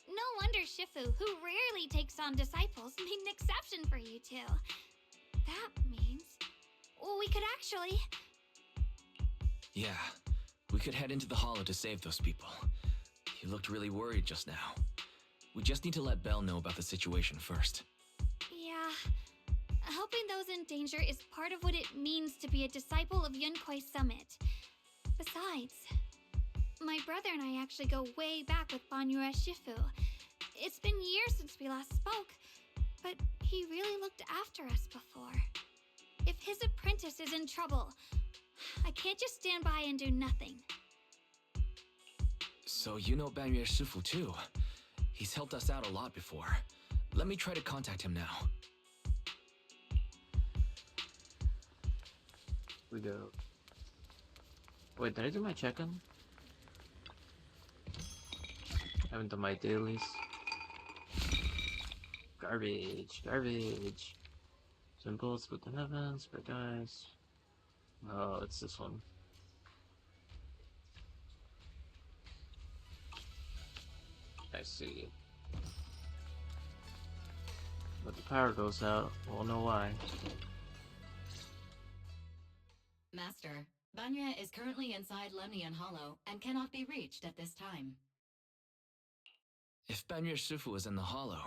No wonder Shifu, who rarely takes on disciples, made an exception for you two. That means... well, we could actually... Yeah, we could head into the hollow to save those people. You looked really worried just now. We just need to let Belle know about the situation first. Yeah. Helping those in danger is part of what it means to be a disciple of Yunkwei Summit. Besides, my brother and I actually go way back with Banyue Shifu. It's been years since we last spoke, but he really looked after us before. If his apprentice is in trouble, I can't just stand by and do nothing. So you know Banyue Shifu too. He's helped us out a lot before. Let me try to contact him now. We go. Wait, did I do my check-in? Haven't done my dailies. Garbage, garbage. Symbols, split the heavens, spread dice. Oh, it's this one. I see. But the power goes out, we'll know why. Master, Banya is currently inside Lemnian Hollow and cannot be reached at this time. If Banya Shifu is in the Hollow,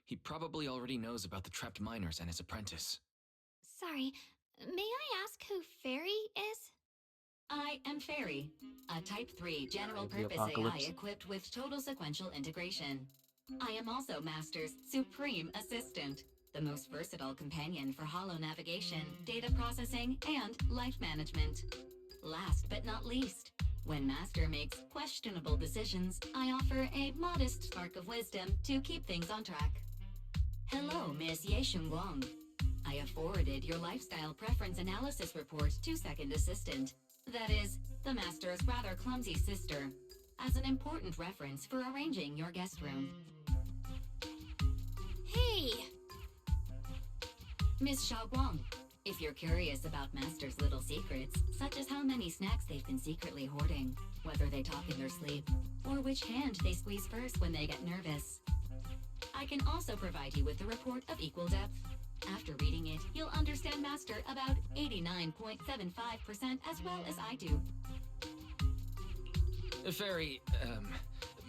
he probably already knows about the trapped miners and his apprentice. Sorry, may I ask who Fairy is? I am Fairy, a Type 3 general-purpose AI equipped with total sequential integration. I am also Master's supreme assistant, the most versatile companion for hollow navigation, data processing, and life management. Last but not least, when Master makes questionable decisions, I offer a modest spark of wisdom to keep things on track. Hello, Miss Ye Shunguang. I have forwarded your lifestyle preference analysis report to Second Assistant. That is, the Master's rather clumsy sister, as an important reference for arranging your guest room. Hey! Miss Xiaoguang, if you're curious about Master's little secrets, such as how many snacks they've been secretly hoarding, whether they talk in their sleep, or which hand they squeeze first when they get nervous, I can also provide you with a report of equal depth. After reading it, you'll understand Master about 89.75% as well as I do. Fairy,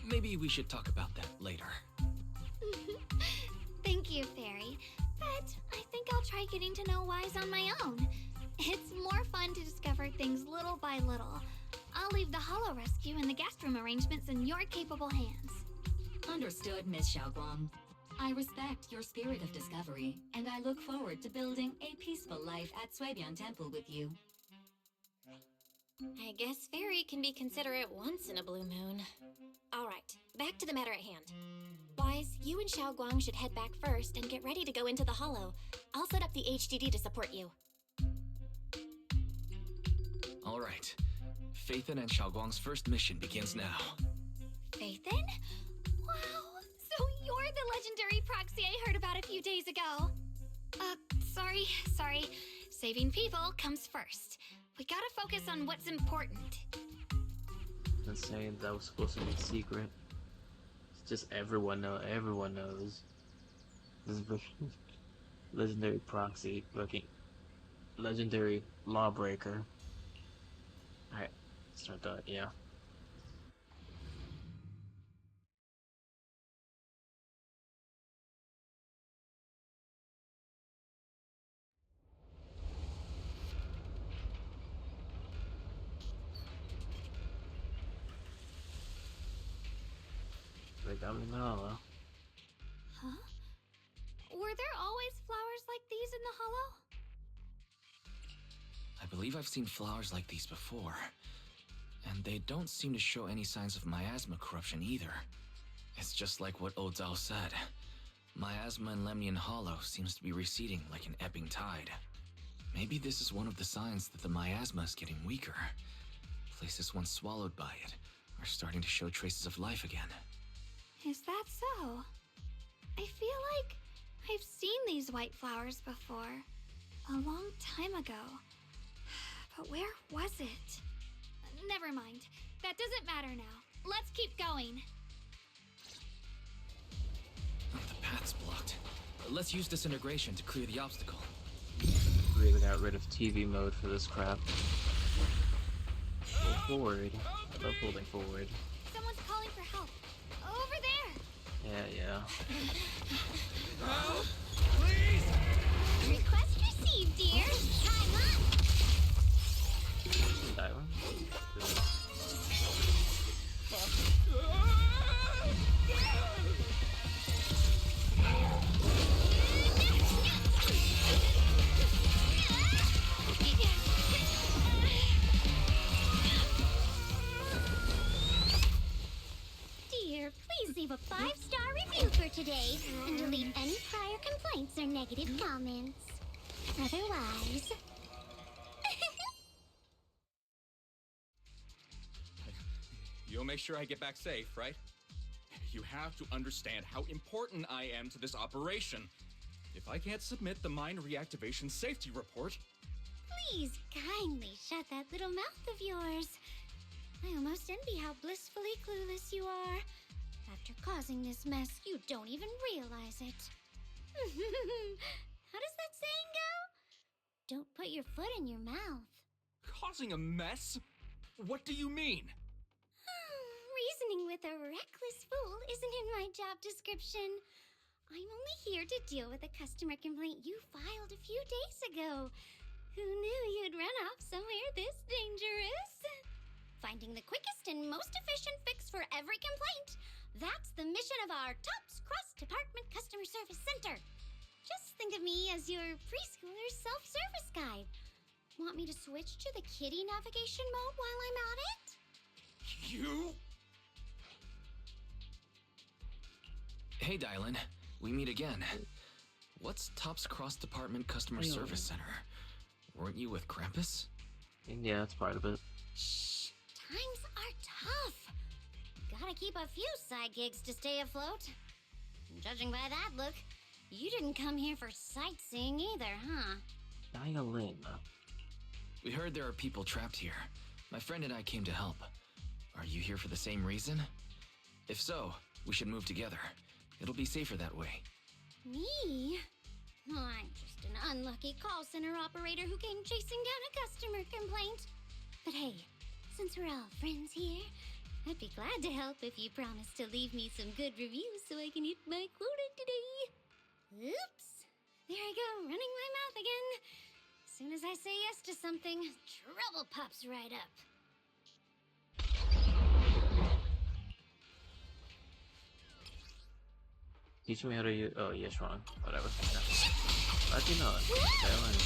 maybe we should talk about that later. Thank you, Fairy. But I think I'll try getting to know Wise on my own. It's more fun to discover things little by little. I'll leave the Hollow Rescue and the guest room arrangements in your capable hands. Understood, Miss Xiaoguang. I respect your spirit of discovery, and I look forward to building a peaceful life at Suibian Temple with you. I guess Fairy can be considerate once in a blue moon. All right, back to the matter at hand. Wise, you and Xiaoguang should head back first and get ready to go into the Hollow. I'll set up the HDD to support you. All right. Phaethon and Xiaoguang's first mission begins now. Phaethon? Wow, so you're the legendary proxy I heard about a few days ago. Sorry. Saving people comes first. We gotta focus on what's important. I'm saying that was supposed to be secret. It's just everyone knows. This legendary proxy, looking legendary lawbreaker. Alright, start that, yeah. Like I'm in the Hollow. Huh? Were there always flowers like these in the Hollow? I believe I've seen flowers like these before. And they don't seem to show any signs of miasma corruption either. It's just like what Odzao said. Miasma in Lemnian Hollow seems to be receding like an ebbing tide. Maybe this is one of the signs that the miasma is getting weaker. Places once swallowed by it are starting to show traces of life again. Is that so? I feel like I've seen these white flowers before. A long time ago. But where was it? Never mind. That doesn't matter now. Let's keep going. The path's blocked. Let's use disintegration to clear the obstacle. Really got rid of TV mode for this crap. Go forward. I love holding forward. Someone's calling for help. Over there! Yeah. Help! Please! Request received, dear. Time up! That one? Dear, please leave a 5-star review for today and delete any prior complaints or negative comments. Otherwise... You'll make sure I get back safe, right? You have to understand how important I am to this operation. If I can't submit the mine reactivation safety report... Please kindly shut that little mouth of yours. I almost envy how blissfully clueless you are. After causing this mess, you don't even realize it. How does that saying go? Don't put your foot in your mouth. Causing a mess? What do you mean? Reasoning with a reckless fool isn't in my job description. I'm only here to deal with a customer complaint you filed a few days ago. Who knew you'd run off somewhere this dangerous? Finding the quickest and most efficient fix for every complaint. That's the mission of our TOPS Cross-Department Customer Service Center. Just think of me as your preschooler self-service guide. Want me to switch to the kiddie navigation mode while I'm at it? You? Hey, Dylan. We meet again. What's Top's Cross-Department Customer Service Center? Weren't you with Krampus? Yeah, that's part of it. Shh! Times are tough. Gotta keep a few side gigs to stay afloat. Judging by that look, you didn't come here for sightseeing either, huh? Dylan. We heard there are people trapped here. My friend and I came to help. Are you here for the same reason? If so, we should move together. It'll be safer that way. Me? I'm just an unlucky call center operator who came chasing down a customer complaint. But hey, since we're all friends here, I'd be glad to help if you promise to leave me some good reviews so I can hit my quota today. Oops. There I go, running my mouth again. As soon as I say yes to something, trouble pops right up. Teach me how to use. Oh, yes, wrong. Whatever. How'd you know it? Dylan.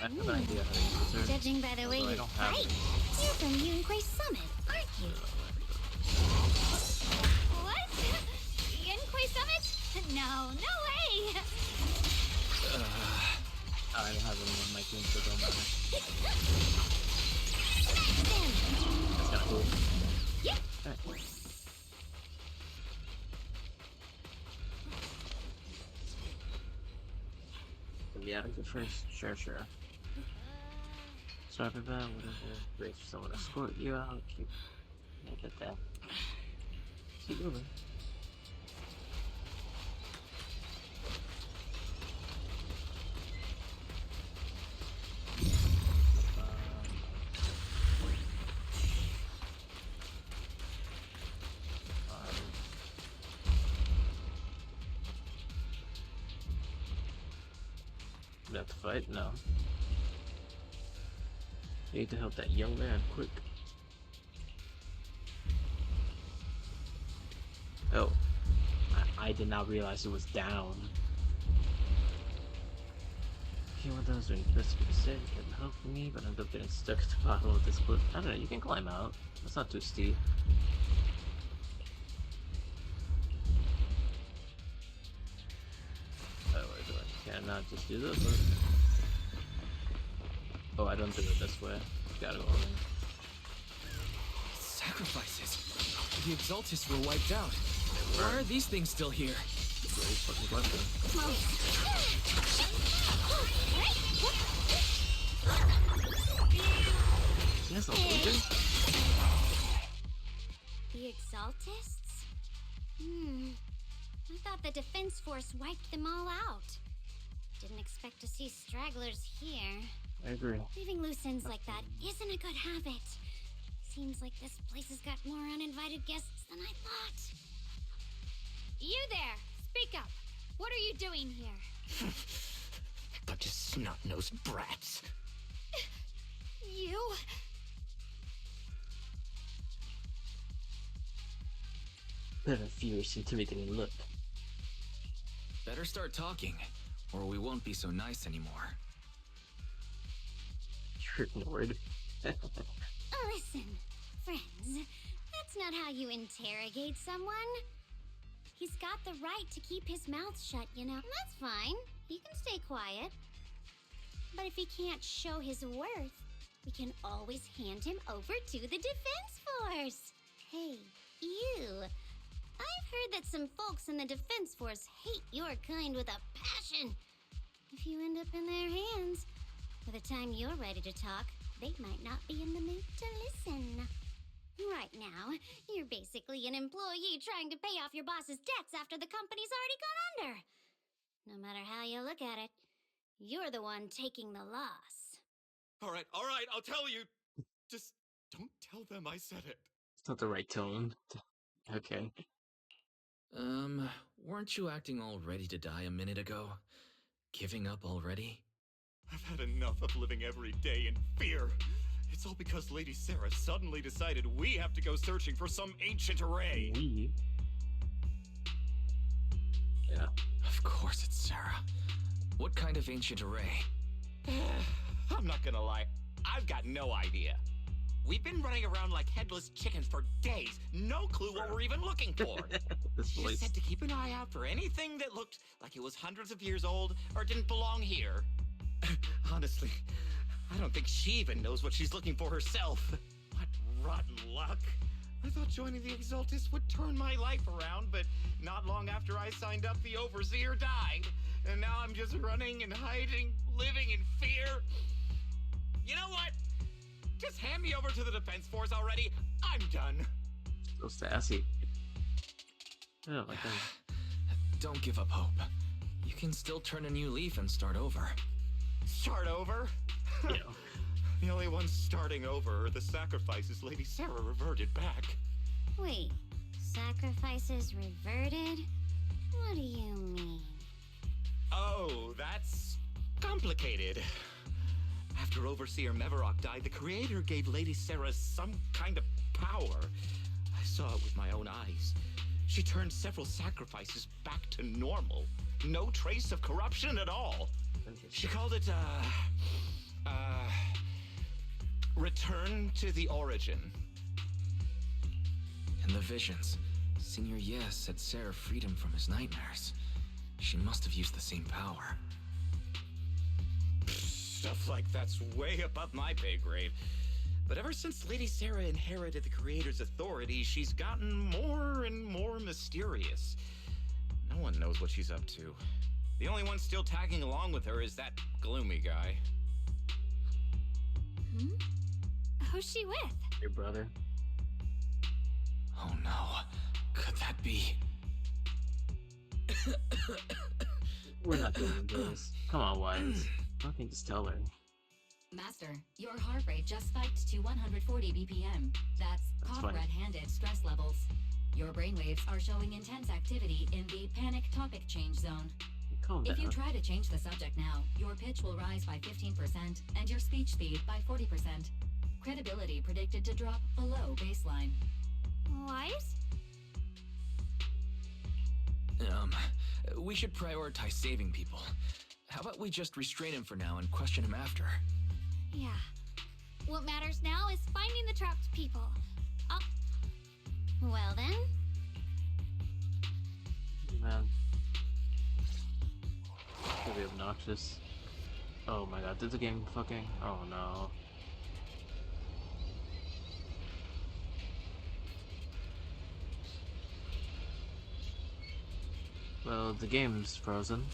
I have an idea how to use her. Judging by the way you fight, you're from Yunquay Summit, aren't you? What? Yunquay Summit? No, no way! I don't have them on my team, so don't matter. That's kinda cool. Yep. Alright. Yeah, I go first. Sure. Sorry about whatever. Wait for someone to escort you out. Keep. Look at that. Keep moving. We have to fight? No. You need to help that young man, quick. Oh. I did not realize it was down. Few of those are supposed to be safe and help me, but I end up getting stuck at the bottom of this cliff. I don't know, you can climb out. It's not too steep. Oh, wait, can I not just do this? Or... Oh, I don't do it this way. Gotta go in. Sacrifices. The Exaltists were wiped out. Why are these things still here? Great fucking question. Yes, I'll The Exaltists? I thought the Defense Force wiped them all out. Didn't expect to see stragglers here. I agree. Leaving loose ends like that isn't a good habit. Seems like this place has got more uninvited guests than I thought. You there! Speak up! What are you doing here? Bunch of snot-nosed brats. You? Bit of a fierce, intimidating look. Better start talking, or we won't be so nice anymore. You're ignored. Listen, friends, that's not how you interrogate someone. He's got the right to keep his mouth shut, you know. That's fine. He can stay quiet. But if he can't show his worth, we can always hand him over to the Defense Force. Hey, you. I've heard that some folks in the Defense Force hate your kind with a passion. If you end up in their hands, by the time you're ready to talk, they might not be in the mood to listen. Right now, you're basically an employee trying to pay off your boss's debts after the company's already gone under. No matter how you look at it, you're the one taking the loss. All right, I'll tell you. Just don't tell them I said it. It's not the right tone. Okay. Weren't you acting all ready to die a minute ago? Giving up already? I've had enough of living every day in fear. It's all because Lady Sarah suddenly decided we have to go searching for some ancient array. We? Yeah. Of course it's Sarah. What kind of ancient array? I'm not gonna lie, I've got no idea. We've been running around like headless chickens for days. No clue what we're even looking for. She just said to keep an eye out for anything that looked like it was hundreds of years old or didn't belong here. Honestly, I don't think she even knows what she's looking for herself. What rotten luck. I thought joining the Exaltis would turn my life around, but not long after I signed up, the Overseer died. And now I'm just running and hiding, living in fear. You know what? Just hand me over to the Defense Force already. I'm done. So sassy. Oh my god. Don't give up hope. You can still turn a new leaf and start over. Start over? Yeah. The only ones starting over are the sacrifices Lady Sarah reverted back. Wait, sacrifices reverted? What do you mean? Oh, that's complicated. After Overseer Mevarok died, the Creator gave Lady Sarah some kind of power. I saw it with my own eyes. She turned several sacrifices back to normal. No trace of corruption at all. She called it, Return to the Origin. And the visions. Senior Yes said Sarah freed him from his nightmares. She must have used the same power. Stuff like that's way above my pay grade. But ever since Lady Sarah inherited the Creator's authority, she's gotten more and more mysterious. No one knows what she's up to. The only one still tagging along with her is that gloomy guy. Hmm? Who's she with? Your brother. Oh no. Could that be? We're not doing this. Come on, Wise. Fucking just tell her. Master, your heart rate just spiked to 140 BPM. That's caught funny. red-handed stress levels. Your brainwaves are showing intense activity in the panic topic change zone. Calm If down. you try to change the subject now, your pitch will rise by 15% and your speech speed by 40%. Credibility predicted to drop below baseline. Wise? We should prioritize saving people. How about we just restrain him for now and question him after? Yeah. What matters now is finding the trapped people. Well then, Man. Could be obnoxious. Oh my god, did the game fucking... Oh no. Well, the game's frozen.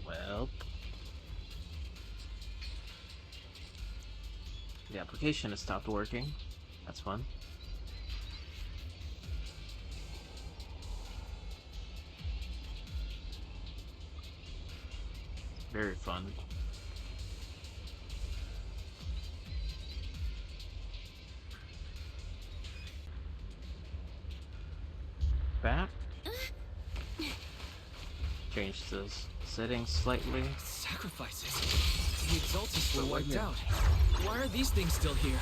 Well... The application has stopped working. That's fun. Very fun. Back. Change the settings slightly. Sacrifices? The Exaltis were But what wiped here? out. Why are these things still here?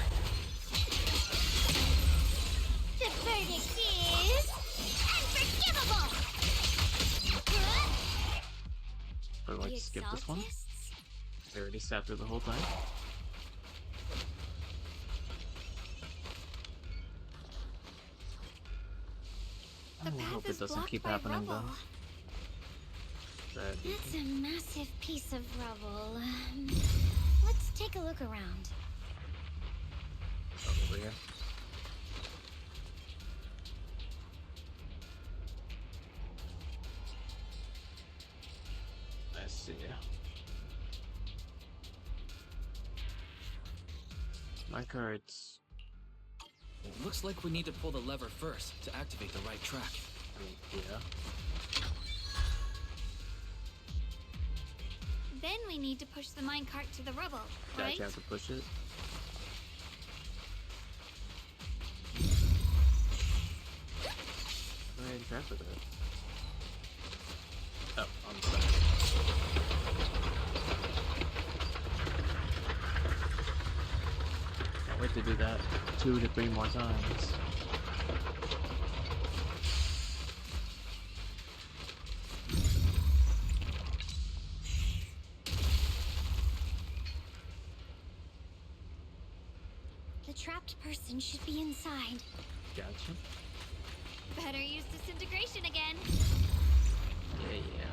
the verdict is unforgivable! But let's skip this one. I already sat through the whole time. I hope it doesn't keep happening though. That's a massive piece of rubble. Let's take a look around. Over here. I see. My cards. Looks like we need to pull the lever first to activate the right track. Yeah. Then we need to push the minecart to the rubble, right? You have to push it. Go ahead and trap it up. Oh, I'm sorry. Can't wait to do that 2 to 3 more times. The trapped person should be inside. Gotcha. Better use disintegration again. Yeah.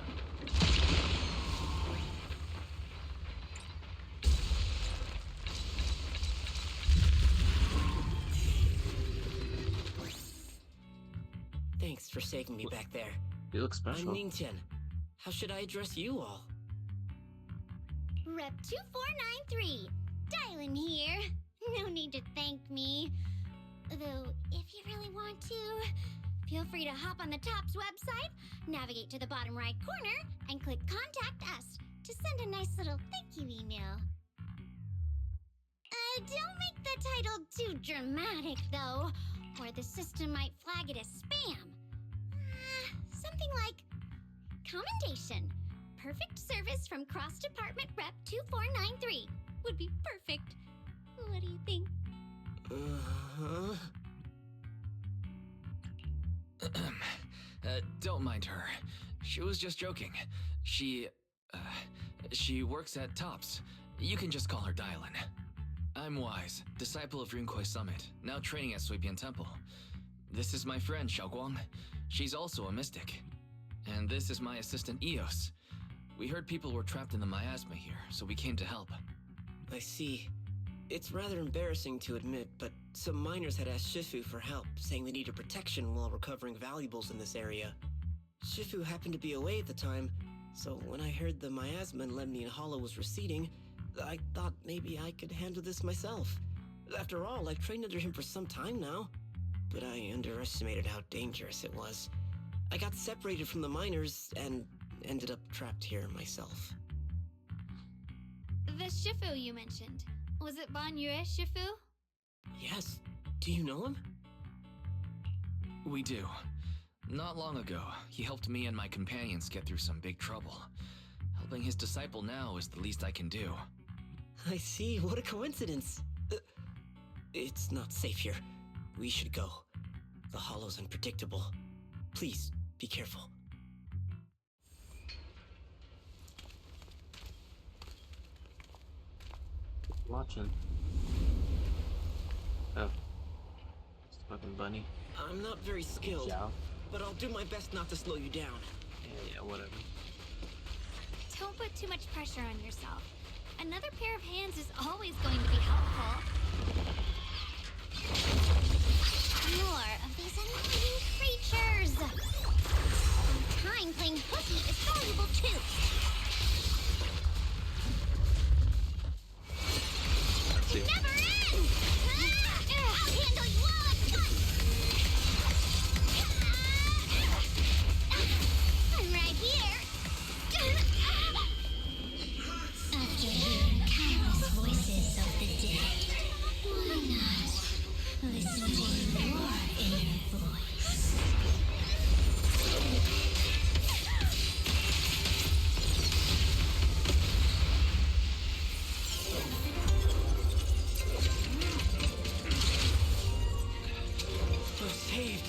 Thanks for saving me back there. You look special. I'm Ningtian. How should I address you all? Rep 2493. Dylan here. No need to thank me. Though, if you really want to, feel free to hop on the TOPS website, navigate to the bottom right corner, and click Contact Us to send a nice little thank you email. Don't make the title too dramatic, though, or the system might flag it as spam. Something like Commendation. Perfect service from Cross Department Rep 2493 would be perfect. What do you think? Don't mind her. She was just joking. She works at TOPS. You can just call her Dylan. I'm Wise, disciple of Runkoi Summit, now training at Suibian Temple. This is my friend, Xiaoguang. She's also a mystic. And this is my assistant, Eos. We heard people were trapped in the miasma here, so we came to help. I see. It's rather embarrassing to admit, but some miners had asked Shifu for help, saying they needed protection while recovering valuables in this area. Shifu happened to be away at the time, so when I heard the miasma in Lemnian Hollow was receding, I thought maybe I could handle this myself. After all, I've trained under him for some time now, but I underestimated how dangerous it was. I got separated from the miners and ended up trapped here myself. The Shifu you mentioned. Was it Ban Yue Shifu? Yes. Do you know him? We do. Not long ago, he helped me and my companions get through some big trouble. Helping his disciple now is the least I can do. I see. What a coincidence. It's not safe here. We should go. The hollow's unpredictable. Please, be careful. Watching. Oh. It's a fucking bunny. I'm not very skilled, but I'll do my best not to slow you down. Yeah, whatever. Don't put too much pressure on yourself. Another pair of hands is always going to be helpful. More of these annoying creatures! Time playing hooky is valuable too! It never ends! I'll handle you all at once! I'm right here! After hearing countless voices of the dead, why not listen to your inner voice? We're saved!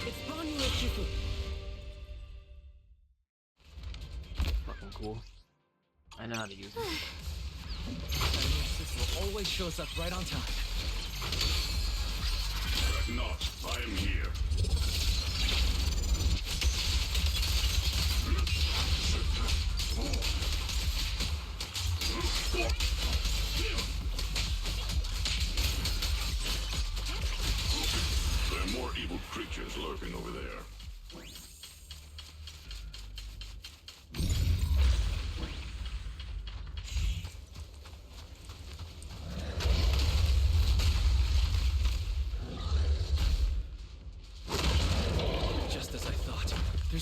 It's Banyu Shifu! Fucking cool. I know how to use it. This will always shows up right on time. Fret not, I am here. There are more evil creatures lurking over there.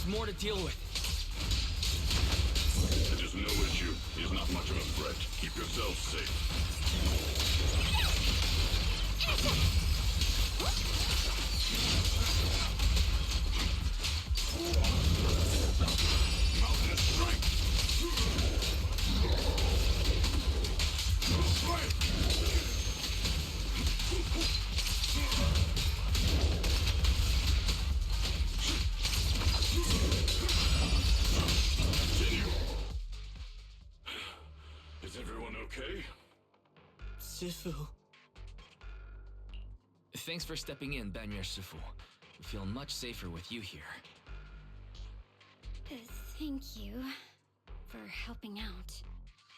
There's more to deal with. It is no issue. He's not much of a threat. Keep yourself safe. Mountainous strength! Continue. Is everyone okay? Shifu. Thanks for stepping in, Banyue Shifu. I feel much safer with you here. Thank you for helping out.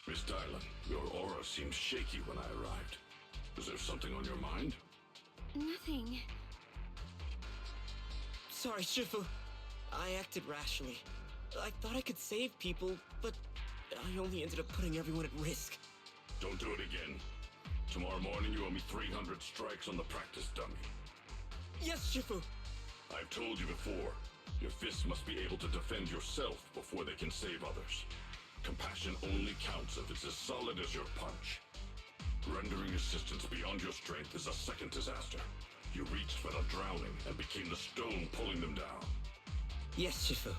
Miss Dylan, your aura seemed shaky when I arrived. Is there something on your mind? Nothing. Sorry, Shifu. I acted rashly. I thought I could save people, but I only ended up putting everyone at risk. Don't do it again. Tomorrow morning you owe me 300 strikes on the practice dummy. Yes, Shifu! I've told you before, your fists must be able to defend yourself before they can save others. Compassion only counts if it's as solid as your punch. Rendering assistance beyond your strength is a second disaster. You reached for the drowning and became the stone pulling them down. Yes, Shifu.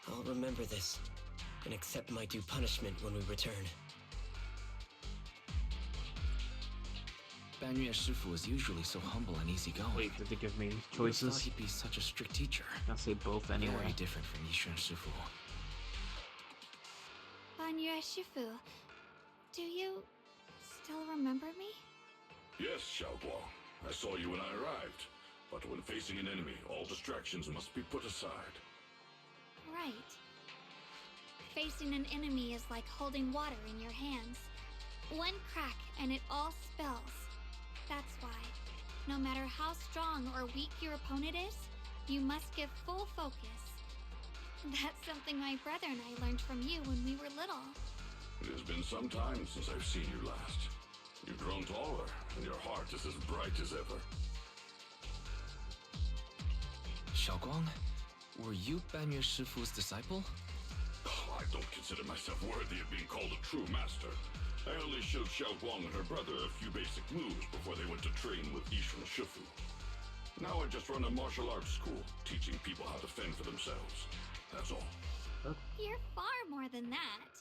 I'll remember this, and accept my due punishment when we return. Banyue Shifu is usually so humble and easygoing. Wait, did they give me I choices? thought he'd be such a strict teacher. I'll say both anyway. Very different from Yishun Shifu. Banyue Shifu, do you still remember me? Yes, Xiaoguang. I saw you when I arrived. But when facing an enemy, all distractions must be put aside. Right. Facing an enemy is like holding water in your hands. One crack and it all spills. That's why, no matter how strong or weak your opponent is, you must give full focus. That's something my brother and I learned from you when we were little. It has been some time since I've seen you last. You've grown taller, and your heart is as bright as ever. Xiaoguang, were you Banyue Shifu's disciple? I don't consider myself worthy of being called a true master. I only showed Xiaoguang and her brother a few basic moves before they went to train with Yishun Shifu. Now I just run a martial arts school, teaching people how to fend for themselves. That's all. You're far more than that.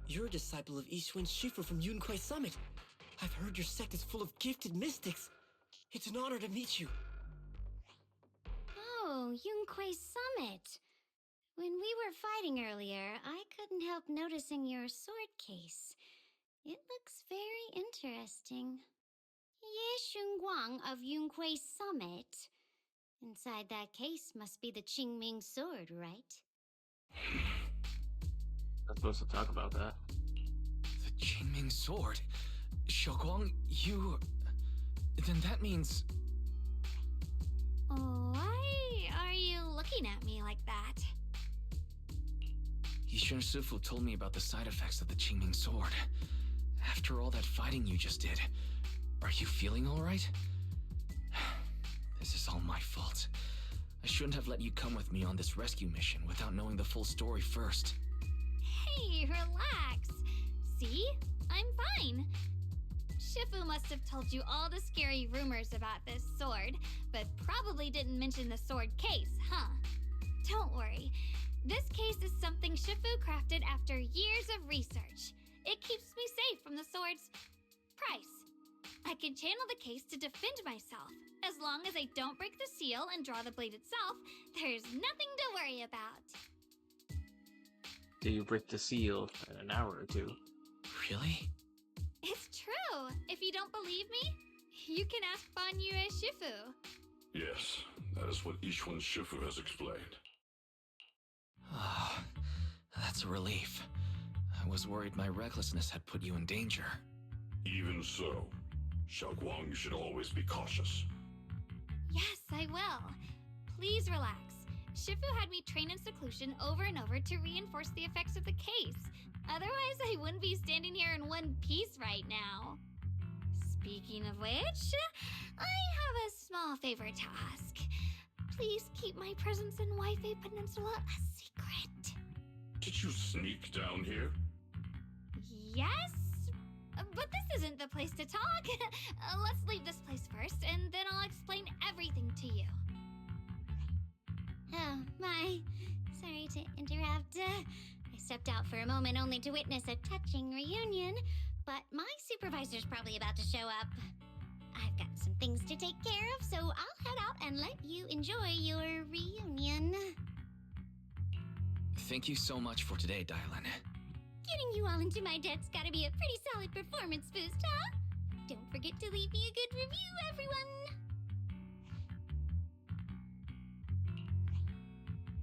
You're a disciple of Yishun Shifu from Yunquai Summit. I've heard your sect is full of gifted mystics. It's an honor to meet you. Oh, Yunquai Summit. When we were fighting earlier, I couldn't help noticing your sword case. It looks very interesting. Ye Shunguang of Yunquai Summit. Inside that case must be the Qingming sword, right? I'm supposed to talk about that. The Qingming sword? Xiaoguang, you... Then that means... Why are you looking at me like that? Yishun Shifu told me about the side effects of the Qingming sword. After all that fighting you just did, are you feeling alright? This is all my fault. I shouldn't have let you come with me on this rescue mission without knowing the full story first. Hey, relax. See? I'm fine. Shifu must have told you all the scary rumors about this sword, but probably didn't mention the sword case, huh? Don't worry. This case is something Shifu crafted after years of research. It keeps me safe from the sword's price. I can channel the case to defend myself. As long as I don't break the seal and draw the blade itself, there's nothing to worry about. Do you break the seal in an hour or two? Really? It's true. If you don't believe me, you can ask Banyue Shifu. Yes, that is what Yishun Shifu has explained. Ah, that's a relief. I was worried my recklessness had put you in danger. Even so, Xiaoguang, you should always be cautious. Yes, I will. Please relax. Shifu had me train in seclusion over and over to reinforce the effects of the case. Otherwise, I wouldn't be standing here in one piece right now. Speaking of which, I have a small favor to ask. Please keep my presence in Wi-Fi Peninsula a secret. Did you sneak down here? Yes? But this isn't the place to talk. Let's leave this place first, and then I'll explain everything to you. Oh, my. Sorry to interrupt. I stepped out for a moment only to witness a touching reunion, but my supervisor's probably about to show up. I've got some things to take care of, so I'll head out and let you enjoy your reunion. Thank you so much for today, Dylan. Getting you all into my debt's gotta be a pretty solid performance boost, huh? Don't forget to leave me a good review, everyone!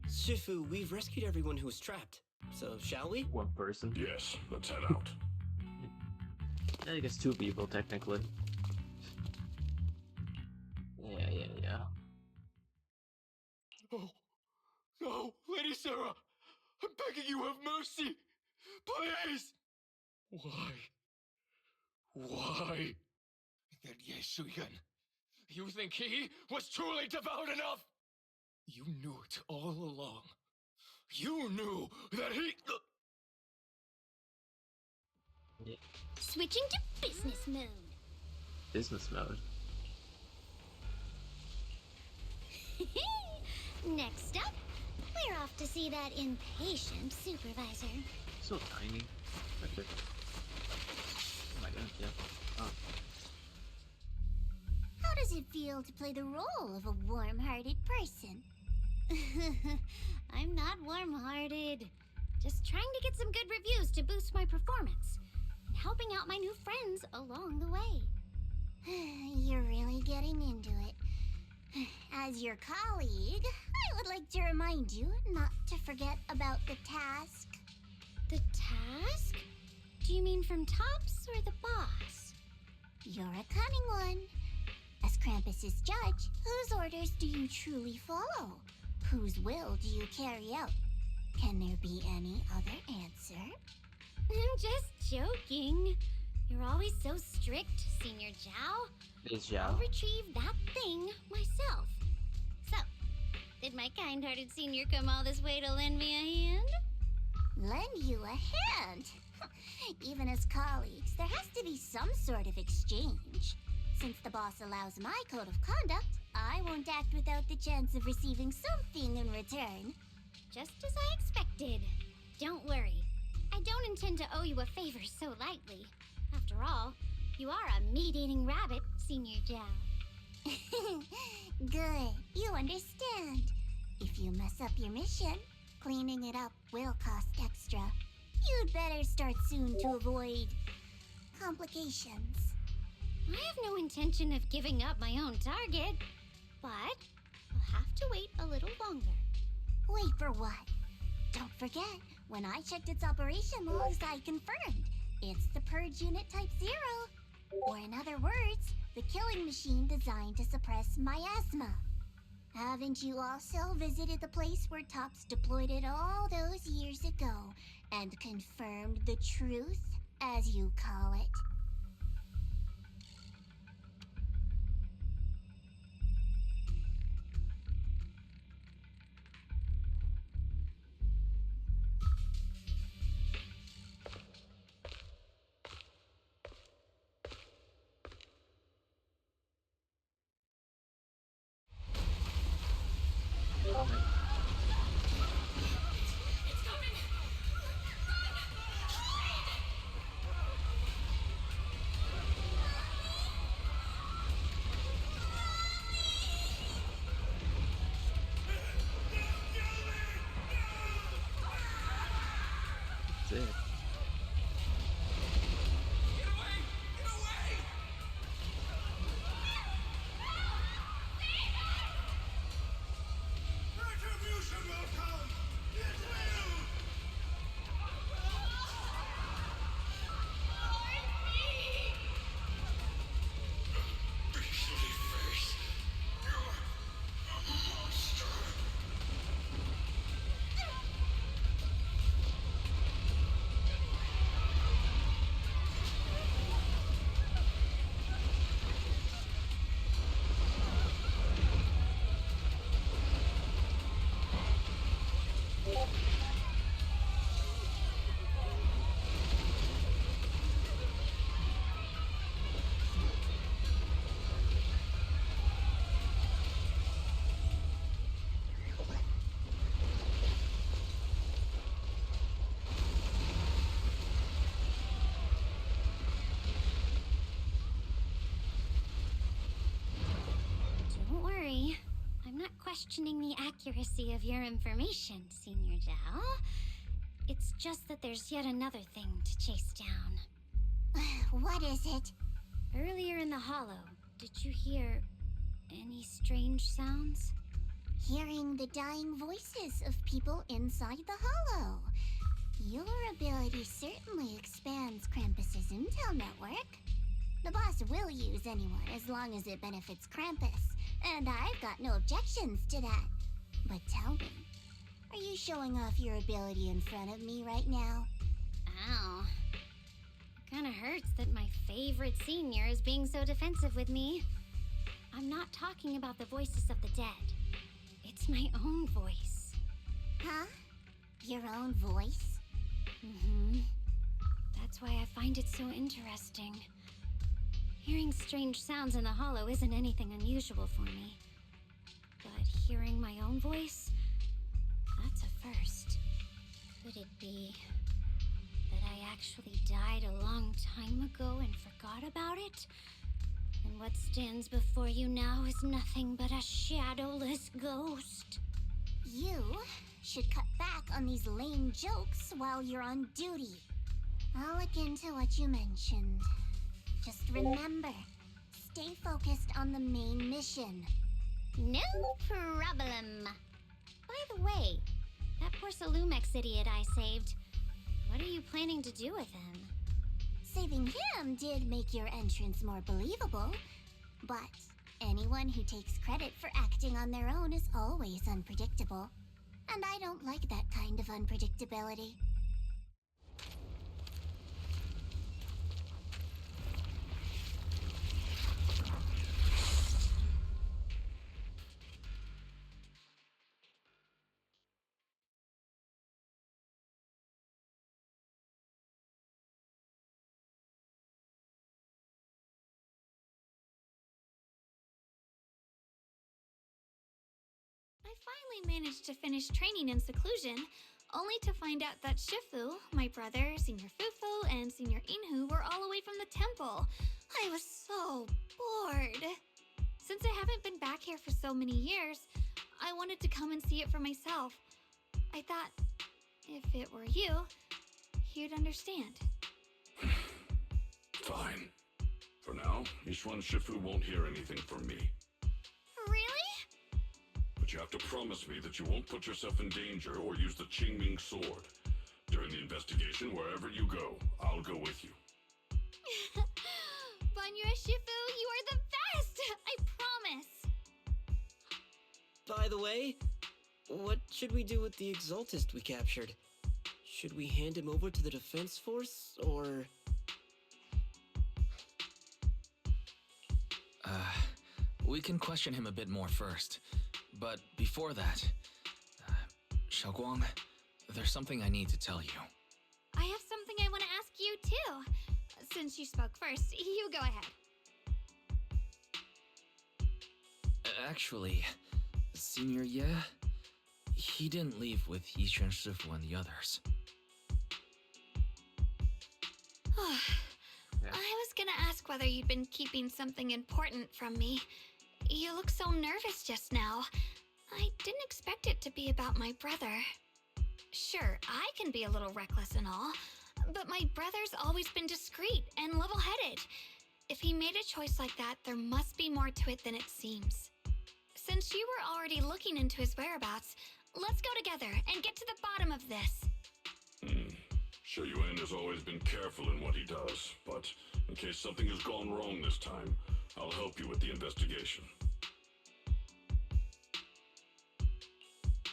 Shifu, we've rescued everyone who's trapped. So, shall we? One person. Yes, let's head out. I guess 2 people, technically. Yeah. Oh, no, Lady Sarah! I'm begging you, have mercy! Please! Why? That Yeshuyan. You think he was truly devout enough? You knew it all along. You knew that he... Yeah. Switching to business mode. Business mode. Next up, we're off to see that impatient supervisor. So tiny. Okay. Oh my god, yeah. Oh. How does it feel to play the role of a warm-hearted person? I'm not warm-hearted. Just trying to get some good reviews to boost my performance. And helping out my new friends along the way. You're really getting into it. As your colleague, I would like to remind you not to forget about the task. The task? Do you mean from Tops or the boss? You're a cunning one. As Krampus's judge, whose orders do you truly follow? Whose will do you carry out? Can there be any other answer? I'm just joking. You're always so strict, Senior Zhao. It's Zhao. I'll retrieve that thing myself. So, did my kind-hearted senior come all this way to lend me a hand? Lend you a hand? Even as colleagues, there has to be some sort of exchange. Since the boss allows my code of conduct, I won't act without the chance of receiving something in return. Just as I expected. Don't worry. I don't intend to owe you a favor so lightly. After all, you are a meat-eating rabbit, Senior Zhao. Good, you understand. If you mess up your mission, cleaning it up will cost extra. You'd better start soon to avoid complications. I have no intention of giving up my own target, but I'll have to wait a little longer. Wait for what? Don't forget, when I checked its operation logs, I confirmed. It's the Purge Unit Type 0. Or in other words, the killing machine designed to suppress miasma. Haven't you also visited the place where Tops deployed it all those years ago and confirmed the truth, as you call it? questioning the accuracy of your information, Senior Zhao. It's just that there's yet another thing to chase down. What is it? Earlier in the hollow, did you hear any strange sounds? Hearing the dying voices of people inside the hollow. Your ability certainly expands Krampus's intel network. The boss will use anyone as long as it benefits Krampus, and I've got no objections to that. But tell me, are you showing off your ability in front of me right now? Ow. Kinda hurts that my favorite senior is being so defensive with me. I'm not talking about the voices of the dead. It's my own voice. Huh? Your own voice? Mm-hmm. That's why I find it so interesting. Hearing strange sounds in the hollow isn't anything unusual for me. But hearing my own voice, that's a first. Could it be that I actually died a long time ago and forgot about it? And what stands before you now is nothing but a shadowless ghost. You should cut back on these lame jokes while you're on duty. I'll look into what you mentioned. Just remember, stay focused on the main mission. No problem. By the way, that poor Salumex idiot I saved, what are you planning to do with him? Saving him did make your entrance more believable, but anyone who takes credit for acting on their own is always unpredictable. And I don't like that kind of unpredictability. I finally managed to finish training in seclusion, only to find out that Shifu, my brother, Senior Fufu, and Senior Inhu were all away from the temple. I was so bored. Since I haven't been back here for so many years, I wanted to come and see it for myself. I thought, if it were you, you'd understand. Fine. For now, Yishuan Shifu won't hear anything from me. Really? But you have to promise me that you won't put yourself in danger or use the Qingming sword. During the investigation, wherever you go, I'll go with you. Banyue Shifu, you are the best! I promise! By the way, what should we do with the Exaltist we captured? Should we hand him over to the defense force, or... We can question him a bit more first. But before that, Xiaoguang, there's something I need to tell you. I have something I want to ask you, too. Since you spoke first, you go ahead. Actually, Senior Ye, he didn't leave with Yishuan Shifu and the others. I was gonna ask whether you'd been keeping something important from me. You look so nervous just now. I didn't expect it to be about my brother. Sure, I can be a little reckless and all, but my brother's always been discreet and level-headed. If he made a choice like that, there must be more to it than it seems. Since you were already looking into his whereabouts, let's go together and get to the bottom of this. Sure, Yuan has always been careful in what he does, but in case something has gone wrong this time, I'll help you with the investigation.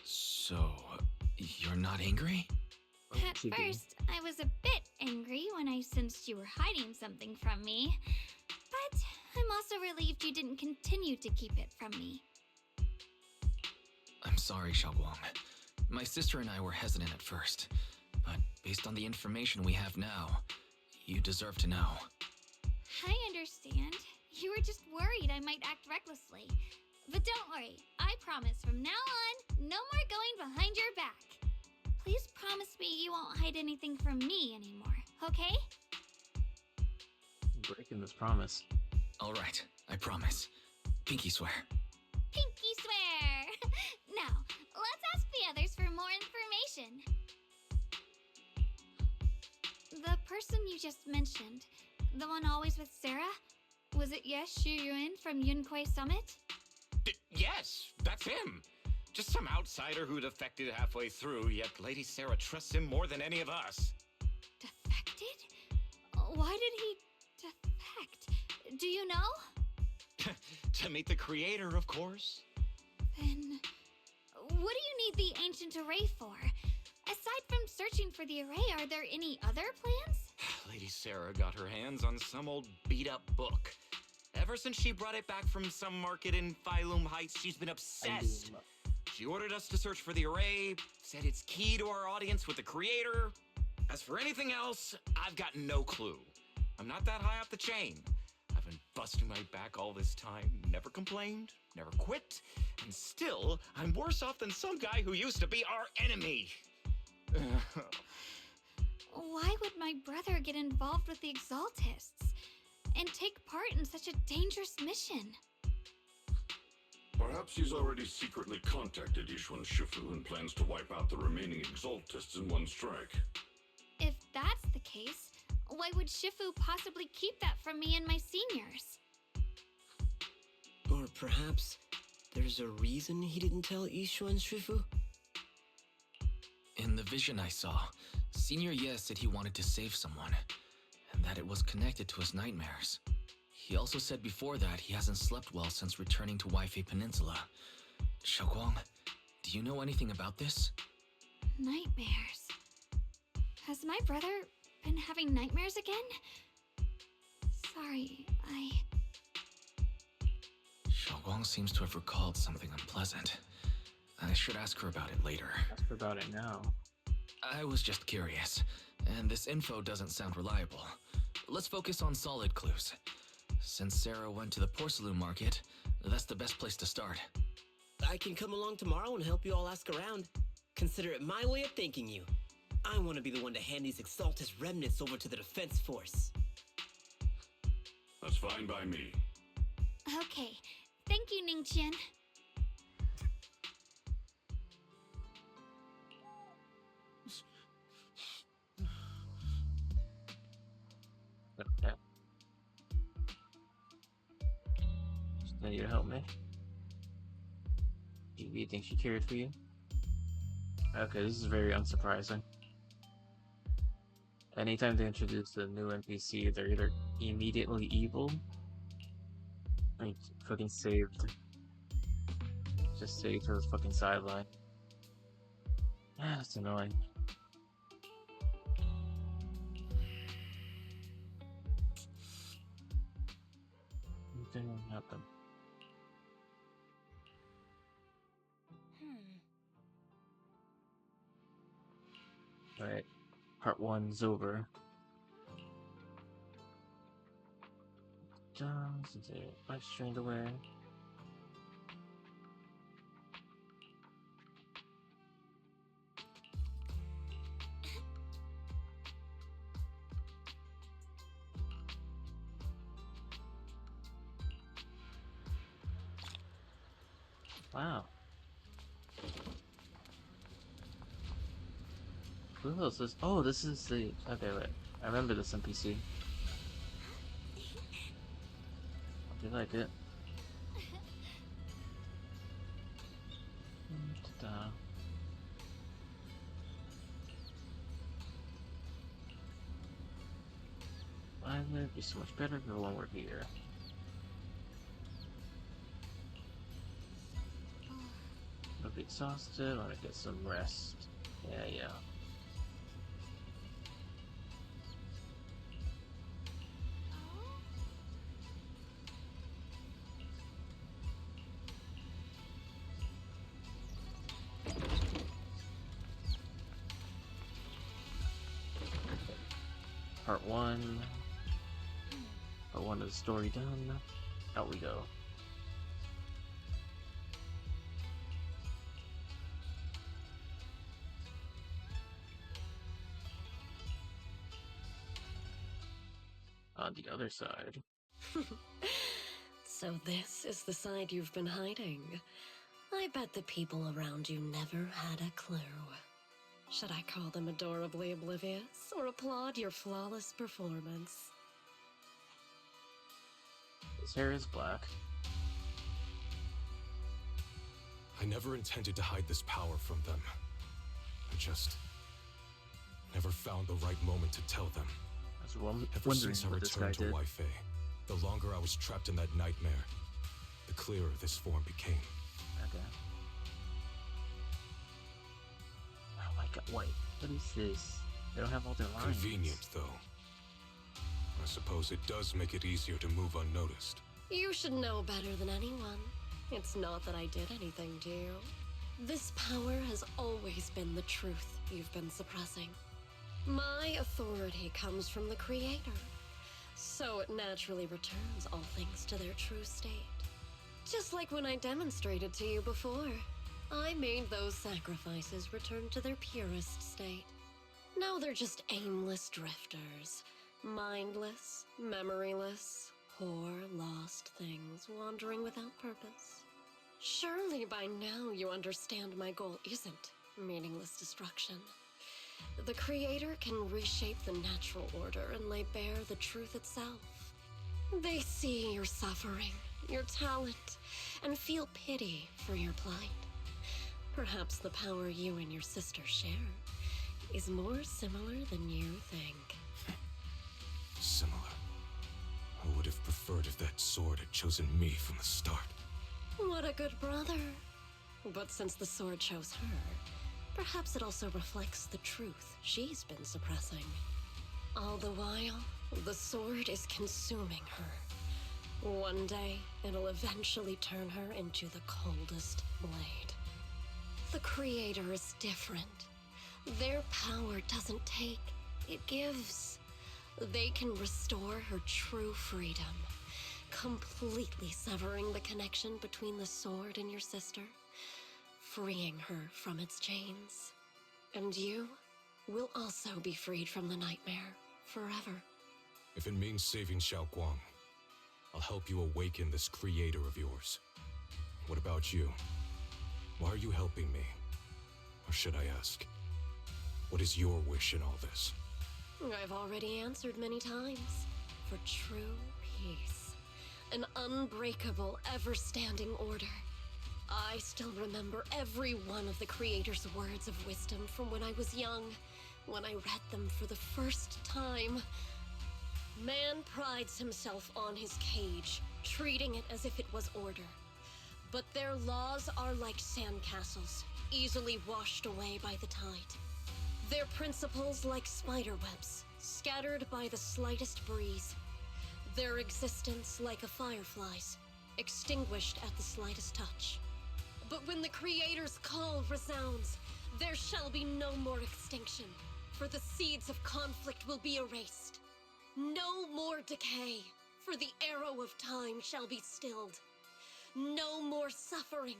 So, you're not angry? At first, I was a bit angry when I sensed you were hiding something from me. But I'm also relieved you didn't continue to keep it from me. I'm sorry, Xiaoguang. My sister and I were hesitant at first, but based on the information we have now, you deserve to know. I understand. You were just worried I might act recklessly. But don't worry, I promise from now on, no more going behind your back. Please promise me you won't hide anything from me anymore, okay? Breaking this promise. All right, I promise. Pinky swear. Pinky swear! person you just mentioned, the one always with Sarah, was it Yes Shuyuin from Yunquai Summit? Yes, that's him. Just some outsider who defected halfway through, yet Lady Sarah trusts him more than any of us. Defected? Why did he defect? Do you know? To meet the creator, of course. Then, what do you need the ancient array for? Aside from searching for the array, are there any other plans? Lady Sarah got her hands on some old beat-up book. Ever since she brought it back from some market in Phylum Heights, she's been obsessed. She ordered us to search for the array, said it's key to our audience with the creator. As for anything else, I've got no clue. I'm not that high up the chain. I've been busting my back all this time, never complained, never quit, and still, I'm worse off than some guy who used to be our enemy. Why would my brother get involved with the Exaltists and take part in such a dangerous mission? Perhaps he's already secretly contacted Yishuan Shifu and plans to wipe out the remaining Exaltists in one strike. If that's the case, why would Shifu possibly keep that from me and my seniors? Or perhaps there's a reason he didn't tell Yishuan Shifu? In the vision I saw, Senior Yes said he wanted to save someone, and that it was connected to his nightmares. He also said before that he hasn't slept well since returning to Waifei Peninsula. Xiaoguang, do you know anything about this? Nightmares. Has my brother been having nightmares again? Sorry, Xiaoguang seems to have recalled something unpleasant. I should ask her about it later. Ask her about it now. I was just curious, and this info doesn't sound reliable. Let's focus on solid clues. Since Sarah went to the porcelain market, that's the best place to start. I can come along tomorrow and help you all ask around. Consider it my way of thanking you. I want to be the one to hand these Exaltus remnants over to the defense force. That's fine by me. Okay. Thank you, Ningqian. Okay. Just need you to help me. Do you think she cared for you? Okay, this is very unsurprising. Anytime they introduce a new NPC, they're either immediately evil, like fucking saved. Just saved to the fucking sideline. Ah, that's annoying. Didn't happen. Alright, part 1's over. Since life strained away. Wow. Who else is? Oh, this is the. Okay, wait. I remember this NPC. I do like it. Ta-da. Life would be so much better if everyone were here. I'll be exhausted. I want to get some rest. Yeah. Part 1. Part 1 of the story done. Out we go. On the other side. So this is the side you've been hiding. I bet the people around you never had a clue. Should I call them adorably oblivious or applaud your flawless performance? His hair is black. I never intended to hide this power from them. I just never found the right moment to tell them. Ever since I returned to Wi-Fi, the longer I was trapped in that nightmare, the clearer this form became. Okay. Oh my god, wait, what is this? They don't have all their lines. Convenient, though. I suppose it does make it easier to move unnoticed. You should know better than anyone. It's not that I did anything to you. This power has always been the truth you've been suppressing. My authority comes from the Creator, so it naturally returns all things to their true state. Just like when I demonstrated to you before, I made those sacrifices return to their purest state. Now they're just aimless drifters, mindless, memoryless, poor, lost things wandering without purpose. Surely by now you understand my goal isn't meaningless destruction. The Creator can reshape the natural order and lay bare the truth itself. They see your suffering, your talent, and feel pity for your plight. Perhaps the power you and your sister share is more similar than you think. Similar. I would have preferred if that sword had chosen me from the start. What a good brother. But since the sword chose her, perhaps it also reflects the truth she's been suppressing. All the while, the sword is consuming her. One day, it'll eventually turn her into the coldest blade. The Creator is different. Their power doesn't take, it gives. They can restore her true freedom, completely severing the connection between the sword and your sister, freeing her from its chains. And you will also be freed from the nightmare forever. If it means saving Xiaoguang, I'll help you awaken this creator of yours. What about you? Why are you helping me? Or should I ask, what is your wish in all this? I've already answered many times. For true peace. An unbreakable, ever-standing order. I still remember every one of the Creator's words of wisdom from when I was young, when I read them for the first time. Man prides himself on his cage, treating it as if it was order. But their laws are like sandcastles, easily washed away by the tide. Their principles like spider webs, scattered by the slightest breeze. Their existence like a firefly's, extinguished at the slightest touch. But when the Creator's call resounds, there shall be no more extinction, for the seeds of conflict will be erased. No more decay, for the arrow of time shall be stilled. No more suffering,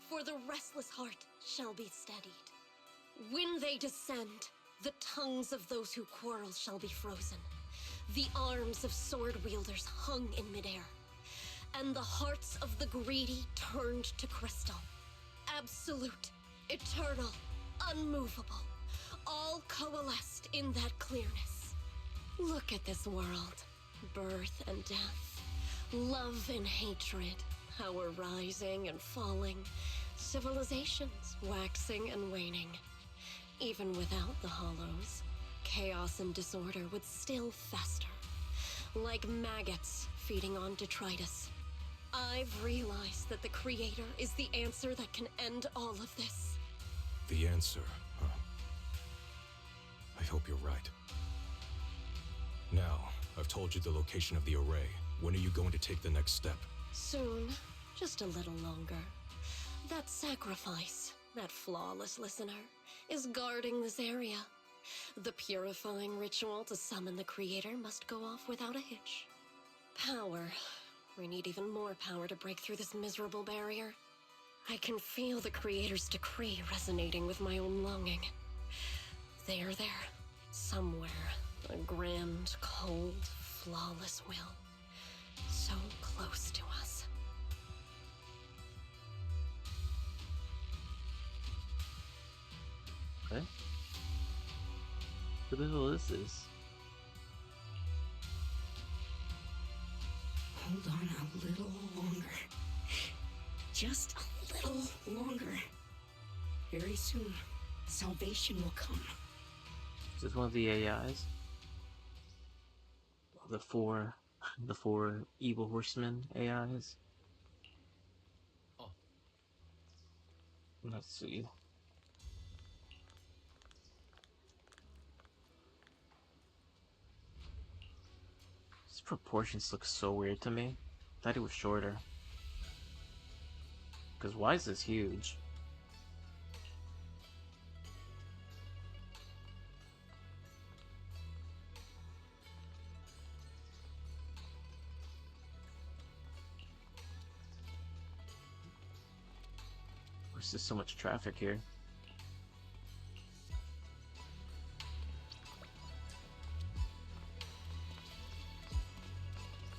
for the restless heart shall be steadied. When they descend, the tongues of those who quarrel shall be frozen, the arms of sword-wielders hung in midair, and the hearts of the greedy turned to crystal. Absolute, eternal, unmovable, all coalesced in that clearness. Look at this world, birth and death, love and hatred, power rising and falling, civilizations waxing and waning. Even without the hollows, chaos and disorder would still fester, like maggots feeding on detritus. I've realized that the Creator is the answer that can end all of this. The answer, huh? I hope you're right. Now, I've told you the location of the array. When are you going to take the next step? Soon, just a little longer. That sacrifice, that flawless listener, is guarding this area. The purifying ritual to summon the Creator must go off without a hitch. Power. We need even more power to break through this miserable barrier. I can feel the Creator's decree resonating with my own longing. They are there, somewhere. A grand, cold, flawless will. So close to us. Okay. Who the hell is this? Hold on a little longer. Just a little longer. Very soon, salvation will come. Is this one of the AIs? The four evil horsemen AIs? Oh. Let's see. His proportions look so weird to me. Thought he was shorter. Because why is this huge? There's just so much traffic here.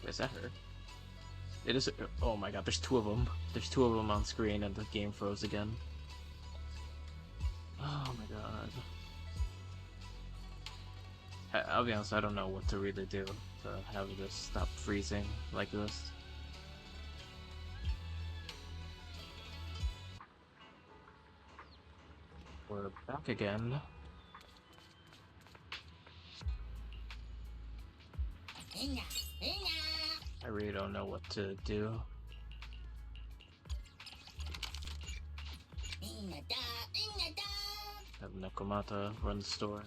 Is that her? It is. Oh my god, there's two of them. There's two of them on screen and the game froze again. Oh my god. I'll be honest, I don't know what to really do to have this stop freezing like this. We're back again. I really don't know what to do. Have Nakamata run the store.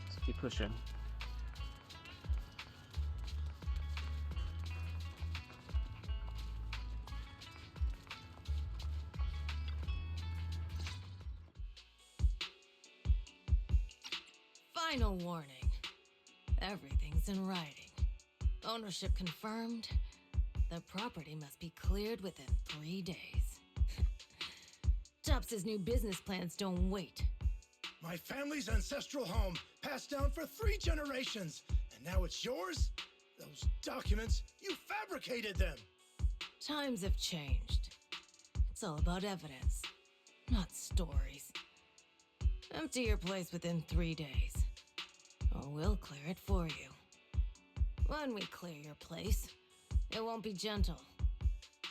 Let's keep pushing. Final warning. Everything's in writing. Ownership confirmed. The property must be cleared within 3 days. Tubbs' new business plans don't wait. My family's ancestral home, passed down for 3 generations, and now it's yours? Those documents, you fabricated them! Times have changed. It's all about evidence, not stories. Empty your place within 3 days, or we'll clear it for you. When we clear your place, it won't be gentle.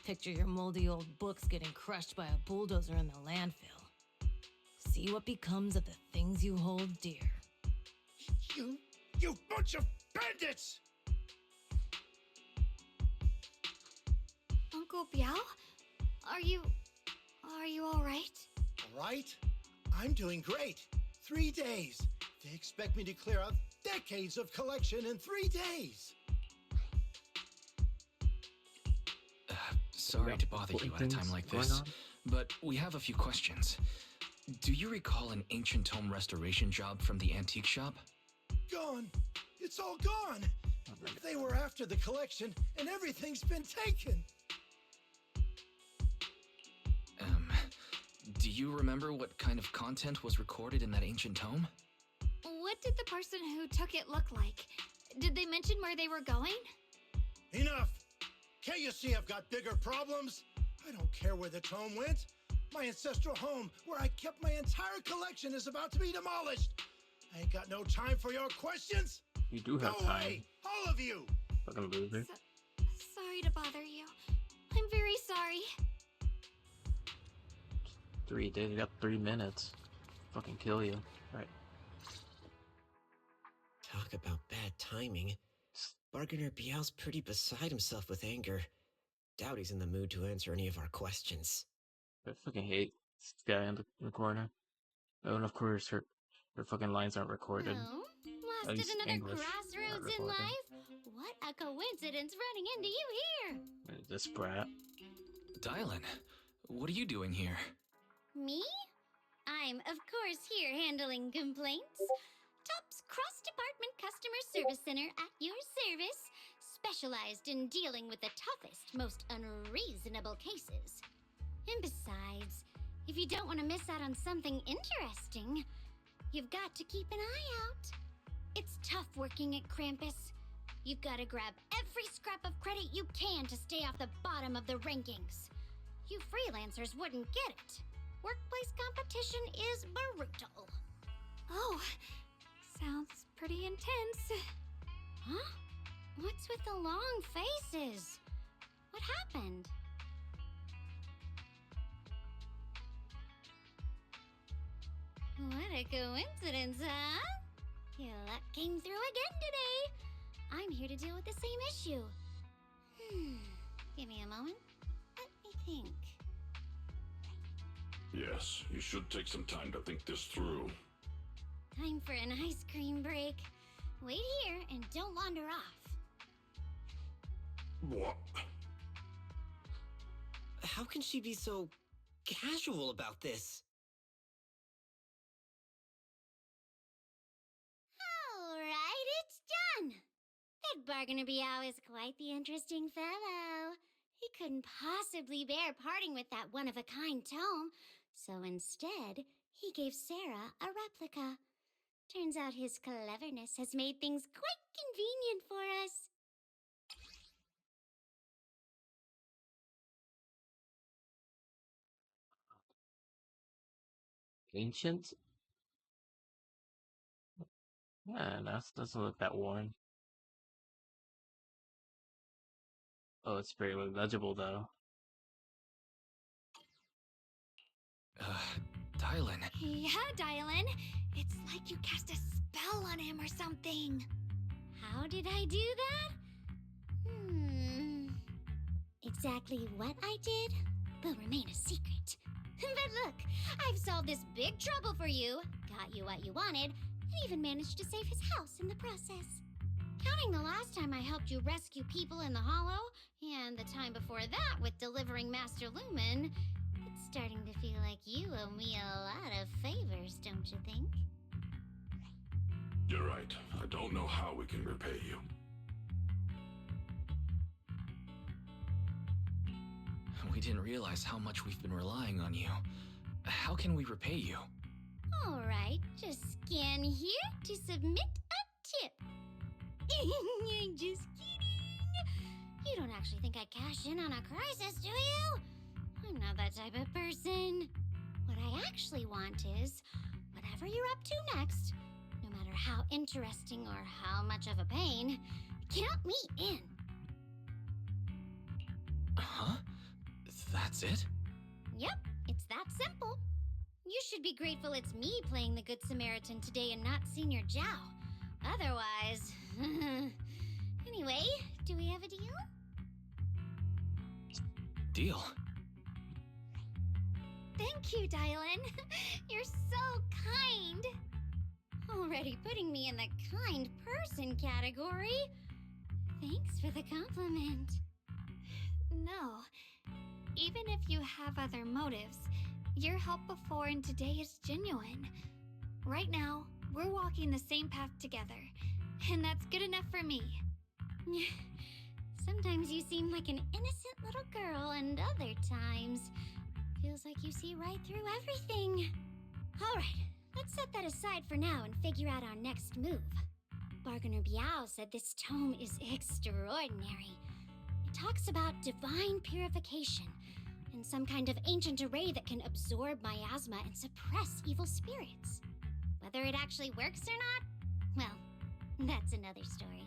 Picture your moldy old books getting crushed by a bulldozer in the landfill. See what becomes of the things you hold dear. You bunch of bandits! Uncle Biao? Are you all right? All right? I'm doing great. 3 days. They expect me to clear out decades of collection in 3 days. Sorry to bother you at a time like this, but we have a few questions. Do you recall an ancient tome restoration job from the antique shop? Gone. It's all gone. They were after the collection, and everything's been taken. Do you remember what kind of content was recorded in that ancient tome? What did the person who took it look like? Did they mention where they were going? Enough! Can't you see I've got bigger problems? I don't care where the tome went. My ancestral home, where I kept my entire collection, is about to be demolished. I ain't got no time for your questions. You do have Go time. away, all of you. Fucking loser. Sorry to bother you. I'm very sorry. 3 days. You got 3 minutes. Fucking kill you. Right. Talk about bad timing. Bargainer Biao's pretty beside himself with anger. Doubt he's in the mood to answer any of our questions. I fucking hate this guy in the corner. Oh, and of course her fucking lines aren't recorded. Oh, At lasted least another English crossroads aren't in recorded. life? What a coincidence running into you here! This brat. Dylan, what are you doing here? Me? I'm, of course, here handling complaints. Top's cross-department customer service center at your service, specialized in dealing with the toughest, most unreasonable cases. And besides, if you don't want to miss out on something interesting, you've got to keep an eye out. It's tough working at Krampus. You've got to grab every scrap of credit you can to stay off the bottom of the rankings. You freelancers wouldn't get it. Workplace competition is brutal. Oh, sounds pretty intense. Huh? What's with the long faces? What happened? What a coincidence, huh? Your luck came through again today. I'm here to deal with the same issue. Give me a moment. Let me think. Yes, you should take some time to think this through. Time for an ice cream break. Wait here and don't wander off. What? How can she be so casual about this? Alright, it's done. That Bargainer Biao is quite the interesting fellow. He couldn't possibly bear parting with that one-of-a-kind tome, so instead, he gave Sarah a replica. Turns out his cleverness has made things quite convenient for us. Ancient? Yeah, that doesn't look that worn. Oh, it's very legible though. Dylan. Yeah, Dylan. It's like you cast a spell on him or something. How did I do that? Exactly what I did will remain a secret. But look, I've solved this big trouble for you, got you what you wanted, and even managed to save his house in the process. Counting the last time I helped you rescue people in the Hollow, and the time before that with delivering Master Lumen, it's starting to feel like you owe me a lot of favors, don't you think? You're right. I don't know how we can repay you. We didn't realize how much we've been relying on you. How can we repay you? All right, just scan here to submit a tip. I'm just kidding. You don't actually think I cash in on a crisis, do you? I'm not that type of person. What I actually want is, whatever you're up to next, no matter how interesting or how much of a pain, count me in. Huh? That's it? Yep, it's that simple. You should be grateful it's me playing the Good Samaritan today and not Senior Zhao. Otherwise... Anyway, do we have a deal? Deal? Thank you, Dylan. You're so kind. Already putting me in the kind person category. Thanks for the compliment. No. Even if you have other motives, your help before and today is genuine. Right now, we're walking the same path together, and that's good enough for me. Sometimes you seem like an innocent little girl, and other times, feels like you see right through everything. All right, let's set that aside for now and figure out our next move. Bargainer Biao said this tome is extraordinary. It talks about divine purification and some kind of ancient array that can absorb miasma and suppress evil spirits. Whether it actually works or not, well, that's another story.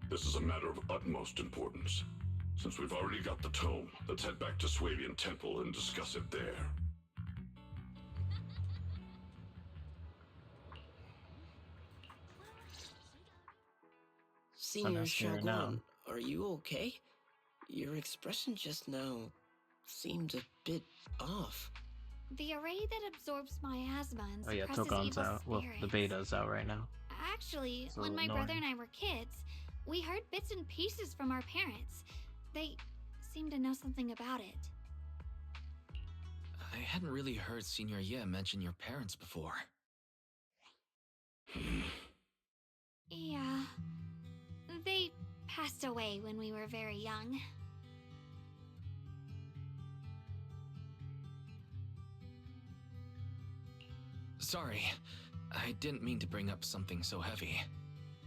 This is a matter of utmost importance. Since we've already got the tome, let's head back to Swabian Temple and discuss it there. Senior Unnecessary now. Shogun, are you okay? Your expression just now seemed a bit off. The array that absorbs miasma and Oh yeah, suppresses Tokon's evil out. Well, spirits. the beta's out right now. Actually, So when my annoying. brother and I were kids, we heard bits and pieces from our parents. They seem to know something about it. I hadn't really heard Senior Ye mention your parents before. Yeah. They passed away when we were very young. Sorry. I didn't mean to bring up something so heavy.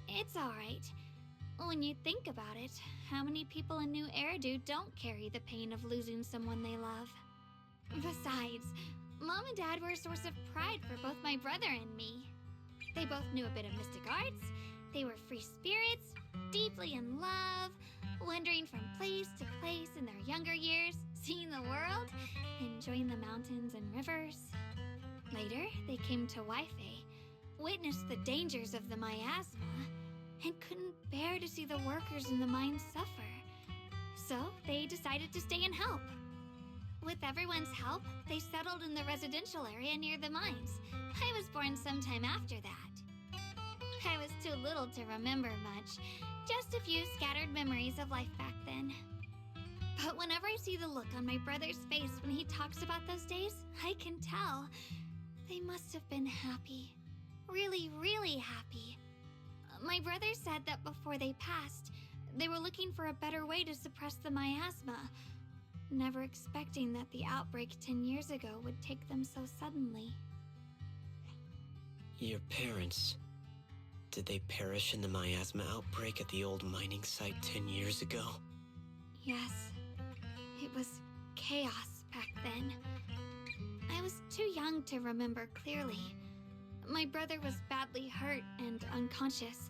It's alright. When you think about it, how many people in New Eridu don't carry the pain of losing someone they love? Besides, Mom and Dad were a source of pride for both my brother and me. They both knew a bit of mystic arts, they were free spirits, deeply in love, wandering from place to place in their younger years, seeing the world, enjoying the mountains and rivers. Later, they came to Waifei, witnessed the dangers of the miasma, and couldn't bear to see the workers in the mines suffer. So they decided to stay and help. With everyone's help, they settled in the residential area near the mines. I was born sometime after that. I was too little to remember much, just a few scattered memories of life back then. But whenever I see the look on my brother's face when he talks about those days, I can tell they must have been happy. Really, really happy. My brother said that before they passed, they were looking for a better way to suppress the miasma, never expecting that the outbreak 10 years ago would take them so suddenly. Your parents, did they perish in the miasma outbreak at the old mining site 10 years ago? Yes, it was chaos back then. I was too young to remember clearly. My brother was badly hurt and unconscious.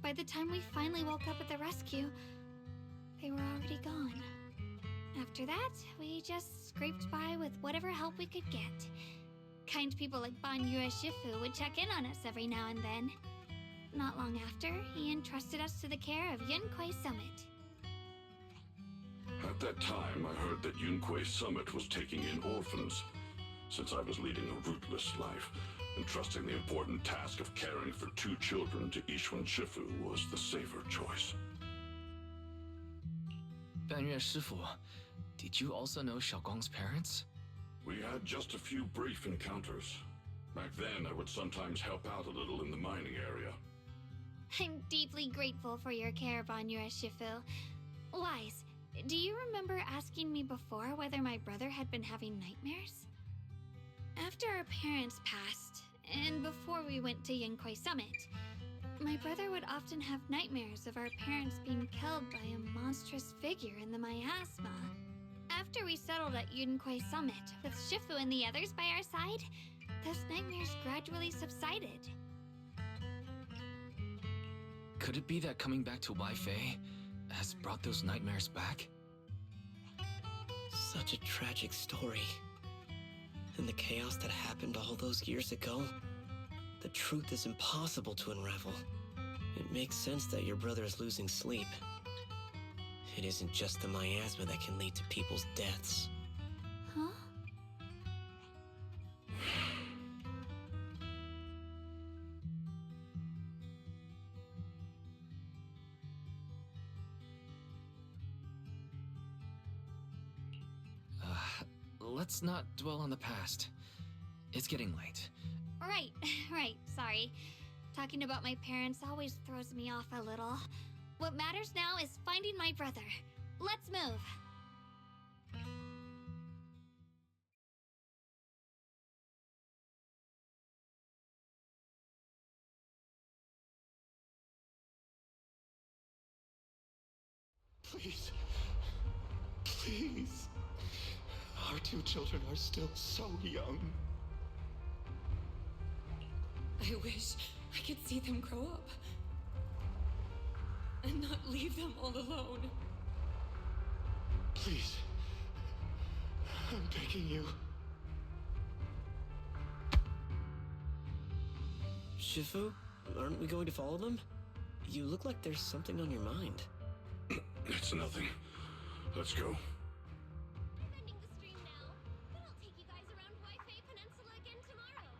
By the time we finally woke up at the rescue, they were already gone. After that, we just scraped by with whatever help we could get. Kind people like Ban Yue Shifu would check in on us every now and then. Not long after, he entrusted us to the care of Yunquei Summit. At that time, I heard that Yunquei Summit was taking in orphans. Since I was leading a rootless life, entrusting the important task of caring for 2 children to Ishun Shifu was the safer choice. Ban Yue Shifu, did you also know Xiaoguang's parents? We had just a few brief encounters. Back then, I would sometimes help out a little in the mining area. I'm deeply grateful for your care, Ban Yue Shifu. Wise, do you remember asking me before whether my brother had been having nightmares? After our parents passed, and before we went to Yunquei Summit, my brother would often have nightmares of our parents being killed by a monstrous figure in the miasma. After we settled at Yunquei Summit, with Shifu and the others by our side, those nightmares gradually subsided. Could it be that coming back to Waifei has brought those nightmares back? Such a tragic story. And the chaos that happened all those years ago, the truth is impossible to unravel. It makes sense that your brother is losing sleep. It isn't just the miasma that can lead to people's deaths. Huh? Let's not dwell on the past. It's getting late. Right, sorry. Talking about my parents always throws me off a little. What matters now is finding my brother. Let's move. Please. Please. Our 2 children are still so young. I wish I could see them grow up. And not leave them all alone. Please. I'm begging you. Shifu, aren't we going to follow them? You look like there's something on your mind. It's nothing. Let's go. I'm ending the stream now, but I'll take you guys around Waifei Peninsula again tomorrow.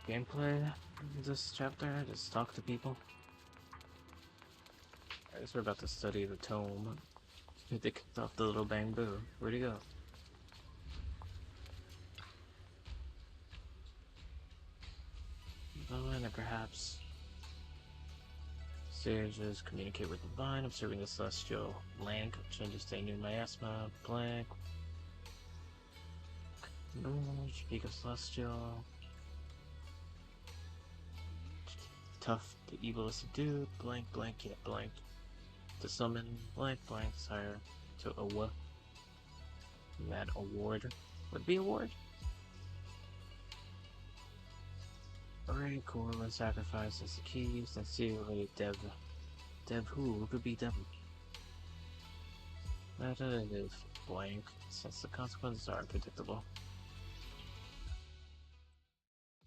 Gameplay in this chapter, just talk to people. I guess we're about to study the tome. They kicked off the little bamboo. Where'd he go? Vine, and perhaps stages communicate with the vine, observing the celestial blank, changes to a new miasma, blank. Speak of Celestial. Tough, the evil is subdued, blank, blank, yet blank. To summon, blank, blank, desire to awa. That award would be award? Alright, cool, and sacrifice as the key, sincerely, Dev. Dev who? Who could be Dev? Meta blank, since the consequences are unpredictable.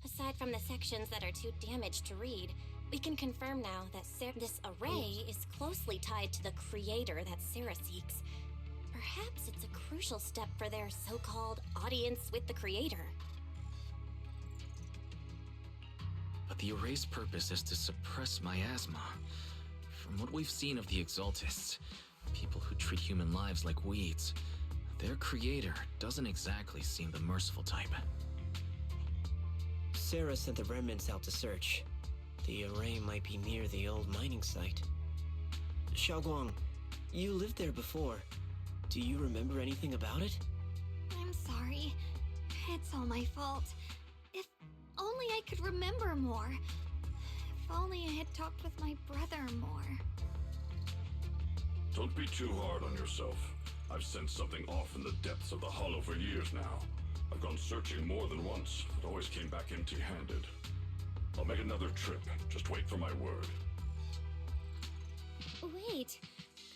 Aside from the sections that are too damaged to read, we can confirm now that this array is closely tied to the creator that Sarah seeks. Perhaps it's a crucial step for their so-called audience with the creator. But the array's purpose is to suppress miasma. From what we've seen of the Exaltists, people who treat human lives like weeds, their creator doesn't exactly seem the merciful type. Sarah sent the remnants out to search. The array might be near the old mining site. Xiaoguang, you lived there before. Do you remember anything about it? I'm sorry. It's all my fault. If only I could remember more. If only I had talked with my brother more. Don't be too hard on yourself. I've sensed something off in the depths of the hollow for years now. I've gone searching more than once, but always came back empty-handed. I'll make another trip. Just wait for my word. Wait,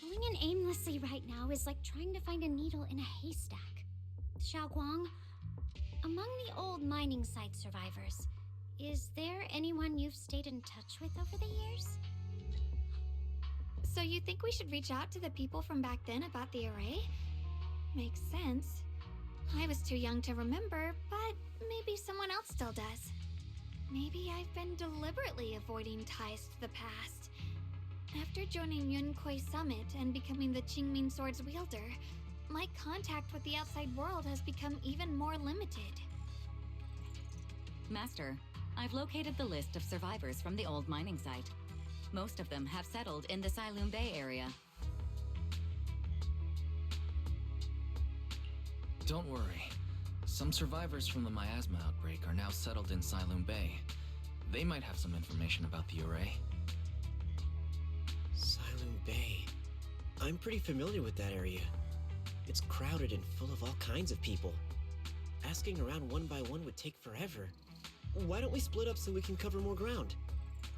going in aimlessly right now is like trying to find a needle in a haystack. Xiaoguang, among the old mining site survivors, is there anyone you've stayed in touch with over the years? So you think we should reach out to the people from back then about the array? Makes sense. I was too young to remember, but maybe someone else still does. Maybe I've been deliberately avoiding ties to the past. After joining Yunkuei Summit and becoming the Qingming Sword's wielder, my contact with the outside world has become even more limited. Master, I've located the list of survivors from the old mining site. Most of them have settled in the Silum Bay area. Don't worry. Some survivors from the miasma outbreak are now settled in Silum Bay. They might have some information about the array. Silum Bay. I'm pretty familiar with that area. It's crowded and full of all kinds of people. Asking around one by one would take forever. Why don't we split up so we can cover more ground?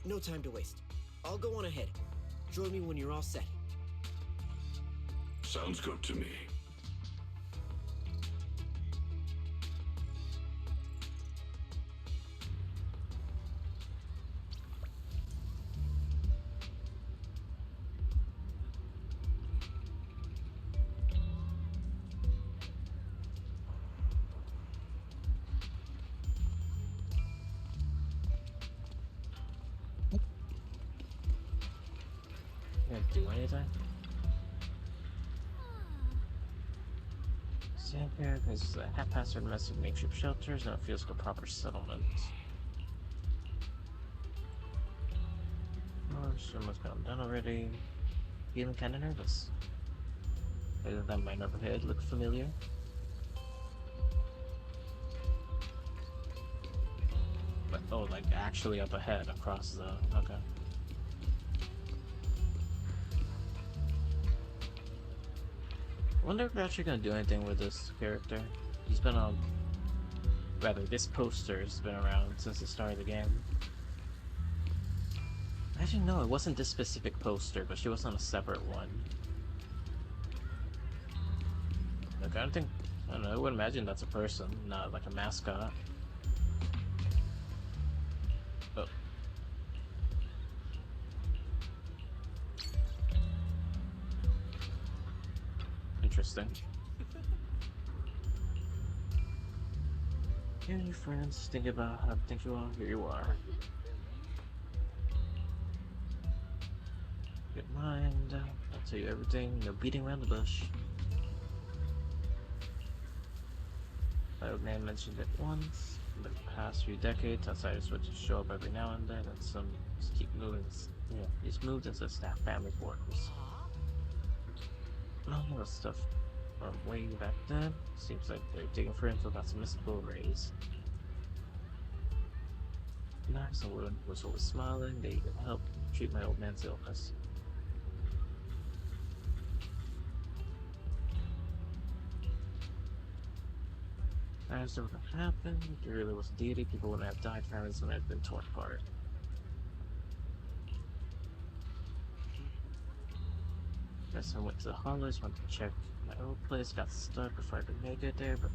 No time to waste. I'll go on ahead. Join me when you're all set. Sounds good to me. Do anything? Stand here because a haphazard mess of makeshift shelters and it feels like a proper settlement. Oh, someone's got them done already. Feeling kind of nervous. Doesn't that mine overhead look familiar? But, oh, like actually up ahead across the. Okay. I wonder if we're actually gonna do anything with this character. He's been on. Rather, this poster's been around since the start of the game. Actually, no, it wasn't this specific poster, but she was on a separate one. Like, I don't know, I would imagine that's a person, not like a mascot. Oh. Interesting. Here your friends think about how to think you are, here you are. Good mind, I'll tell you everything, no beating around the bush. My old man mentioned it once, but the past few decades, outsiders would just show up every now and then, and some just keep moving. Yeah, just moved into staff family quarters. All that stuff. From way back then, seems like they're digging for info about some mystical rays. Nice, the woman was always smiling. They even helped treat my old man's illness. I asked what happened. If there really was a deity, people wouldn't have died, families wouldn't have been torn apart. Guess I went to the Hollows, went to check my old place, got stuck before I could make it there, but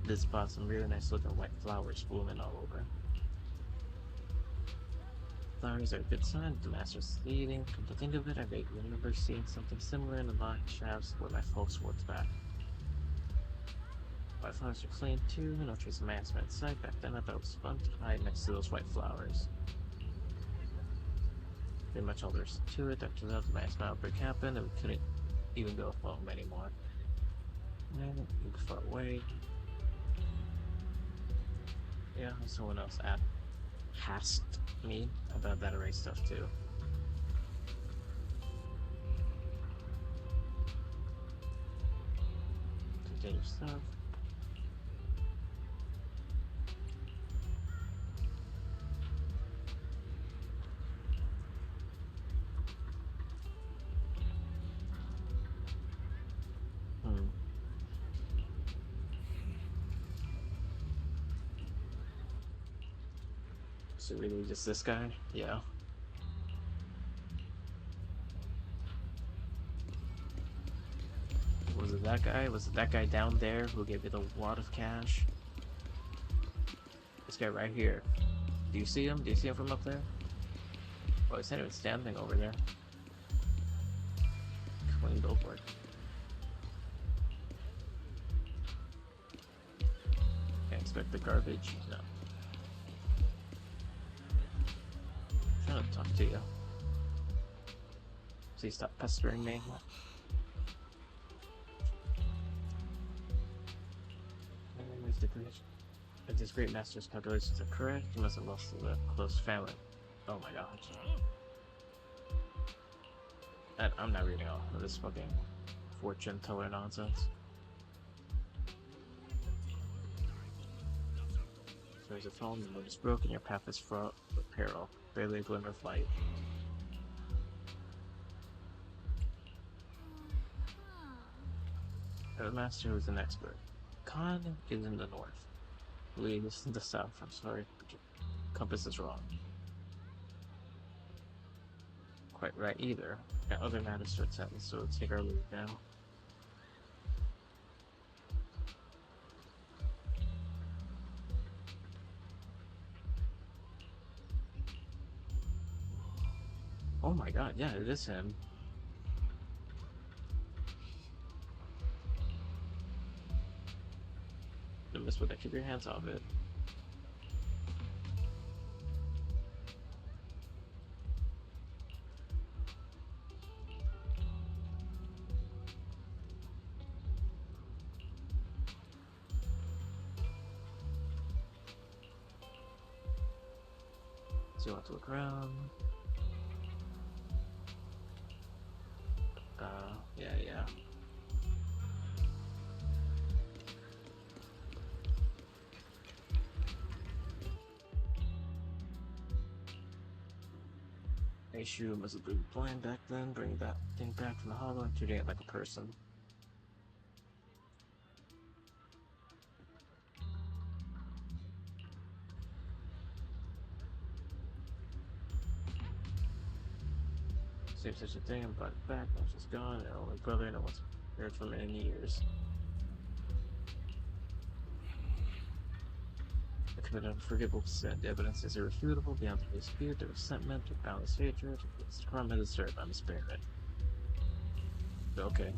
did spot some really nice looking white flowers blooming all over. Flowers are a good sign, the master's leading. Come to think of it, I vaguely remember seeing something similar in the mine shafts where my folks worked back. White flowers are clean too, no trace of mass in sight. Back then I thought it was fun to hide next to those white flowers. Pretty much all there is to it. After that, the mass outbreak happened and we couldn't even go home anymore. And we were far away. Yeah, someone else asked me about that array stuff too. Continue stuff. So really just this guy? Yeah. Was it that guy? Was it that guy down there who gave me the wad of cash? This guy right here. Do you see him? Do you see him from up there? Oh, he's not even standing over there. Clean billboard. Can't expect the garbage. No. I'm trying to talk to you. Please stop pestering me. If this great master's calculations are correct, he must have lost a close family. Oh my gosh. And I'm not reading all of this fucking fortune teller nonsense. So there's a phone, the moon is broken, your path is fraught with peril, barely a glimmer of light. The master who's an expert. Khan is in the north. Lee is in the south. I'm sorry. Compass is wrong. Quite right either. Got other matters to attend, so take our leave now. Oh my god, yeah, it is him. Don't miss with that, keep your hands off it. So you want to look around. Yeah. Aishu must have been blind back then, bringing that thing back from the hollow and treating it like a person. Save such a thing and brought it back, now she's gone, and her only brother, no one's heard from in years. I committed an unforgivable sin. The evidence is irrefutable, beyond the dispute, the resentment, the boundless hatred, it's the crime I deserve, I'm sparing it. Okay.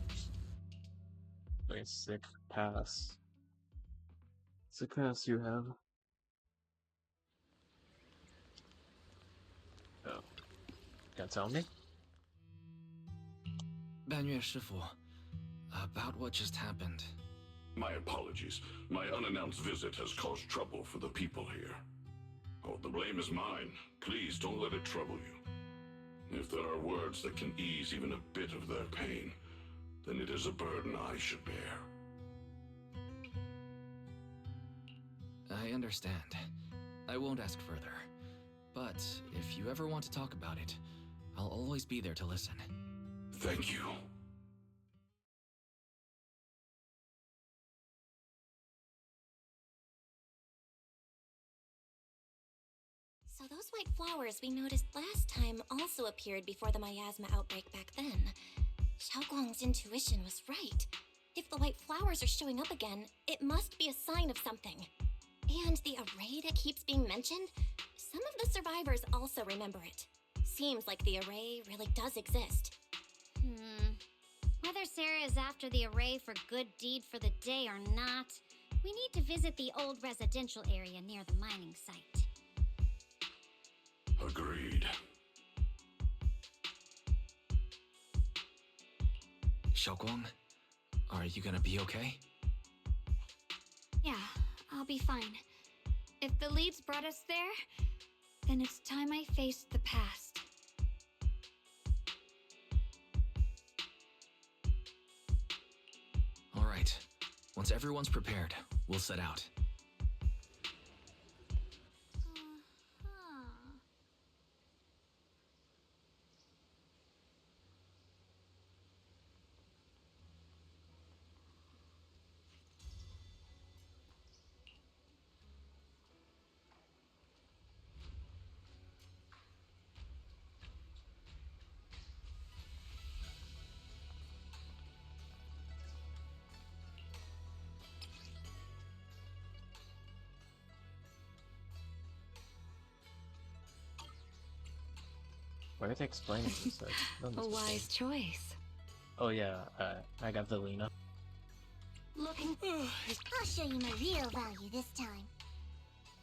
Okay, sick pass. Sick pass you have. Oh. Can't tell me? Banyue Shifu, about what just happened. My apologies. My unannounced visit has caused trouble for the people here. Oh, the blame is mine. Please don't let it trouble you. If there are words that can ease even a bit of their pain, then it is a burden I should bear. I understand. I won't ask further. But if you ever want to talk about it, I'll always be there to listen. Thank you. So those white flowers we noticed last time also appeared before the miasma outbreak back then. Xiaoguang's intuition was right. If the white flowers are showing up again, it must be a sign of something. And the array that keeps being mentioned, some of the survivors also remember it. Seems like the array really does exist. Whether Sarah is after the array for good deed for the day or not, we need to visit the old residential area near the mining site. Agreed. Xiaoguang, are you gonna be okay? Yeah, I'll be fine. If the leads brought us there, then it's time I faced the past. All right. Once everyone's prepared, we'll set out. Why are they explaining this? A wise choice. Oh yeah, I got the Lena. Looking. I'll show you my real value this time.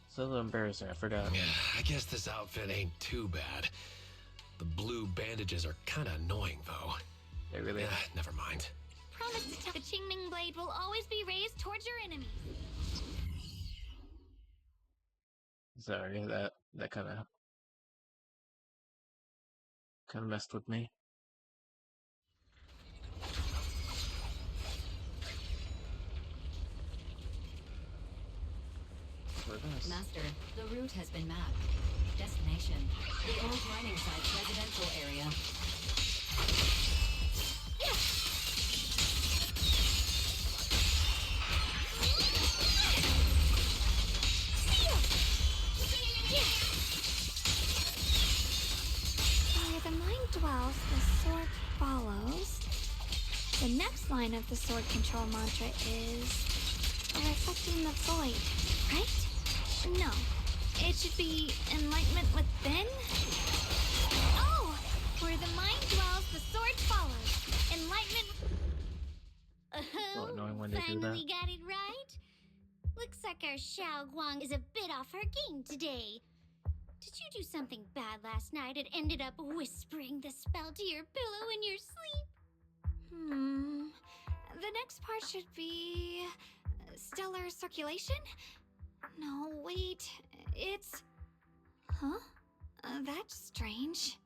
It's a little embarrassing, I forgot. Yeah, I guess this outfit ain't too bad. The blue bandages are kinda annoying, though. They really are. Never mind. Promise to tell the Qingming blade will always be raised towards your enemies. Sorry, that kind of messed with me. Master, the route has been mapped. Destination, the old mining site's residential area. Where the mind dwells, the sword follows. The next line of the sword control mantra is reflecting the void, right? No, it should be enlightenment within. Oh, where the mind dwells, the sword follows. Enlightenment. Oh, knowing when they do that. Finally got it right. Looks like our Xiao Guang is a bit off her game today. Did you do something bad last night and ended up whispering the spell to your pillow in your sleep? The next part should be stellar circulation? No, wait. It's... Huh? That's strange.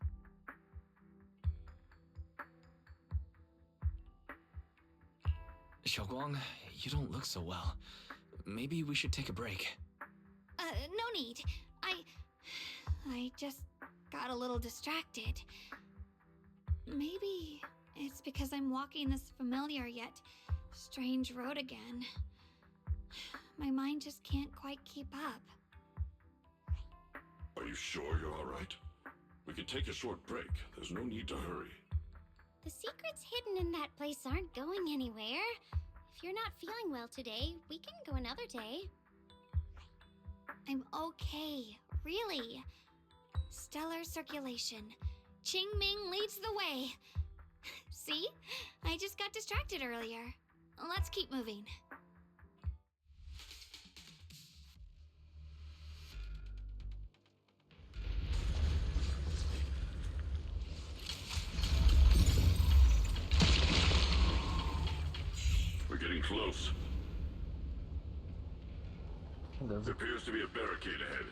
Xiaoguang, you don't look so well. Maybe we should take a break. No need. I just got a little distracted. Maybe it's because I'm walking this familiar yet strange road again. My mind just can't quite keep up. Are you sure you're alright? We can take a short break. There's no need to hurry. The secrets hidden in that place aren't going anywhere. If you're not feeling well today, we can go another day. I'm okay, really. Stellar circulation. Qingming leads the way. See? I just got distracted earlier. Let's keep moving. We're getting close. There appears to be a barricade ahead.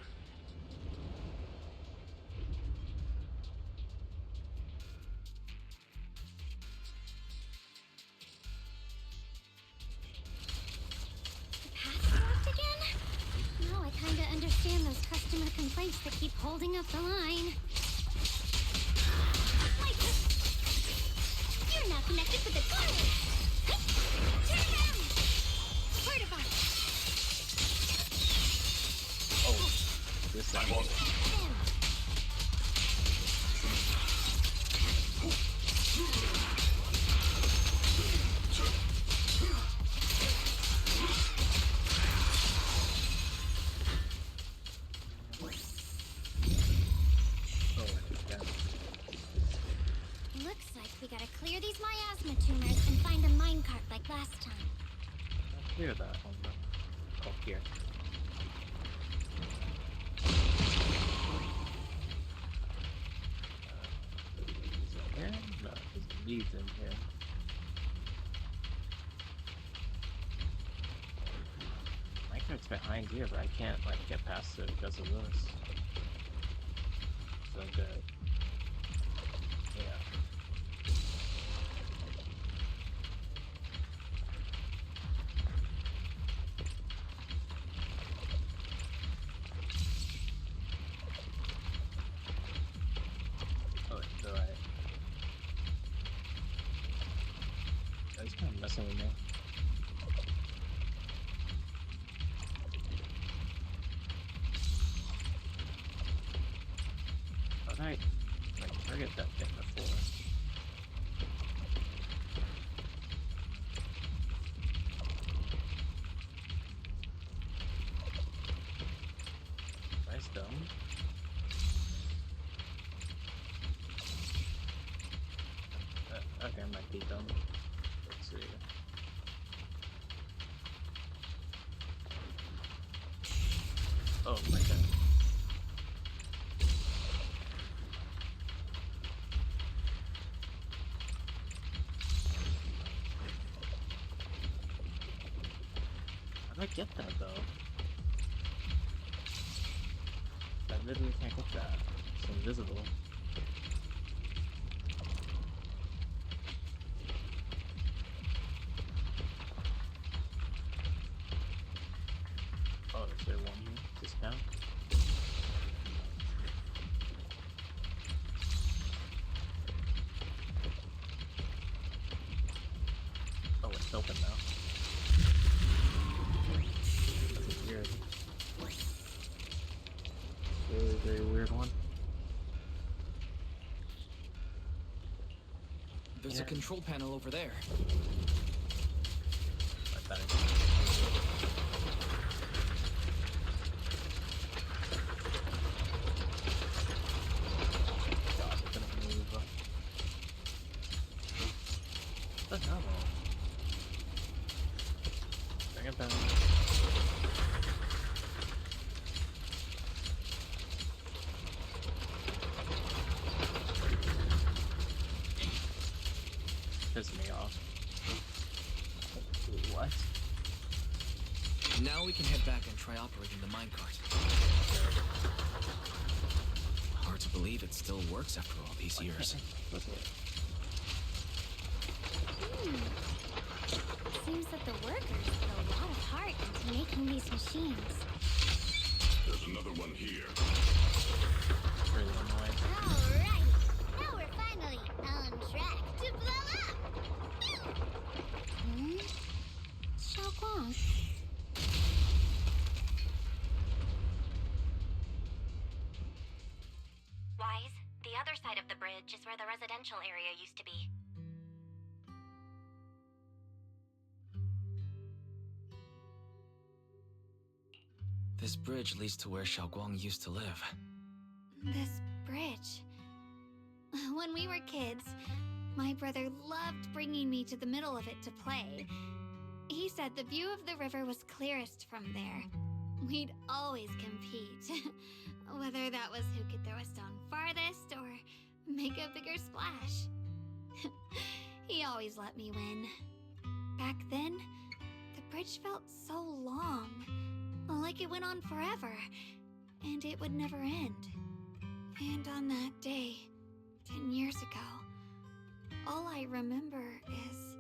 The path is locked again? No, to keep holding up the line. You're not connected with the portal! Turn around! Fortify! Oh, this time. Looks like we gotta clear these miasma tumors and find a minecart like last time. I'll clear that one then. Oh, here. Is it here? No, there's leads in here. Minecart's behind here, but I can't like get past it because of this. So good. Yeah. Oh, it's alright. Oh, he's kind of messing with me. Alright. I can target that thing before. Nice dumb. Okay, I might be dumb. Let's see. Oh my god. How do I get that though? I literally can't get that. It's invisible. Oh, is there one here? Discount? Oh, it's open now. That's weird. Very, very weird one. There's a control panel over there. I thought God, it's gonna move. What the hell? Bring it down. Piss me off. What? Now we can head back and try operating the minecart. Hard to believe it still works after all these years. Seems that the workers put a lot of heart into making these machines. There's another one here. Really annoying. Alright, now we're finally on track to blow up! Xiaoguang. Wise, the other side of the bridge is where the residential area used to be. This bridge leads to where Xiaoguang used to live. This bridge. When we were kids, my brother loved bringing me to the middle of it to play. He said the view of the river was clearest from there. We'd always compete. Whether that was who could throw a stone farthest or make a bigger splash. He always let me win. Back then, the bridge felt so long. Like it went on forever. And it would never end. And on that day, 10 years ago, all I remember is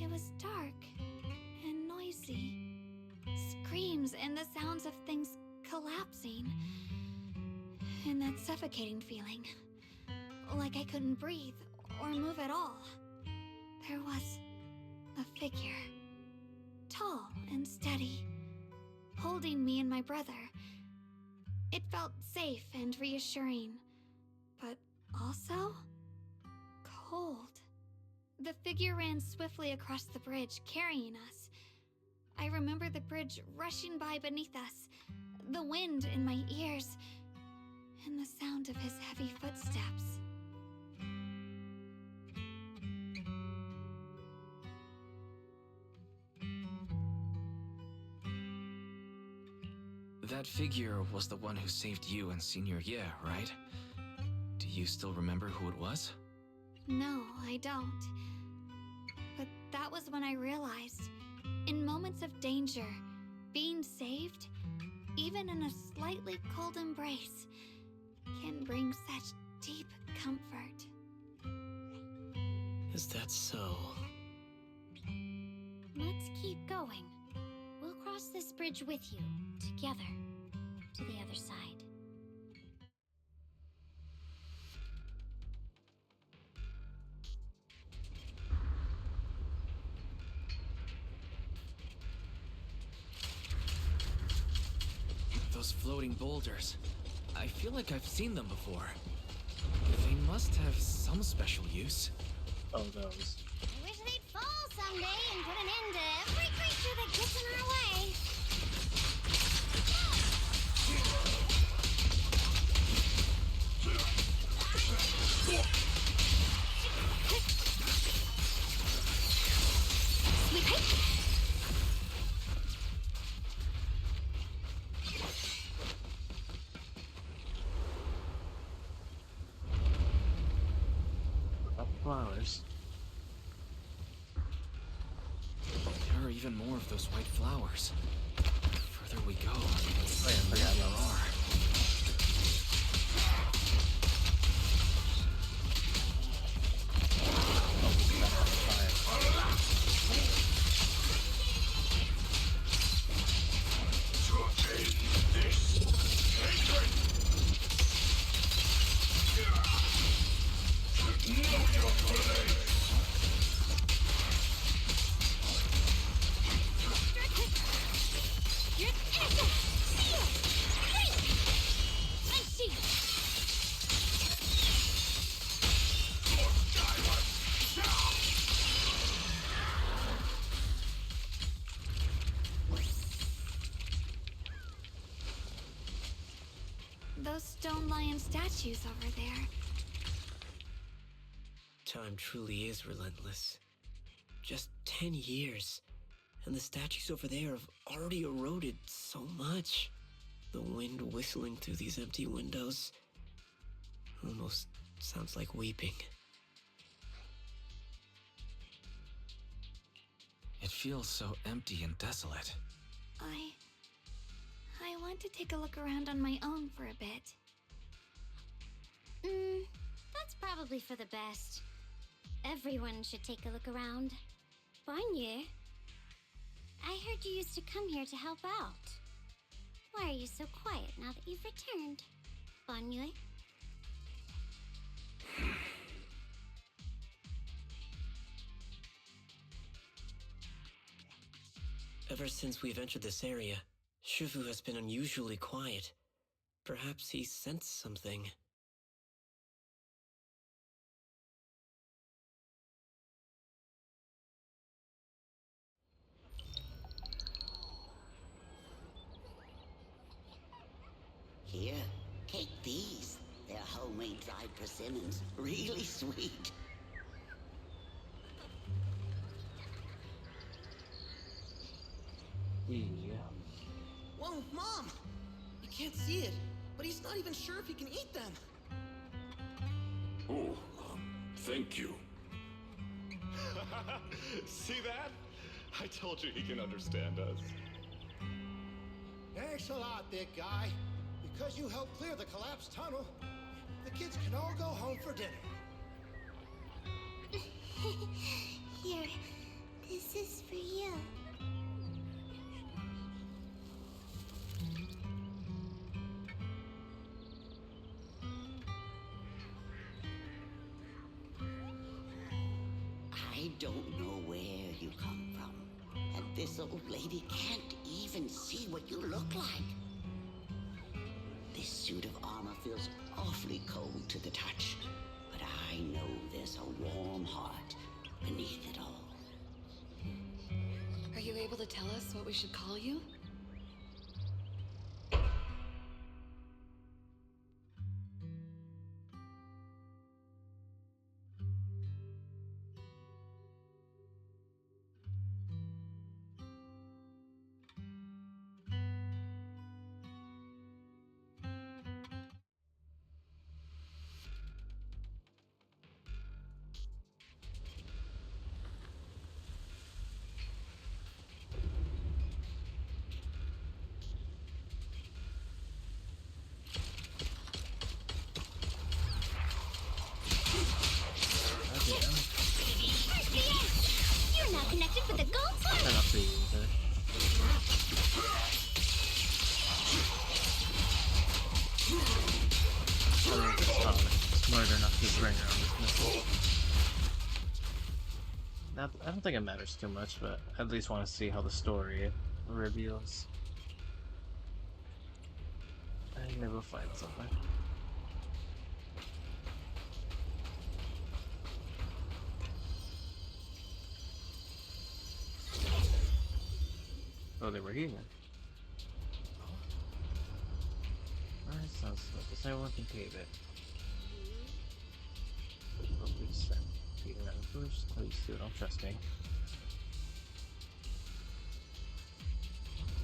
it was dark and noisy. Screams and the sounds of things collapsing. and that suffocating feeling. Like I couldn't breathe or move at all. There was a figure, tall and steady, holding me and my brother. It felt safe and reassuring, but also cold. The figure ran swiftly across the bridge, carrying us. I remember the bridge rushing by beneath us, the wind in my ears, and the sound of his heavy footsteps. That figure was the one who saved you in senior year, right? Do you still remember who it was? No, I don't. But that was when I realized, in moments of danger, being saved, even in a slightly cold embrace, can bring such deep comfort. Is that so? Let's keep going. We'll cross this bridge with you, together, to the other side. Those floating boulders. I feel like I've seen them before. They must have some special use. Oh, those. I wish they'd fall someday and put an end to every creature that gets in our way. Sweet hike. Flowers. There are even more of those white flowers. The further we go, Oh yeah, I forgot there about that. are. Those stone lion statues over there. Time truly is relentless. Just 10 years, and the statues over there have already eroded so much. The wind whistling through these empty windows almost sounds like weeping. It feels so empty and desolate. I want to take a look around on my own for a bit. That's probably for the best. Everyone should take a look around. Bonnier, I heard you used to come here to help out. Why are you so quiet now that you've returned, Bonnier? Ever since we've entered this area, Shifu has been unusually quiet. Perhaps he sensed something. Here, take these. They're homemade dried persimmons. Really sweet. Yeah. Whoa, Mom! You can't see it, but he's not even sure if he can eat them. Oh, thank you. See that? I told you he can understand us. Thanks a lot, big guy. Because you helped clear the collapsed tunnel, the kids can all go home for dinner. Here, this is for you. I don't know where you come from, and this old lady can't even see what you look like. This suit of armor feels awfully cold to the touch, but I know there's a warm heart beneath it all. Are you able to tell us what we should call you? You're not connected with the gold Try not to use it. I think it's smart enough to bring around this missile. I don't think it matters too much, but I at least want to see how the story reveals. I think maybe we'll find something. Oh, they were here. Alright, sounds like this. Everyone can cave it. Appropriate set. Peter out first. Please do. Don't trust me.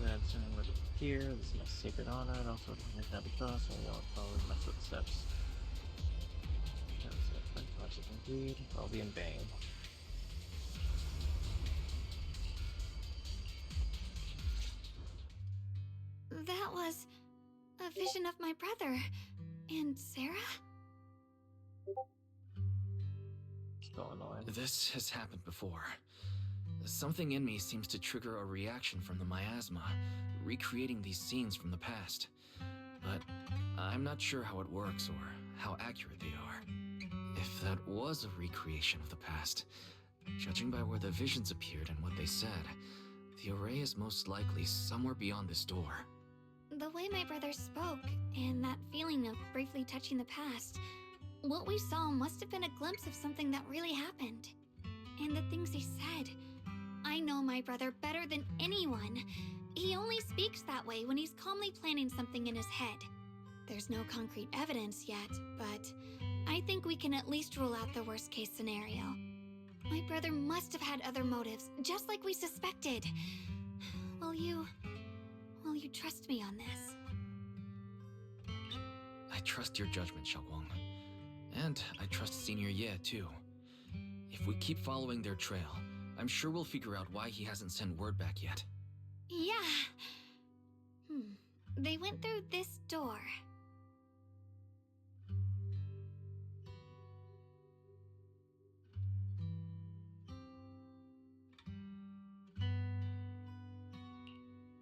That's over here. This is my sacred honor. And also, it's not because I don't follow my footsteps. That's it. Much as indeed. I'll be in vain. That was a vision of my brother. And Sarah? So annoying. This has happened before. Something in me seems to trigger a reaction from the miasma, recreating these scenes from the past. But I'm not sure how it works or how accurate they are. If that was a recreation of the past, judging by where the visions appeared and what they said, the array is most likely somewhere beyond this door. The way my brother spoke, and that feeling of briefly touching the past, what we saw must have been a glimpse of something that really happened. And the things he said, I know my brother better than anyone. He only speaks that way when he's calmly planning something in his head. There's no concrete evidence yet, but I think we can at least rule out the worst case scenario. My brother must have had other motives, just like we suspected. Will you trust me on this? I trust your judgment, Xiaoguang. And I trust Senior Ye, too. If we keep following their trail, I'm sure we'll figure out why he hasn't sent word back yet. Yeah. They went through this door.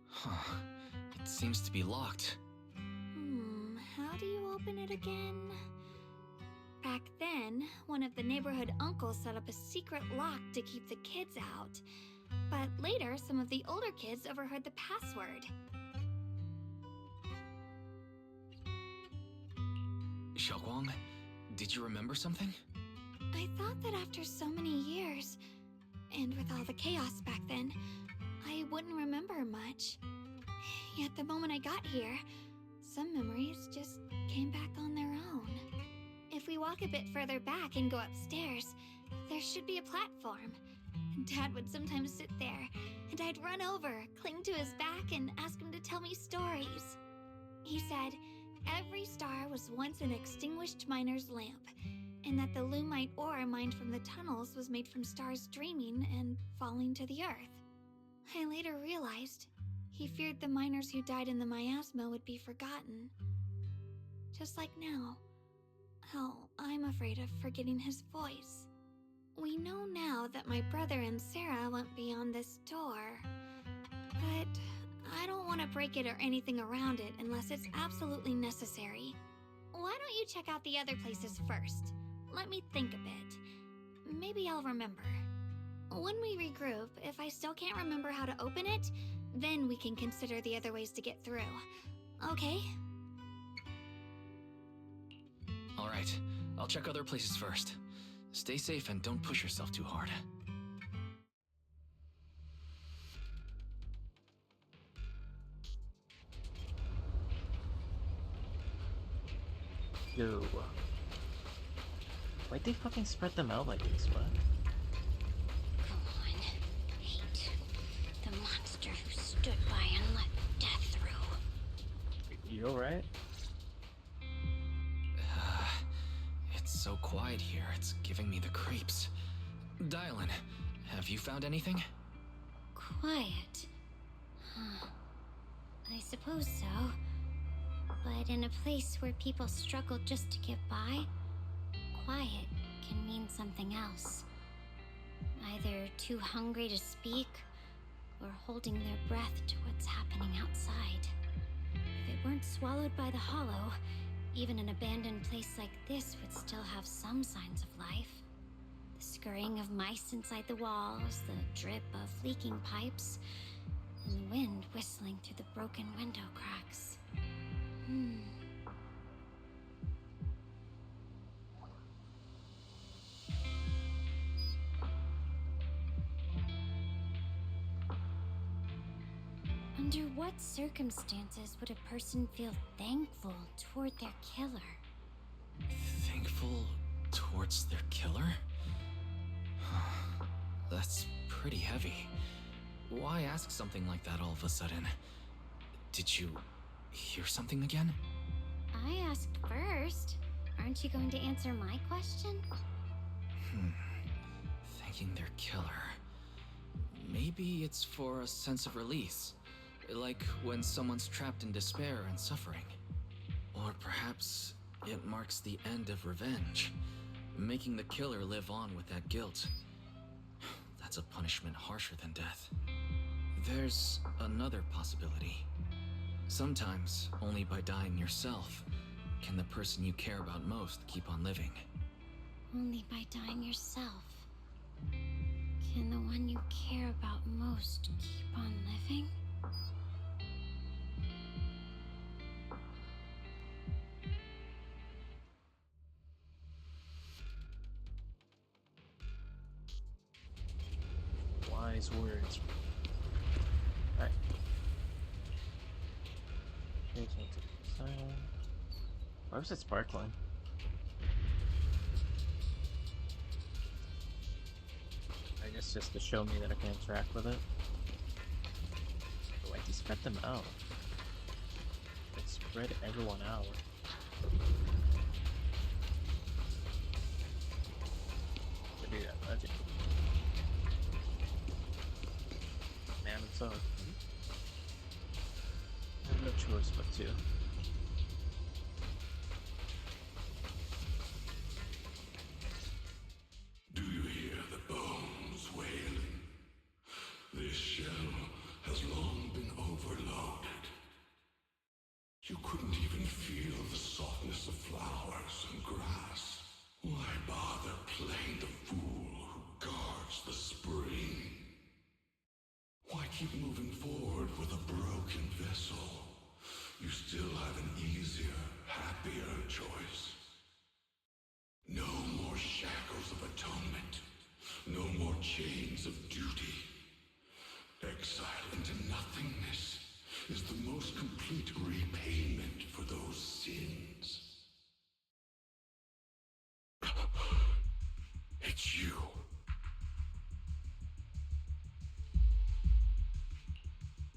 Huh. It seems to be locked. How do you open it again? Back then, one of the neighborhood uncles set up a secret lock to keep the kids out. But later, some of the older kids overheard the password. Xiaoguang, did you remember something? I thought that after so many years, and with all the chaos back then, I wouldn't remember much. Yet the moment I got here, some memories just came back on their own. If we walk a bit further back and go upstairs, there should be a platform. Dad would sometimes sit there, and I'd run over, cling to his back, and ask him to tell me stories. He said every star was once an extinguished miner's lamp, and that the lumite ore mined from the tunnels was made from stars dreaming and falling to the earth. I later realized he feared the miners who died in the miasma would be forgotten. Just like now. Hell, I'm afraid of forgetting his voice. We know now that my brother and Sarah went beyond this door, but I don't want to break it or anything around it unless it's absolutely necessary. Why don't you check out the other places first? Let me think a bit. Maybe I'll remember. When we regroup, if I still can't remember how to open it, then we can consider the other ways to get through. Okay? Alright, I'll check other places first. Stay safe and don't push yourself too hard. Yo. Why'd they fucking spread them out like this, what? Go on. Hate. The monster who stood by and let death through. You alright? It's so quiet here, it's giving me the creeps. Dylan, have you found anything? Quiet. Huh. I suppose so. But in a place where people struggle just to get by, quiet can mean something else. Either too hungry to speak, or holding their breath to what's happening outside. If it weren't swallowed by the hollow, even an abandoned place like this would still have some signs of life. The scurrying of mice inside the walls, the drip of leaking pipes, and the wind whistling through the broken window cracks. Under what circumstances would a person feel thankful toward their killer? Thankful towards their killer? That's pretty heavy. Why ask something like that all of a sudden? Did you hear something again? I asked first. Aren't you going to answer my question? Thanking their killer. Maybe it's for a sense of release. Like when someone's trapped in despair and suffering. Or perhaps it marks the end of revenge, making the killer live on with that guilt. That's a punishment harsher than death. There's another possibility. Sometimes, only by dying yourself, can the person you care about most keep on living. Only by dying yourself can the one you care about most keep on living? Wise words. Alright. Why was it sparkling? I guess just to show me that I can interact with it. Why'd you spread them out? Like, spread everyone out. To do that legend. Man, it's so. I have no choice but to. Do you hear the bones wailing? This shell has long been overloaded. You couldn't even feel the softness of flowers and grass. Why bother playing the fool who guards the spring? Why keep moving forward with a broken vessel? You still have an easier, happier choice. No more shackles of atonement. No more chains of duty. Exile into nothingness is the most complete repayment for those sins. It's you.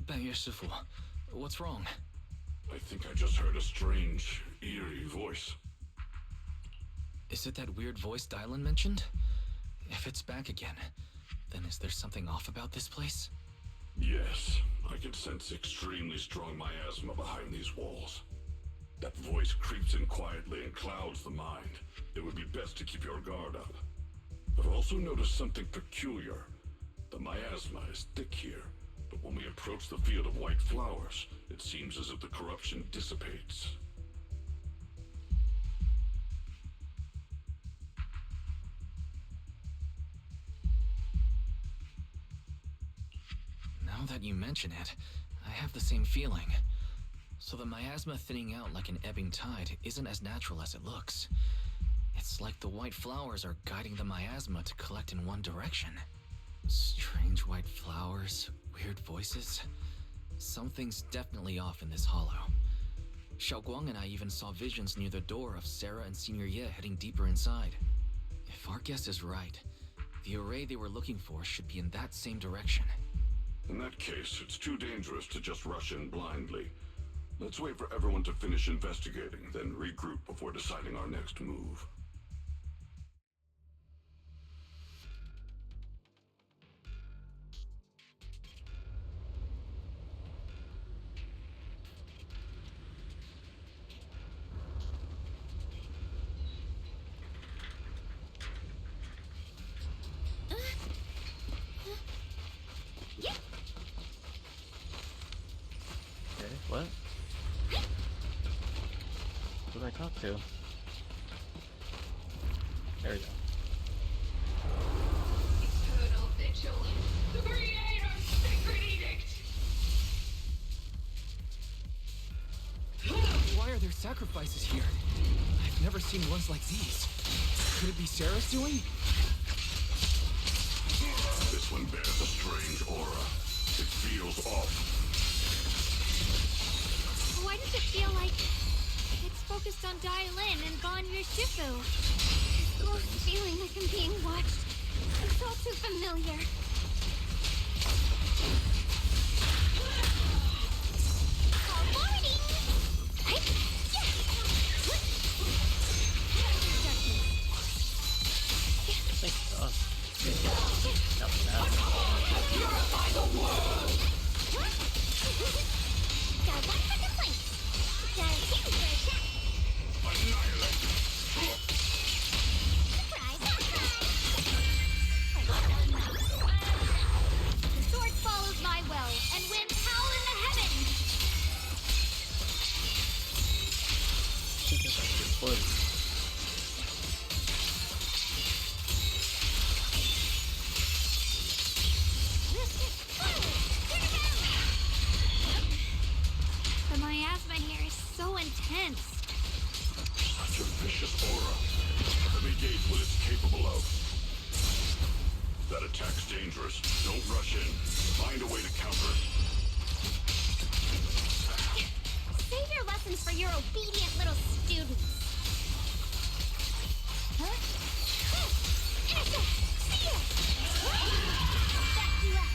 Bangye Shifu, what's wrong? I think I just heard a strange, eerie voice. Is it that weird voice Dylan mentioned? If it's back again, then is there something off about this place? Yes, I can sense extremely strong miasma behind these walls. That voice creeps in quietly and clouds the mind. It would be best to keep your guard up. I've also noticed something peculiar. The miasma is thick here, but when we approach the field of white flowers, it seems as if the corruption dissipates. Now that you mention it, I have the same feeling. So the miasma thinning out like an ebbing tide isn't as natural as it looks. It's like the white flowers are guiding the miasma to collect in one direction. Strange white flowers, weird voices. Something's definitely off in this hollow. Xiaoguang and I even saw visions near the door of Sarah and Senior Ye heading deeper inside. If our guess is right, the array they were looking for should be in that same direction. In that case, it's too dangerous to just rush in blindly. Let's wait for everyone to finish investigating, then regroup before deciding our next move. Okay, what? Who did I talk to? There we go. Eternal vigil. The Creator's sacred edict. Why are there sacrifices here? I've never seen ones like these. Could it be Sarah's doing? This one bears a strange aura. It feels off. Why does it feel like it's focused on Dai Lin and Ganyu Shifu? This feeling like I'm being watched. It's all too familiar. Purify the world! Got one for complaints. Got two for attack. Annihilate! Surprise, surprise! The sword follows my will, and winds howl in the heavens. The miasma here is so intense. Such a vicious aura. Let me gauge what it's capable of. That attack's dangerous. Don't rush in. Find a way to counter it. Save your lessons for your obedient little students. Huh? See ya! Back you up.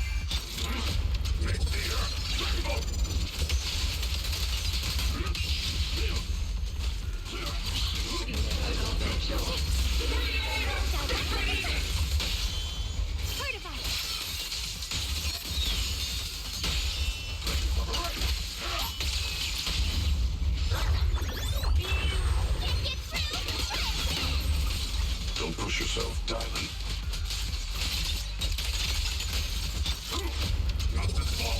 Don't push yourself, Dylan. Not this ball.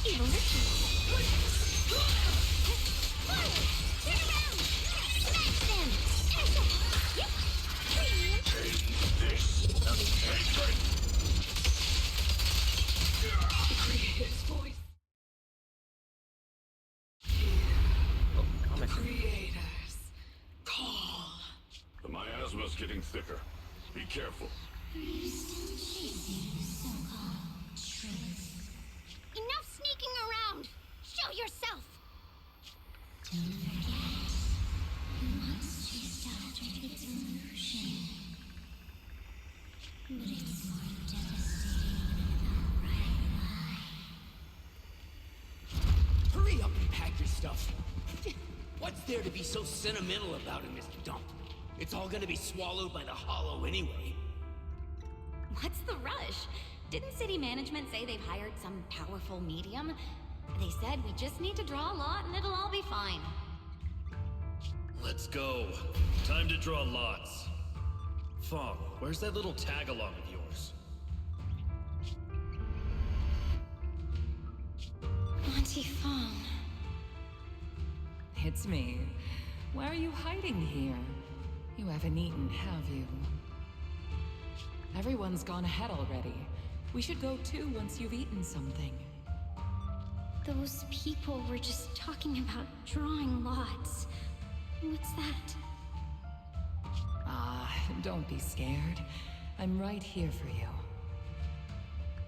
Evil ritual. Turn around! Smash them! Yep. Premium. This hatred. The Creator's voice. The Creators. Call. The miasma's getting thicker. Be careful. Enough sneaking around! Show yourself! Don't forget, the monster sheltered its illusion. But it's more devastating than an outright lie. Hurry up and pack your stuff. What's there to be so sentimental about in this dump? It's all gonna be swallowed by the hollow anyway. What's the rush? Didn't city management say they've hired some powerful medium? They said we just need to draw a lot and it'll all be fine. Let's go. Time to draw lots. Fong, where's that little tag-along of yours? Auntie Fong. It's me. Why are you hiding here? You haven't eaten, have you? Everyone's gone ahead already. We should go too once you've eaten something. Those people were just talking about drawing lots. What's that? Don't be scared. I'm right here for you.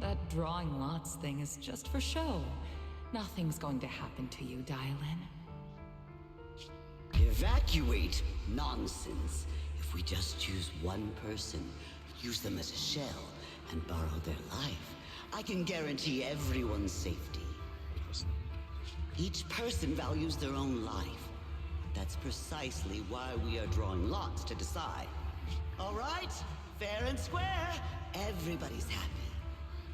That drawing lots thing is just for show. Nothing's going to happen to you, Dylan. Evacuate? Nonsense. If we just choose one person, use them as a shell, and borrow their life, I can guarantee everyone's safety. Each person values their own life. That's precisely why we are drawing lots to decide. All right? Fair and square. Everybody's happy.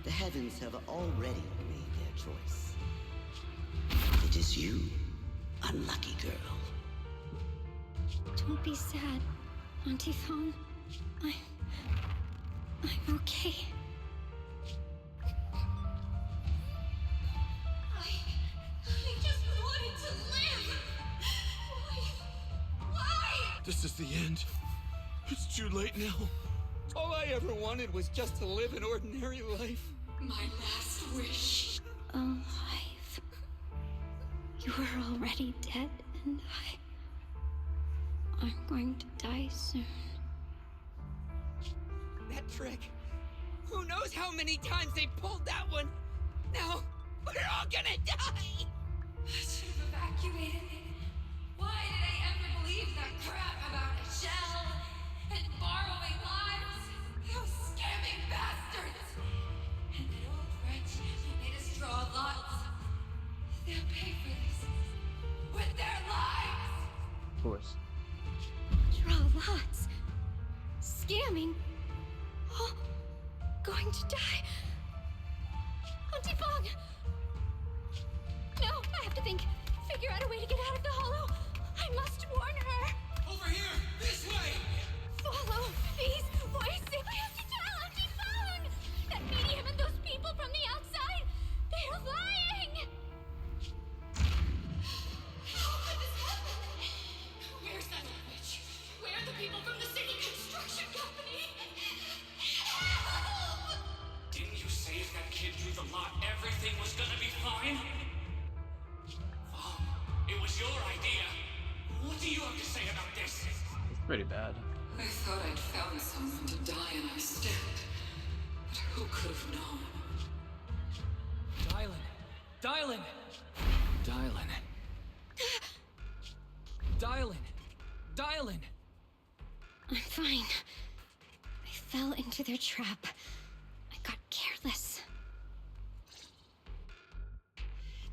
The heavens have already made their choice. It is you, unlucky girl. Don't be sad, Auntie Fawn. I'm okay. I just wanted to live! Why? This is the end. It's too late now. All I ever wanted was just to live an ordinary life. My last wish. Alive. You are already dead, and I'm going to die soon. That trick. Who knows how many times they pulled that one? Now, we're all gonna die! I should have evacuated. Why did I ever believe that crap about a shell and borrowing lives? Those scamming bastards! And that old wretch who made us draw lots. They'll pay for this with their lives! Of course. Draw lots. Scamming. Oh, going to die. Auntie Fong! No, I have to think. Figure out a way to get out of the hollow. I must warn her. Over here! This way! Follow these voices. I have to tell Auntie Fong! That medium and those people from the outside, they're lying! How could this happen? Where's that old witch? Where are the people from the city construction company? Help! Didn't you say if that kid drew the lot, everything was gonna be fine? Oh, it was your idea. What do you have to say about this? It's pretty bad. I thought I'd found someone to die in our stead. But who could have known? Dylan! Dylan! I'm fine. I fell into their trap. I got careless.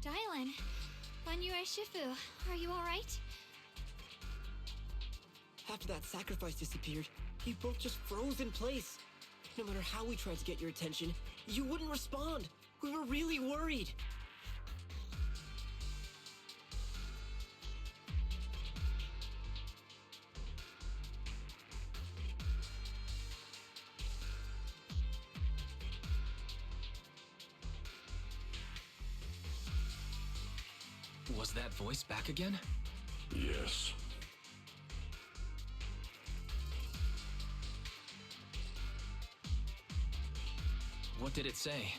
Dylan, Banyu Shifu, are you alright? After that sacrifice disappeared, you both just froze in place. No matter how we tried to get your attention, you wouldn't respond. We were really worried. Was that voice back again? Yes. What did it say?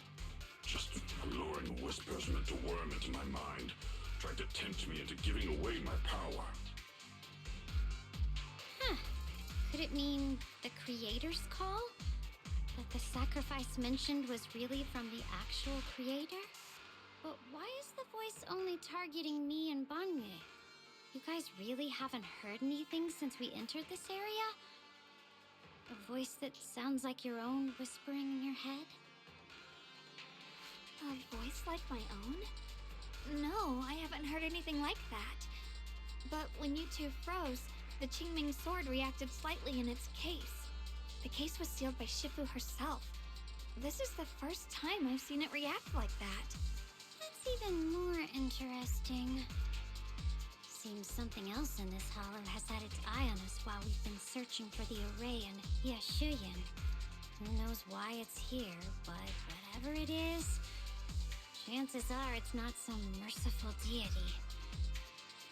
Just alluring whispers meant to worm into my mind. Tried to tempt me into giving away my power. Huh. Could it mean the creator's call? That the sacrifice mentioned was really from the actual creator? But why is the voice only targeting me and Banyu? You guys really haven't heard anything since we entered this area? A voice that sounds like your own whispering in your head? A voice like my own? No, I haven't heard anything like that. But when you two froze, the Qingming sword reacted slightly in its case. The case was sealed by Shifu herself. This is the first time I've seen it react like that. That's even more interesting. Seems something else in this hollow has had its eye on us while we've been searching for the array in Yashuyan. Who knows why it's here, but whatever it is, chances are it's not some merciful deity.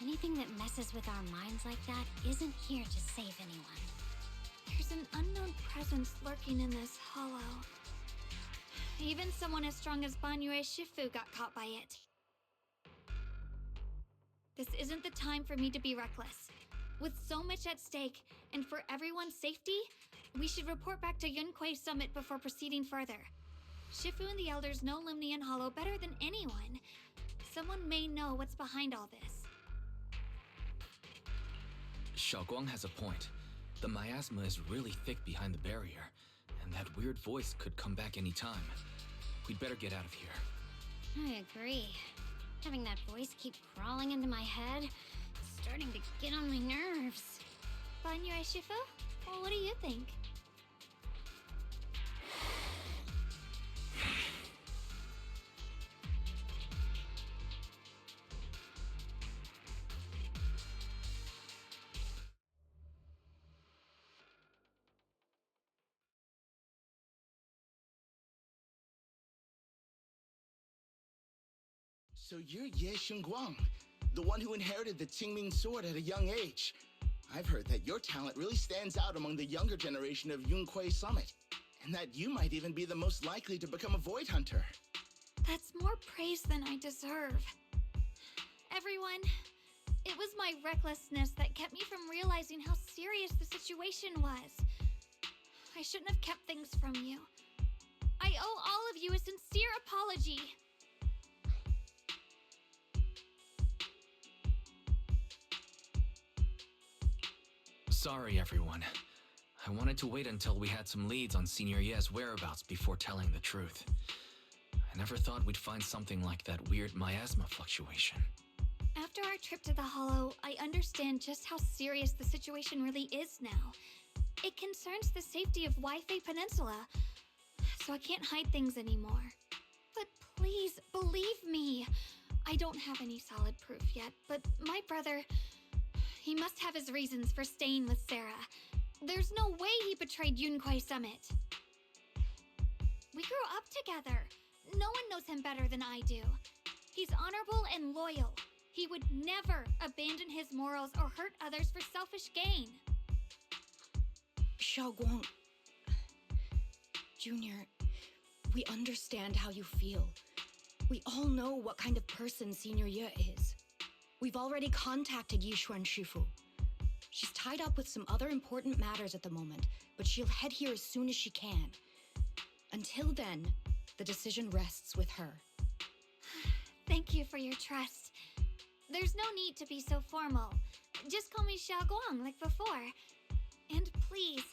Anything that messes with our minds like that isn't here to save anyone. There's an unknown presence presence lurking in this hollow. Even someone as strong as Banyue Shifu got caught by it. This isn't the time for me to be reckless. With so much at stake, and for everyone's safety, we should report back to Yunquei Summit before proceeding further. Shifu and the elders know Limnian Hollow better than anyone. Someone may know what's behind all this. Xiaoguang has a point. The miasma is really thick behind the barrier, and that weird voice could come back any time. We'd better get out of here. I agree. Having that voice keep crawling into my head is starting to get on my nerves. Banyue Shifu? Well, what do you think? So you're Ye Xingguang, the one who inherited the Qingming sword at a young age. I've heard that your talent really stands out among the younger generation of Yunquei Summit, and that you might even be the most likely to become a Void Hunter. That's more praise than I deserve. Everyone, it was my recklessness that kept me from realizing how serious the situation was. I shouldn't have kept things from you. I owe all of you a sincere apology. Sorry, everyone. I wanted to wait until we had some leads on Senior Ye's whereabouts before telling the truth. I never thought we'd find something like that weird miasma fluctuation. After our trip to the Hollow, I understand just how serious the situation really is now. It concerns the safety of Waifei Peninsula, so I can't hide things anymore. But please, believe me. I don't have any solid proof yet, but my brother... he must have his reasons for staying with Sarah. There's no way he betrayed Yunquei Summit. We grew up together. No one knows him better than I do. He's honorable and loyal. He would never abandon his morals or hurt others for selfish gain. Xiaoguang... Junior, we understand how you feel. We all know what kind of person Senior Ye is. We've already contacted Yishuan Shifu. She's tied up with some other important matters at the moment, but she'll head here as soon as she can. Until then, the decision rests with her. Thank you for your trust. There's no need to be so formal. Just call me Xiaoguang like before. And please,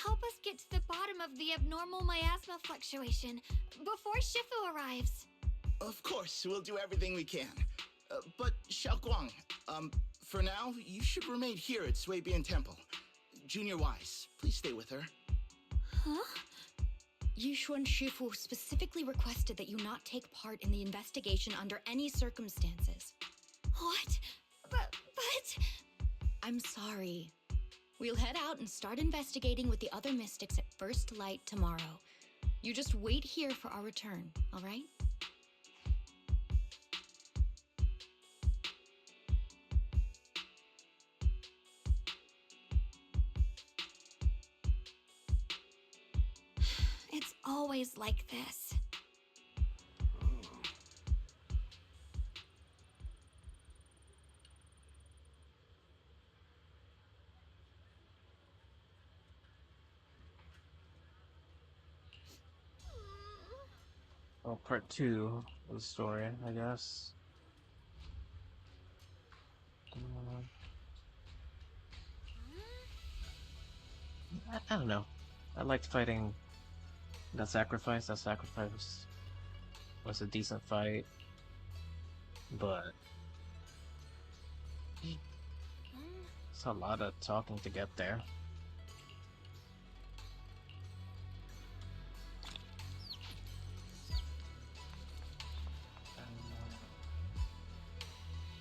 help us get to the bottom of the abnormal miasma fluctuation before Shifu arrives. Of course, we'll do everything we can. But Xiaoguang, for now, you should remain here at Suibian Temple. Junior Wise, please stay with her. Huh? Yishuan Shifu specifically requested that you not take part in the investigation under any circumstances. What? But... I'm sorry. We'll head out and start investigating with the other mystics at first light tomorrow. You just wait here for our return, all right? It's always like this. Well, part 2 of the story, I guess. I don't know. I liked fighting that sacrifice. That sacrifice was a decent fight, but it's a lot of talking to get there.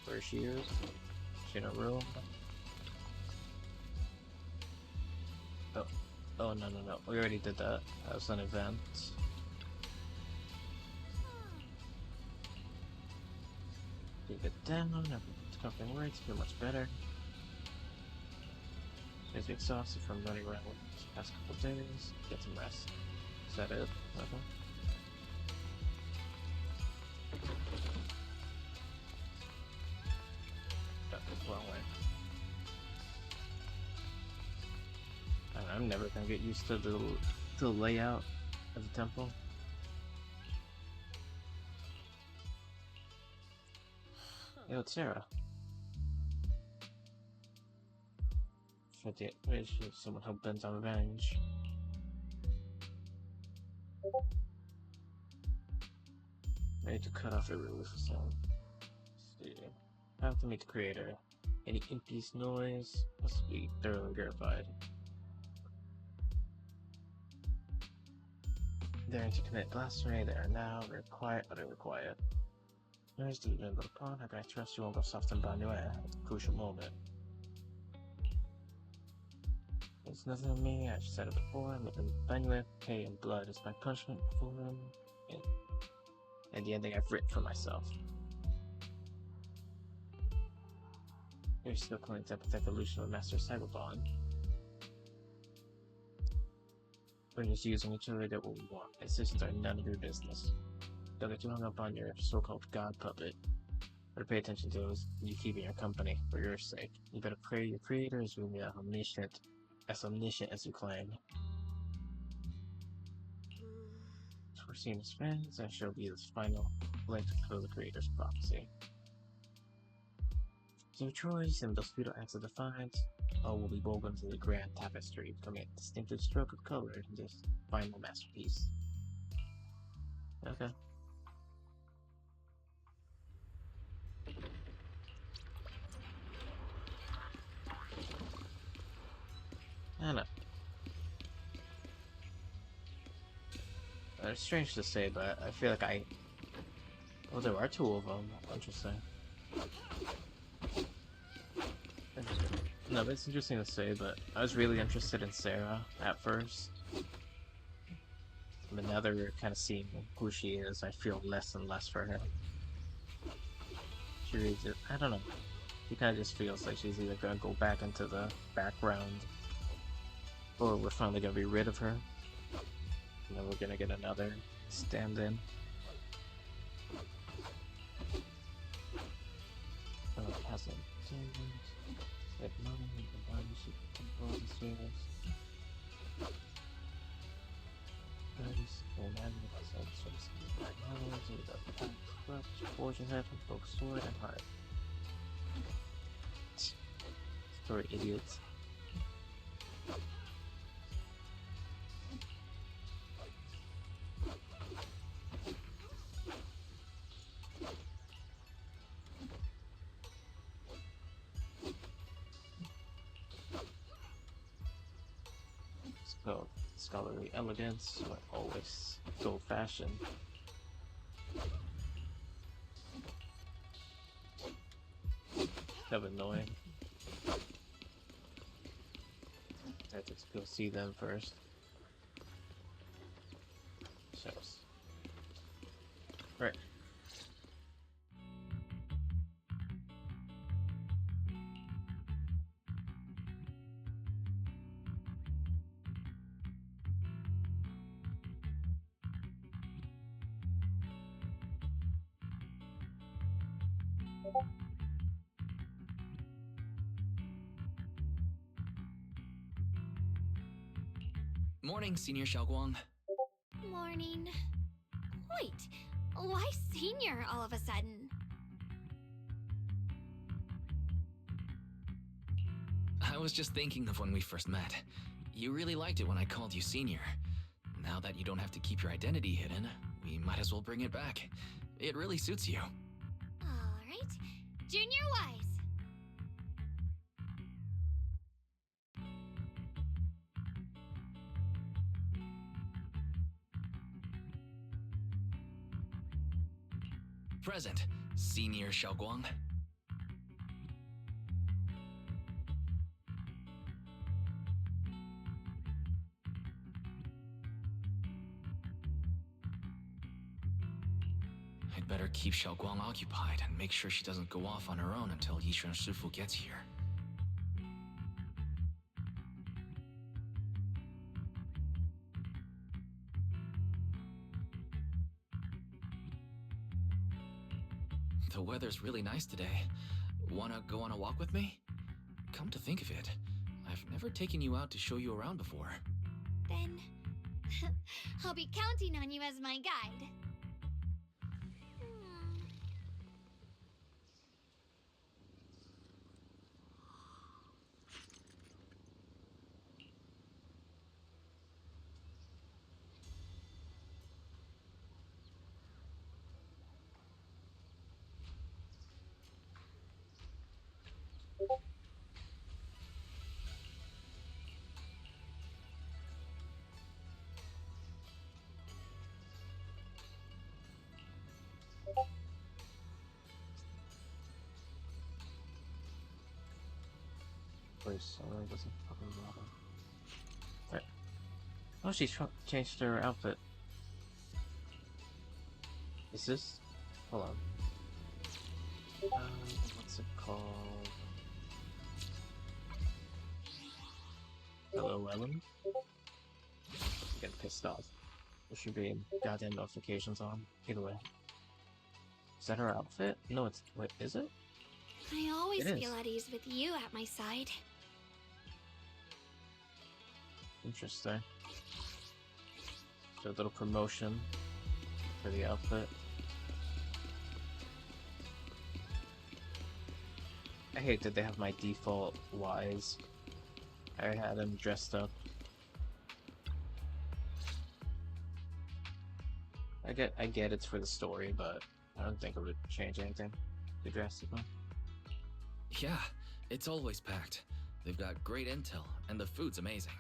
Where she is? She in a room? Oh, no. We already did that. That was an event. Keep it down. Covering words. Feel much better. She's exhausted from running around with the past couple upstairs, get some rest. Is that it? Okay. Wrong way. I'm never gonna get used to the layout of the temple. Yo, it's Sarah. Someone hell bent on revenge. Ready to cut off every roof sound. See. I have to meet the creator. Any impious noise must be thoroughly verified. Daring to commit blasphemy, they are now very quiet, utterly quiet. Noise to the middle of the pond, how can I trust you won't go soft and Banue at a crucial moment? It's nothing to me, I've said it before, I'm living Banue, pay and blood is my punishment for him, and the ending I've written for myself. You're still calling to empathetic illusion of Master Cyberbond. We're just using each other that what we want. Decisions are none of your business. Don't get too hung up on your so-called god puppet. Better pay attention to those you keep in your company for your sake. You better pray your creator is really omniscient as you claim. For seeing his friends, I shall be this final link to fulfill the creator's prophecy. So choice and those futile acts of defiance, all will be woven into the grand tapestry, becoming a distinctive stroke of color in this final masterpiece. Okay. I don't know. It's strange to say, but I feel like oh, there are two of them. Interesting. No, but it's interesting to say, but I was really interested in Sarah at first. But now that we're kind of seeing who she is, I feel less and less for her. She really just, I don't know. She kind of just feels like she's either going to go back into the background, or we're finally going to be rid of her. And then we're going to get another stand-in. Oh, it hasn't. That money and the body should control the service. Bodies and animals and service. Animals with a pack, clutch, fortune head, both sword and heart. Story idiots. So, scholarly elegance, but always old-fashioned. Kind of annoying. I have to go see them first. Shucks. Right. Morning, Senior Xiaoguang. Morning. Wait, why senior all of a sudden? I was just thinking of when we first met. You really liked it when I called you Senior. Now that you don't have to keep your identity hidden, we might as well bring it back. It really suits you. Alright, Junior Wise. Present, Senior Xiaoguang. I'd better keep Xiaoguang occupied and make sure she doesn't go off on her own until Yishuan Shifu gets here. The weather's really nice today. Wanna go on a walk with me? Come to think of it, I've never taken you out to show you around before. Then I'll be counting on you as my guide. Please, sorry, doesn't fucking matter. Right. Oh, she's changed her outfit. Is this? Hold on. What's it called? Hello, Ellen? I'm getting pissed off. There should be goddamn notifications on. Either way. Is that her outfit? No, it's... Wait, is it? I always feel at ease with you at my side. Interesting. So a little promotion for the outfit. I hate that they have my default Ys. I had him dressed up. I get it's for the story, but I don't think it would change anything too drastically. Yeah, it's always packed. They've got great intel, and the food's amazing.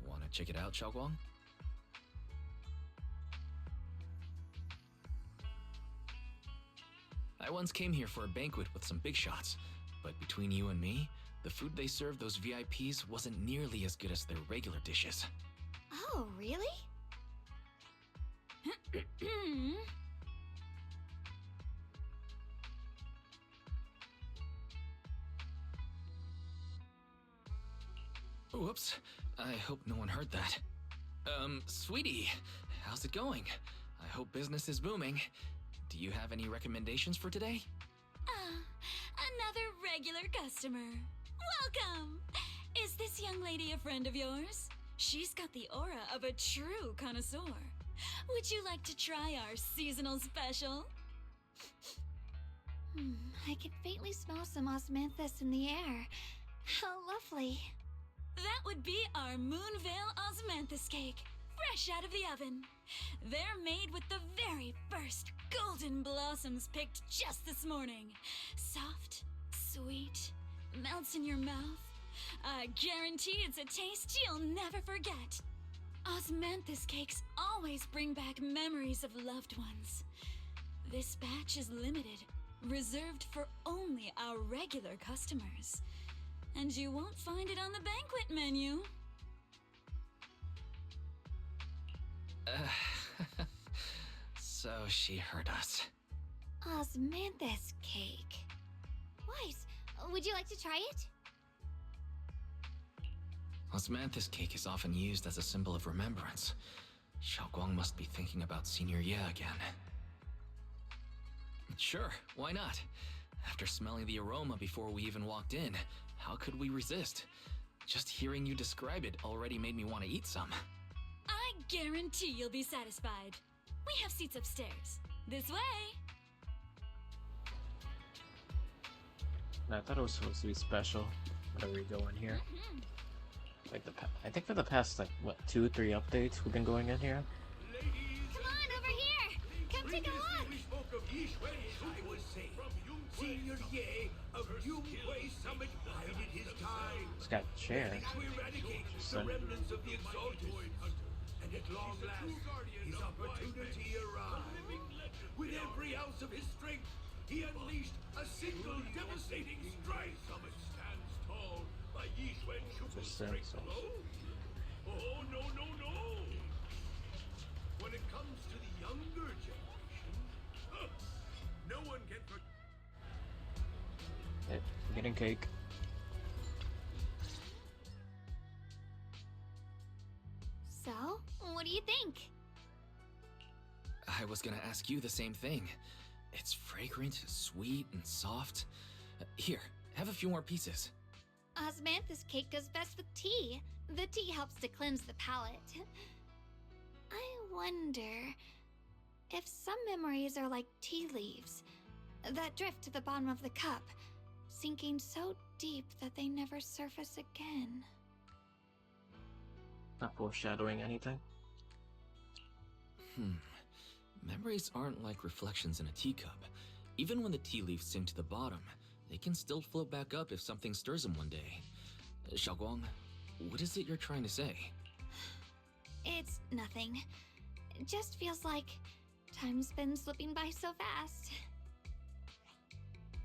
Wanna check it out, Xiaoguang? I once came here for a banquet with some big shots, but between you and me, the food they served those VIPs wasn't nearly as good as their regular dishes. Oh, really? Whoops, I hope no one heard that. Sweetie, how's it going? I hope business is booming. Do you have any recommendations for today? Another regular customer. Welcome! Is this young lady a friend of yours? She's got the aura of a true connoisseur. Would you like to try our seasonal special? I can faintly smell some osmanthus in the air. How lovely. That would be our Moonvale Osmanthus cake, fresh out of the oven. They're made with the very first golden blossoms picked just this morning. Soft, sweet, melts in your mouth. I guarantee it's a taste you'll never forget. Osmanthus cakes always bring back memories of loved ones. This batch is limited, reserved for only our regular customers. And you won't find it on the banquet menu. So she heard us. Osmanthus cake. Wise, would you like to try it? Osmanthus cake is often used as a symbol of remembrance. Xiaoguang must be thinking about Senior Ye again. Sure, why not? After smelling the aroma before we even walked in, how could we resist? Just hearing you describe it already made me want to eat some. I guarantee you'll be satisfied. We have seats upstairs. This way. I thought it was supposed to be special. Whenever we go in here. Like I think for the past like what 2-3 updates we've been going in here. Come on over here. Come take a look. We spoke of Yishwen, I was saying. Senior Ye of Yunhui Summit bided his time. It's got a chair. To eradicate the remnants of the Exalted. And at long last, his opportunity arrived. With every ounce of his strength, he unleashed a single devastating strike. Summit stands tall by Yishwen Shufu's strength alone. Oh, no, no, no. When it comes to the younger generation, no one can forget. Hey, we're getting cake. So, what do you think? I was gonna ask you the same thing. It's fragrant, sweet, and soft. Here, have a few more pieces. Osmanthus cake goes best with tea. The tea helps to cleanse the palate. I wonder if some memories are like tea leaves that drift to the bottom of the cup, sinking so deep that they never surface again. Not foreshadowing anything. Memories aren't like reflections in a teacup. Even when the tea leaves sink to the bottom, they can still float back up if something stirs them one day. Xiaoguang, what is it you're trying to say? It's nothing. It just feels like time's been slipping by so fast.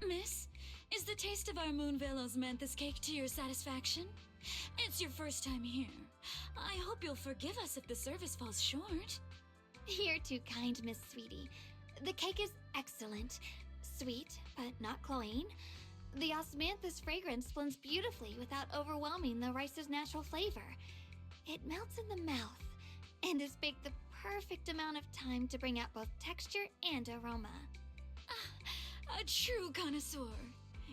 Miss, is the taste of our Moonvale Osmanthus cake to your satisfaction? It's your first time here. I hope you'll forgive us if the service falls short. You're too kind, Miss Sweetie. The cake is excellent. Sweet, but not cloying. The osmanthus fragrance blends beautifully without overwhelming the rice's natural flavor. It melts in the mouth and is baked the perfect amount of time to bring out both texture and aroma. A true connoisseur.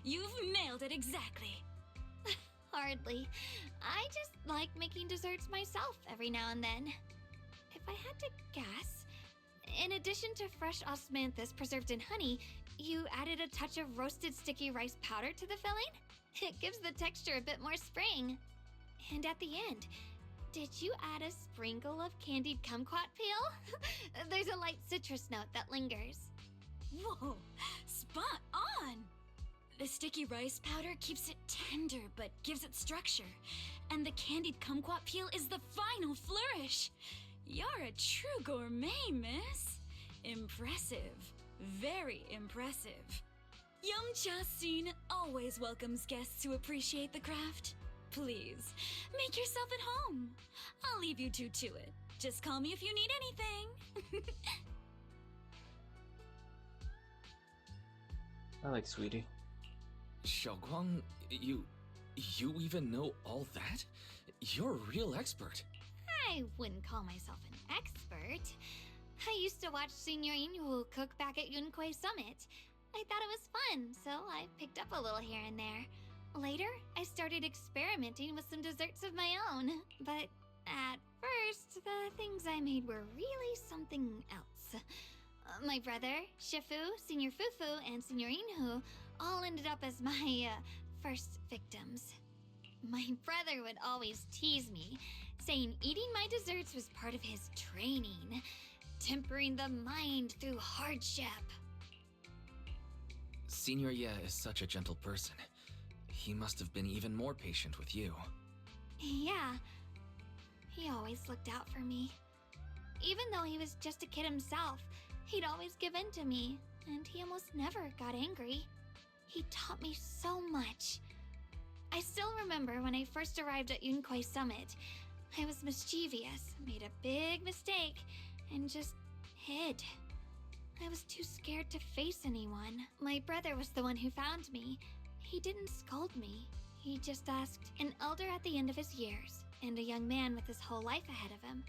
You've nailed it exactly. Hardly. I just like making desserts myself every now and then. If I had to guess, in addition to fresh osmanthus preserved in honey, you added a touch of roasted sticky rice powder to the filling? It gives the texture a bit more spring. And at the end, did you add a sprinkle of candied kumquat peel? There's a light citrus note that lingers. Whoa, spot on! The sticky rice powder keeps it tender but gives it structure. And the candied kumquat peel is the final flourish. You're a true gourmet, miss. Impressive. Very impressive. Yumcha Scene always welcomes guests who appreciate the craft. Please, make yourself at home. I'll leave you two to it. Just call me if you need anything. I like Sweetie. Xiaoguang, you even know all that? You're a real expert. I wouldn't call myself an expert. I used to watch Senior Inhu cook back at Yunquay Summit. I thought it was fun, so I picked up a little here and there. Later, I started experimenting with some desserts of my own, but at first, the things I made were really something else. My brother, Shifu, Senior Fufu, and Senior Inhu all ended up as my first victims. My brother would always tease me, saying eating my desserts was part of his training, tempering the mind through hardship. Senior Ye is such a gentle person. He must have been even more patient with you. Yeah, he always looked out for me. Even though he was just a kid himself, he'd always give in to me, and he almost never got angry. He taught me so much. I still remember when I first arrived at Yunquay Summit. I was mischievous, made a big mistake, and just hid. I was too scared to face anyone. My brother was the one who found me. He didn't scold me. He just asked an elder at the end of his years, and a young man with his whole life ahead of him.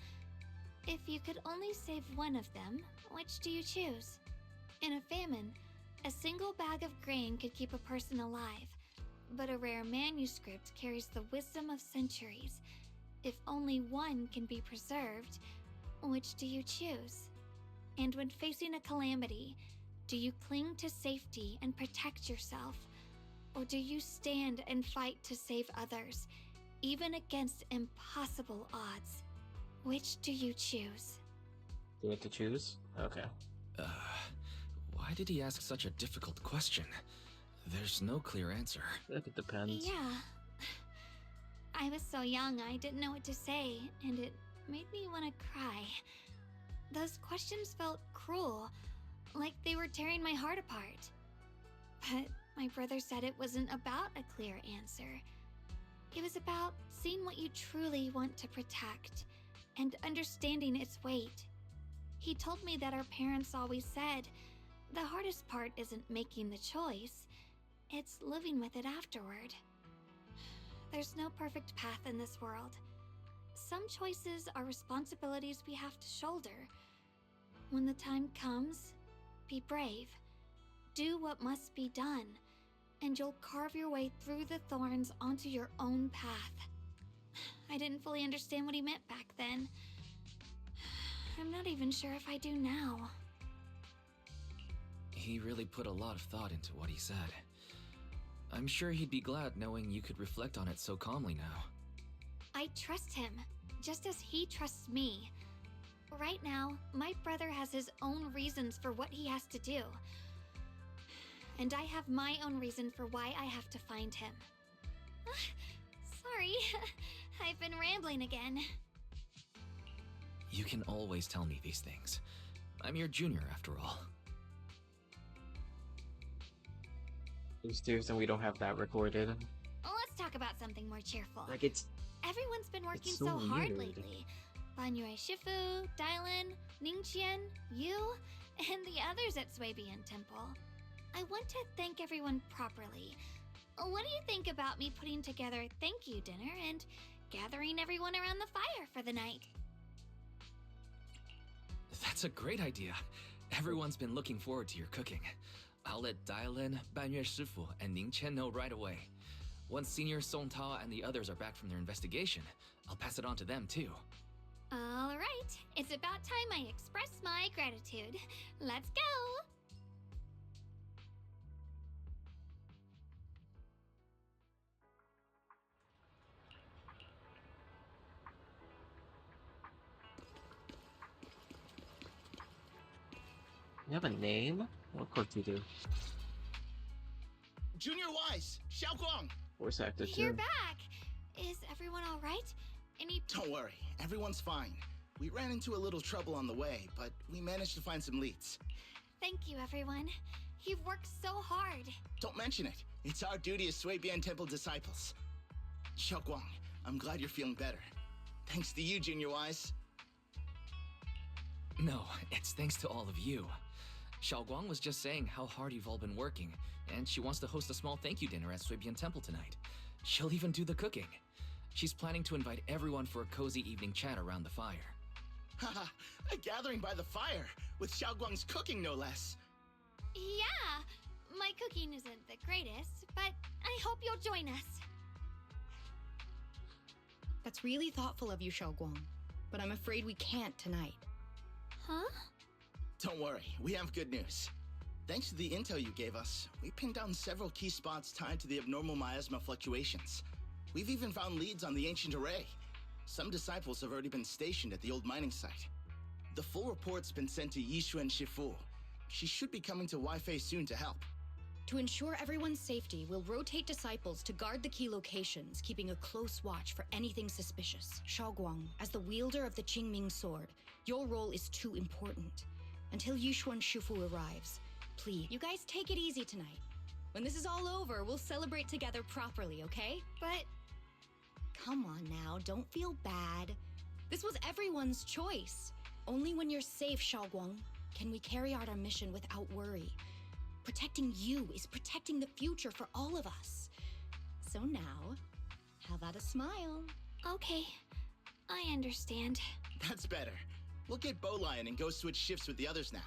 If you could only save one of them, which do you choose? In a famine, a single bag of grain could keep a person alive, but a rare manuscript carries the wisdom of centuries. If only one can be preserved, which do you choose? And when facing a calamity, do you cling to safety and protect yourself? Or do you stand and fight to save others, even against impossible odds? Which do you choose? Do you get to choose? Okay. Why did he ask such a difficult question? There's no clear answer. It depends. Yeah. I was so young, I didn't know what to say, and it made me want to cry. Those questions felt cruel, like they were tearing my heart apart. But my brother said it wasn't about a clear answer. It was about seeing what you truly want to protect, and understanding its weight. He told me that our parents always said, the hardest part isn't making the choice, it's living with it afterward. There's no perfect path in this world. Some choices are responsibilities we have to shoulder. When the time comes, be brave do what must be done, and you'll carve your way through the thorns onto your own path. I didn't fully understand what he meant back then. I'm not even sure if I do now. He really put a lot of thought into what he said. I'm sure he'd be glad knowing you could reflect on it so calmly now. I trust him, just as he trusts me. Right now, my brother has his own reasons for what he has to do. And I have my own reason for why I have to find him. Sorry, I've been rambling again. You can always tell me these things. I'm your junior, after all. Serious, and we don't have that recorded. Let's talk about something more cheerful. Like, it's... Everyone's been working so so hard weird. lately. Banyue Shifu, Dylan, Ningqian, you, and the others at Swabian Temple. I want to thank everyone properly. What do you think about me putting together a thank you dinner and gathering everyone around the fire for the night? That's a great idea. Everyone's been looking forward to your cooking. I'll let Dylan, Banyue Shifu, and Ning Qian know right away. Once Senior Song Tao and the others are back from their investigation, I'll pass it on to them too. All right, it's about time I express my gratitude. Let's go! You have a name? Well, of course you do. Junior Wise, Xiaoguang. Voice actor too. You're back! Is everyone all right? Any... Don't worry, everyone's fine. We ran into a little trouble on the way, but we managed to find some leads. Thank you, everyone. You've worked so hard. Don't mention it. It's our duty as Swabian Temple disciples. Xiaoguang, I'm glad you're feeling better. Thanks to you, Junior Wise. No, it's thanks to all of you. Xiaoguang was just saying how hard you've all been working, and she wants to host a small thank you dinner at Swabian Temple tonight. She'll even do the cooking. She's planning to invite everyone for a cozy evening chat around the fire. Haha, a gathering by the fire, with Xiaoguang's cooking no less. Yeah, my cooking isn't the greatest, but I hope you'll join us. That's really thoughtful of you, Xiaoguang. But I'm afraid we can't tonight. Huh? Don't worry, we have good news. Thanks to the intel you gave us, we pinned down several key spots tied to the abnormal miasma fluctuations. We've even found leads on the ancient array. Some disciples have already been stationed at the old mining site. The full report's been sent to Yishuan Shifu. She should be coming to Weifei soon to help. To ensure everyone's safety, we'll rotate disciples to guard the key locations, keeping a close watch for anything suspicious. Xiaoguang, as the wielder of the Qingming sword, your role is too important. Until Yishuan Shifu arrives, please, you guys take it easy tonight. When this is all over, we'll celebrate together properly, okay? But... Come on now, don't feel bad. This was everyone's choice. Only when you're safe, Xiaoguang, can we carry out our mission without worry. Protecting you is protecting the future for all of us. So now, how about a smile? Okay, I understand. That's better. We'll get Bowlion and go switch shifts with the others now.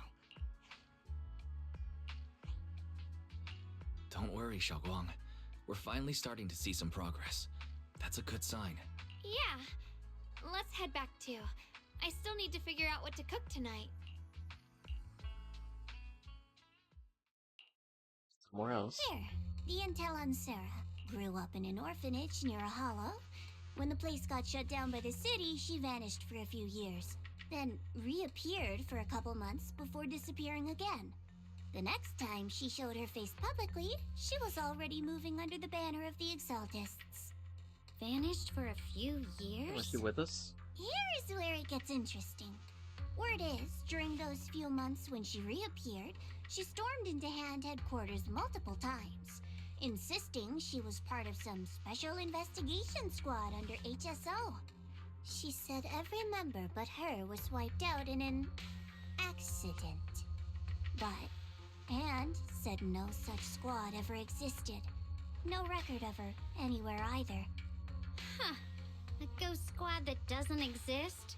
Don't worry, Xiaoguang. We're finally starting to see some progress. That's a good sign. Yeah, let's head back too. I still need to figure out what to cook tonight. Somewhere else. Here, the intel on Sarah. Grew up in an orphanage near a hollow. When the place got shut down by the city, she vanished for a few years. Then reappeared for a couple months before disappearing again. The next time she showed her face publicly, she was already moving under the banner of the Exaltists. Vanished for a few years? Was she with us? Here's where it gets interesting. Word is, during those few months when she reappeared, she stormed into Hand headquarters multiple times, insisting she was part of some special investigation squad under HSO. She said every member but her was wiped out in an accident. But Hand said no such squad ever existed. No record of her anywhere either. Huh. A ghost squad that doesn't exist?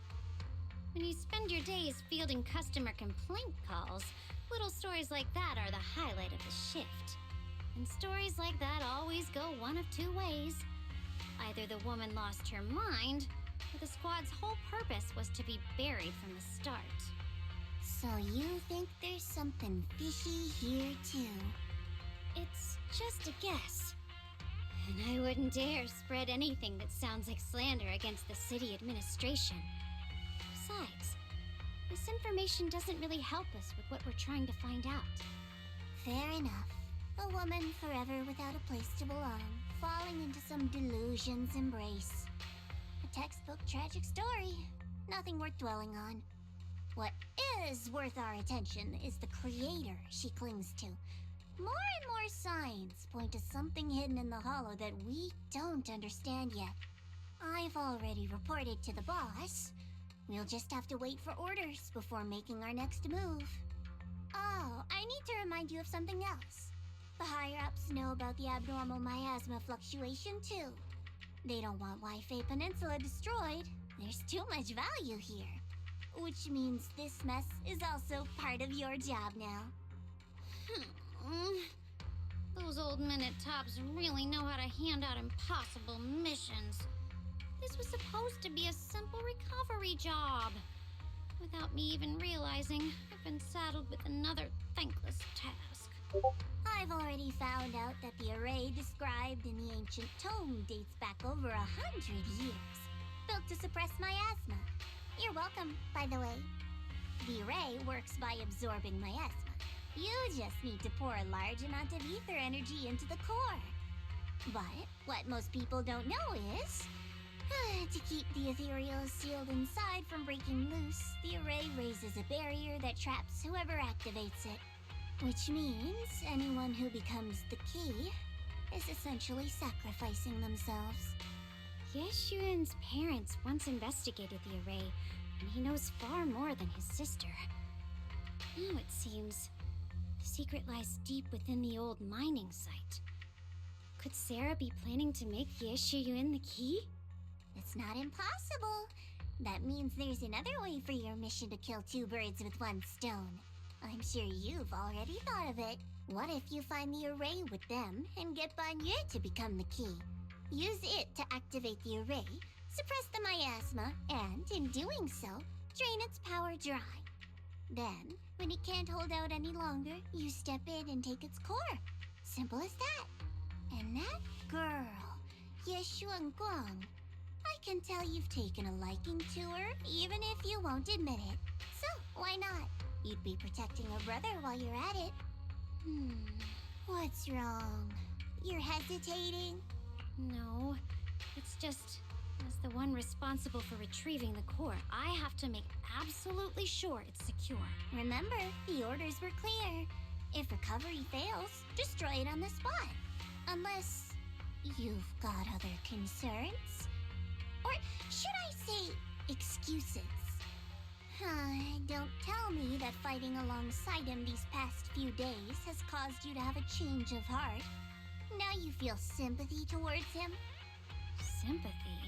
When you spend your days fielding customer complaint calls, little stories like that are the highlight of the shift. And stories like that always go one of two ways. Either the woman lost her mind, or the squad's whole purpose was to be buried from the start. So you think there's something fishy here too? It's just a guess. And I wouldn't dare spread anything that sounds like slander against the city administration. Besides, this information doesn't really help us with what we're trying to find out. Fair enough. A woman forever without a place to belong, falling into some delusion's embrace. A textbook tragic story. Nothing worth dwelling on. What is worth our attention is the creator she clings to. More and more signs point to something hidden in the hollow that we don't understand yet. I've already reported to the boss. We'll just have to wait for orders before making our next move. Oh, I need to remind you of something else. The higher-ups know about the abnormal miasma fluctuation, too. They don't want Wi-Fi Peninsula destroyed. There's too much value here. Which means this mess is also part of your job now. Those old men at Tops really know how to hand out impossible missions. This was supposed to be a simple recovery job. Without me even realizing, I've been saddled with another thankless task. I've already found out that the array described in the ancient tome dates back over 100 years. Built to suppress miasma. You're welcome, by the way. The array works by absorbing miasma. You just need to pour a large amount of ether energy into the core. But what most people don't know is, to keep the ethereal sealed inside from breaking loose, the array raises a barrier that traps whoever activates it. Which means anyone who becomes the key is essentially sacrificing themselves. Yeshuan's parents once investigated the array, and he knows far more than his sister. Now it seems the secret lies deep within the old mining site. Could Sarah be planning to make Yeshuyun the key? It's not impossible. That means there's another way for your mission to kill two birds with one stone. I'm sure you've already thought of it. What if you find the array with them and get Banye to become the key? Use it to activate the array, suppress the miasma, and, in doing so, drain its power dry. Then, when it can't hold out any longer, you step in and take its core. Simple as that. And that girl, Yeshuan Guang, I can tell you've taken a liking to her, even if you won't admit it. So, why not? You'd be protecting a brother while you're at it. What's wrong? You're hesitating? No, it's just, as the one responsible for retrieving the core, I have to make absolutely sure it's secure. Remember, the orders were clear. If recovery fails, destroy it on the spot. Unless you've got other concerns. Or should I say, excuses? Don't tell me that fighting alongside him these past few days has caused you to have a change of heart. Now you feel sympathy towards him? Sympathy?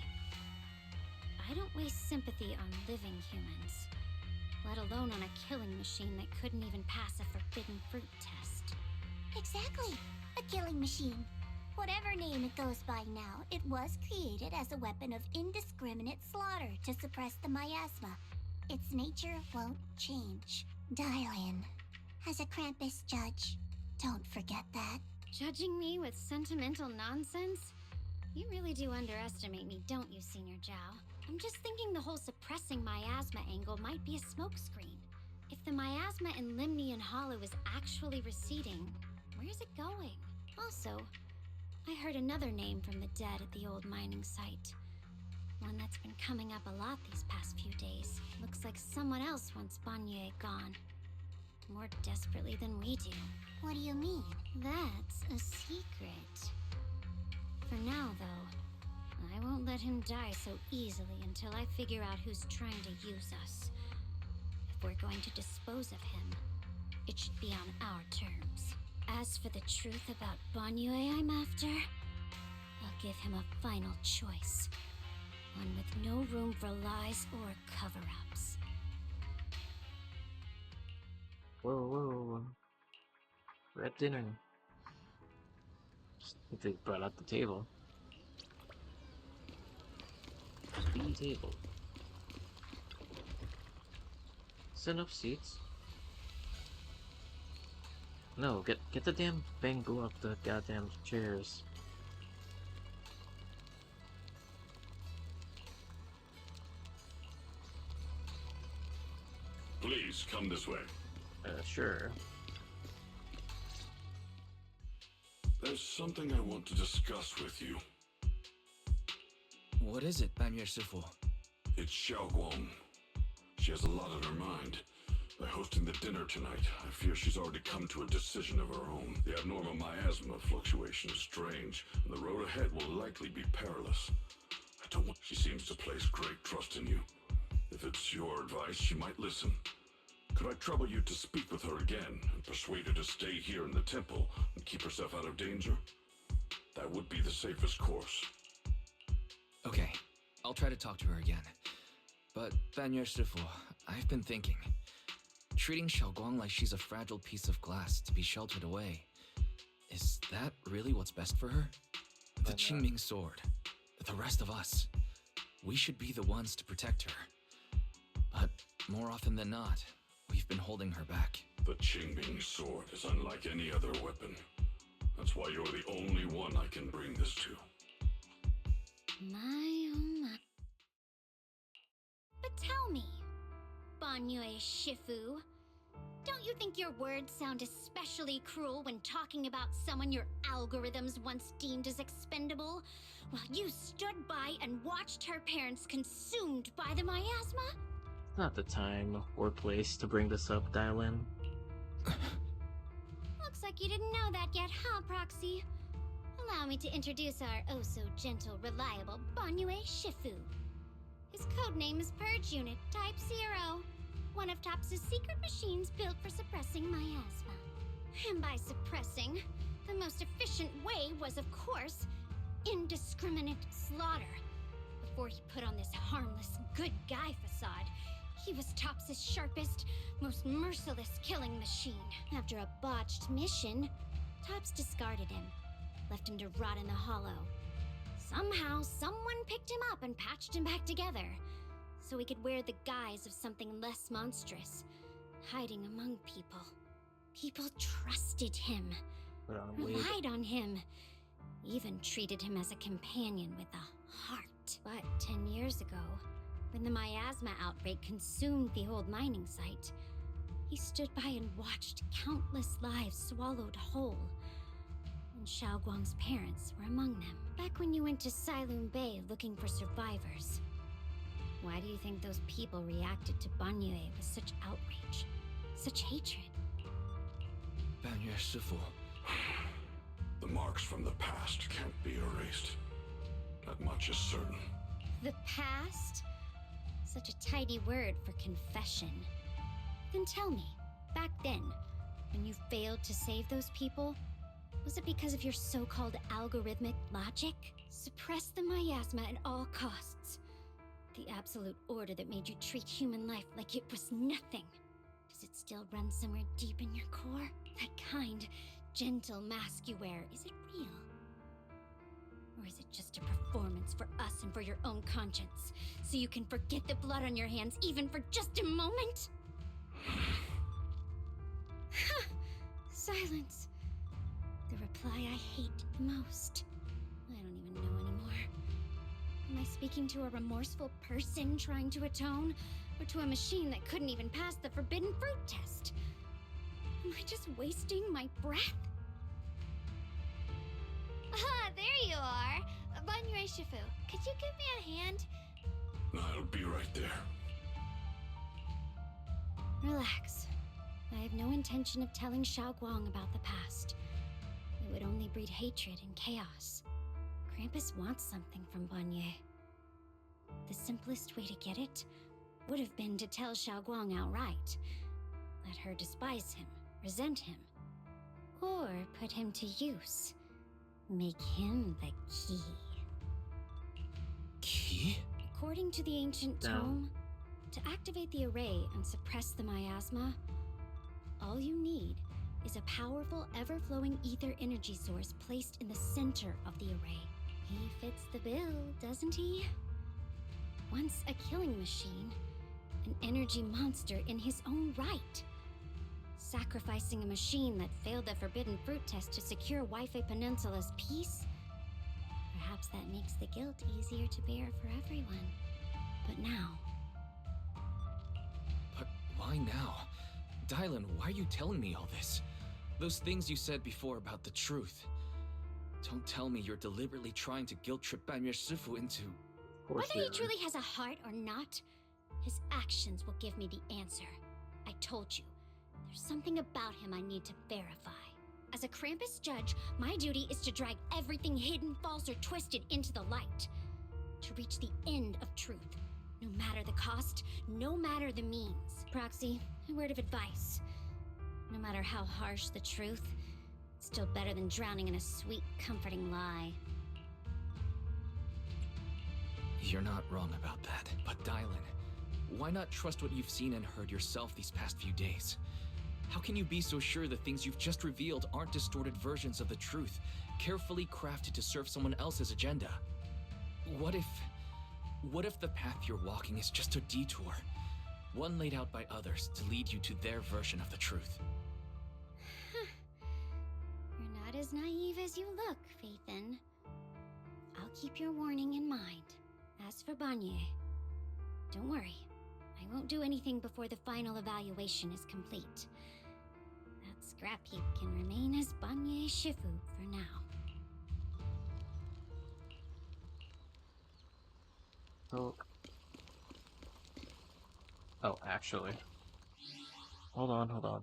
I don't waste sympathy on living humans, let alone on a killing machine that couldn't even pass a forbidden fruit test. Exactly, a killing machine. Whatever name it goes by now, it was created as a weapon of indiscriminate slaughter to suppress the miasma. Its nature won't change. Dial in. As a Krampus judge, don't forget that. Judging me with sentimental nonsense? You really do underestimate me, don't you, Senior Zhao? I'm just thinking the whole suppressing miasma angle might be a smokescreen. If the miasma in Limnian Hollow is actually receding, where's it going? Also, I heard another name from the dead at the old mining site. One that's been coming up a lot these past few days. Looks like someone else wants Banye gone. More desperately than we do. What do you mean? That's a secret. For now, though, I won't let him die so easily until I figure out who's trying to use us. If we're going to dispose of him, it should be on our terms. As for the truth about Banye I'm after, I'll give him a final choice. One with no room for lies or cover-ups. Whoa, whoa. We're at dinner. They brought out the table. The table. Is there enough seats? No, get the damn bamboo off the goddamn chairs. Please, come this way. Sure. There's something I want to discuss with you. What is it, Banyue Shifu? It's Xiaoguang. She has a lot on her mind. By hosting the dinner tonight, I fear she's already come to a decision of her own. The abnormal miasma fluctuation is strange, and the road ahead will likely be perilous. I don't want... She seems to place great trust in you. If it's your advice, she might listen. Could I trouble you to speak with her again, and persuade her to stay here in the temple and keep herself out of danger? That would be the safest course. Okay, I'll try to talk to her again. But, Banyue Shifu, I've been thinking. Treating Xiaoguang like she's a fragile piece of glass to be sheltered away. Is that really what's best for her? The Qingming sword, the rest of us, we should be the ones to protect her. But more often than not, we've been holding her back. The Qingming sword is unlike any other weapon. That's why you're the only one I can bring this to. My oh my. But tell me, Banyue Shifu, don't you think your words sound especially cruel when talking about someone your algorithms once deemed as expendable, while you stood by and watched her parents consumed by the miasma? It's not the time or place to bring this up, Dylan. Looks like you didn't know that yet, huh, Proxy? Allow me to introduce our oh-so-gentle, reliable Banyue Shifu. His codename is Purge Unit Type 0, one of TOPS' secret machines built for suppressing miasma. And by suppressing, the most efficient way was, of course, indiscriminate slaughter. Before he put on this harmless, good guy facade, he was TOPS' sharpest, most merciless killing machine. After a botched mission, TOPS discarded him, left him to rot in the hollow. Somehow, someone picked him up and patched him back together, so he could wear the guise of something less monstrous, hiding among people. People trusted him, relied on him, even treated him as a companion with a heart. But 10 years ago, when the miasma outbreak consumed the old mining site, he stood by and watched countless lives swallowed whole. And Xiaoguang's parents were among them. Back when you went to Silum Bay looking for survivors, why do you think those people reacted to Banyue with such outrage, such hatred? Banyue Shifu. The marks from the past can't be erased. That much is certain. The past? Such a tidy word for confession. Then tell me, back then, when you failed to save those people, was it because of your so-called algorithmic logic? Suppress the miasma at all costs. The absolute order that made you treat human life like it was nothing. Does it still run somewhere deep in your core? That kind, gentle mask you wear, is it real? Or is it just a performance for us and for your own conscience, so you can forget the blood on your hands even for just a moment? Silence. The reply I hate the most. I don't even know anymore. Am I speaking to a remorseful person trying to atone, or to a machine that couldn't even pass the forbidden fruit test? Am I just wasting my breath? Ah, there you are. Banyue Shifu, could you give me a hand? I'll be right there. Relax. I have no intention of telling Xiaoguang about the past. It would only breed hatred and chaos. Krampus wants something from Banyue. The simplest way to get it would have been to tell Xiaoguang outright. Let her despise him, resent him, or put him to use. Make him the key. Key? According to the ancient tome, to activate the array and suppress the miasma, All you need is a powerful, ever-flowing ether energy source placed in the center of the array. He fits the bill, doesn't he? Once a killing machine, an energy monster in his own right. Sacrificing a machine that failed the forbidden fruit test to secure Wi-Fi Peninsula's peace? Perhaps that makes the guilt easier to bear for everyone. But now... But why now? Dylan, why are you telling me all this? Those things you said before about the truth. Don't tell me you're deliberately trying to guilt-trip Banyu Shifu into... Whether he truly has a heart or not, his actions will give me the answer. I told you, there's something about him I need to verify. As a Krampus judge, my duty is to drag everything hidden, false, or twisted into the light. To reach the end of truth. No matter the cost, no matter the means. Proxy, a word of advice. No matter how harsh the truth, it's still better than drowning in a sweet, comforting lie. You're not wrong about that. But Dylan, why not trust what you've seen and heard yourself these past few days? How can you be so sure the things you've just revealed aren't distorted versions of the truth, carefully crafted to serve someone else's agenda? What if the path you're walking is just a detour? One laid out by others to lead you to their version of the truth. You're not as naive as you look, Phaethon. I'll keep your warning in mind. As for Banyu, don't worry. I won't do anything before the final evaluation is complete. That scrap heap can remain as Banyu Shifu for now. Oh, actually. Hold on.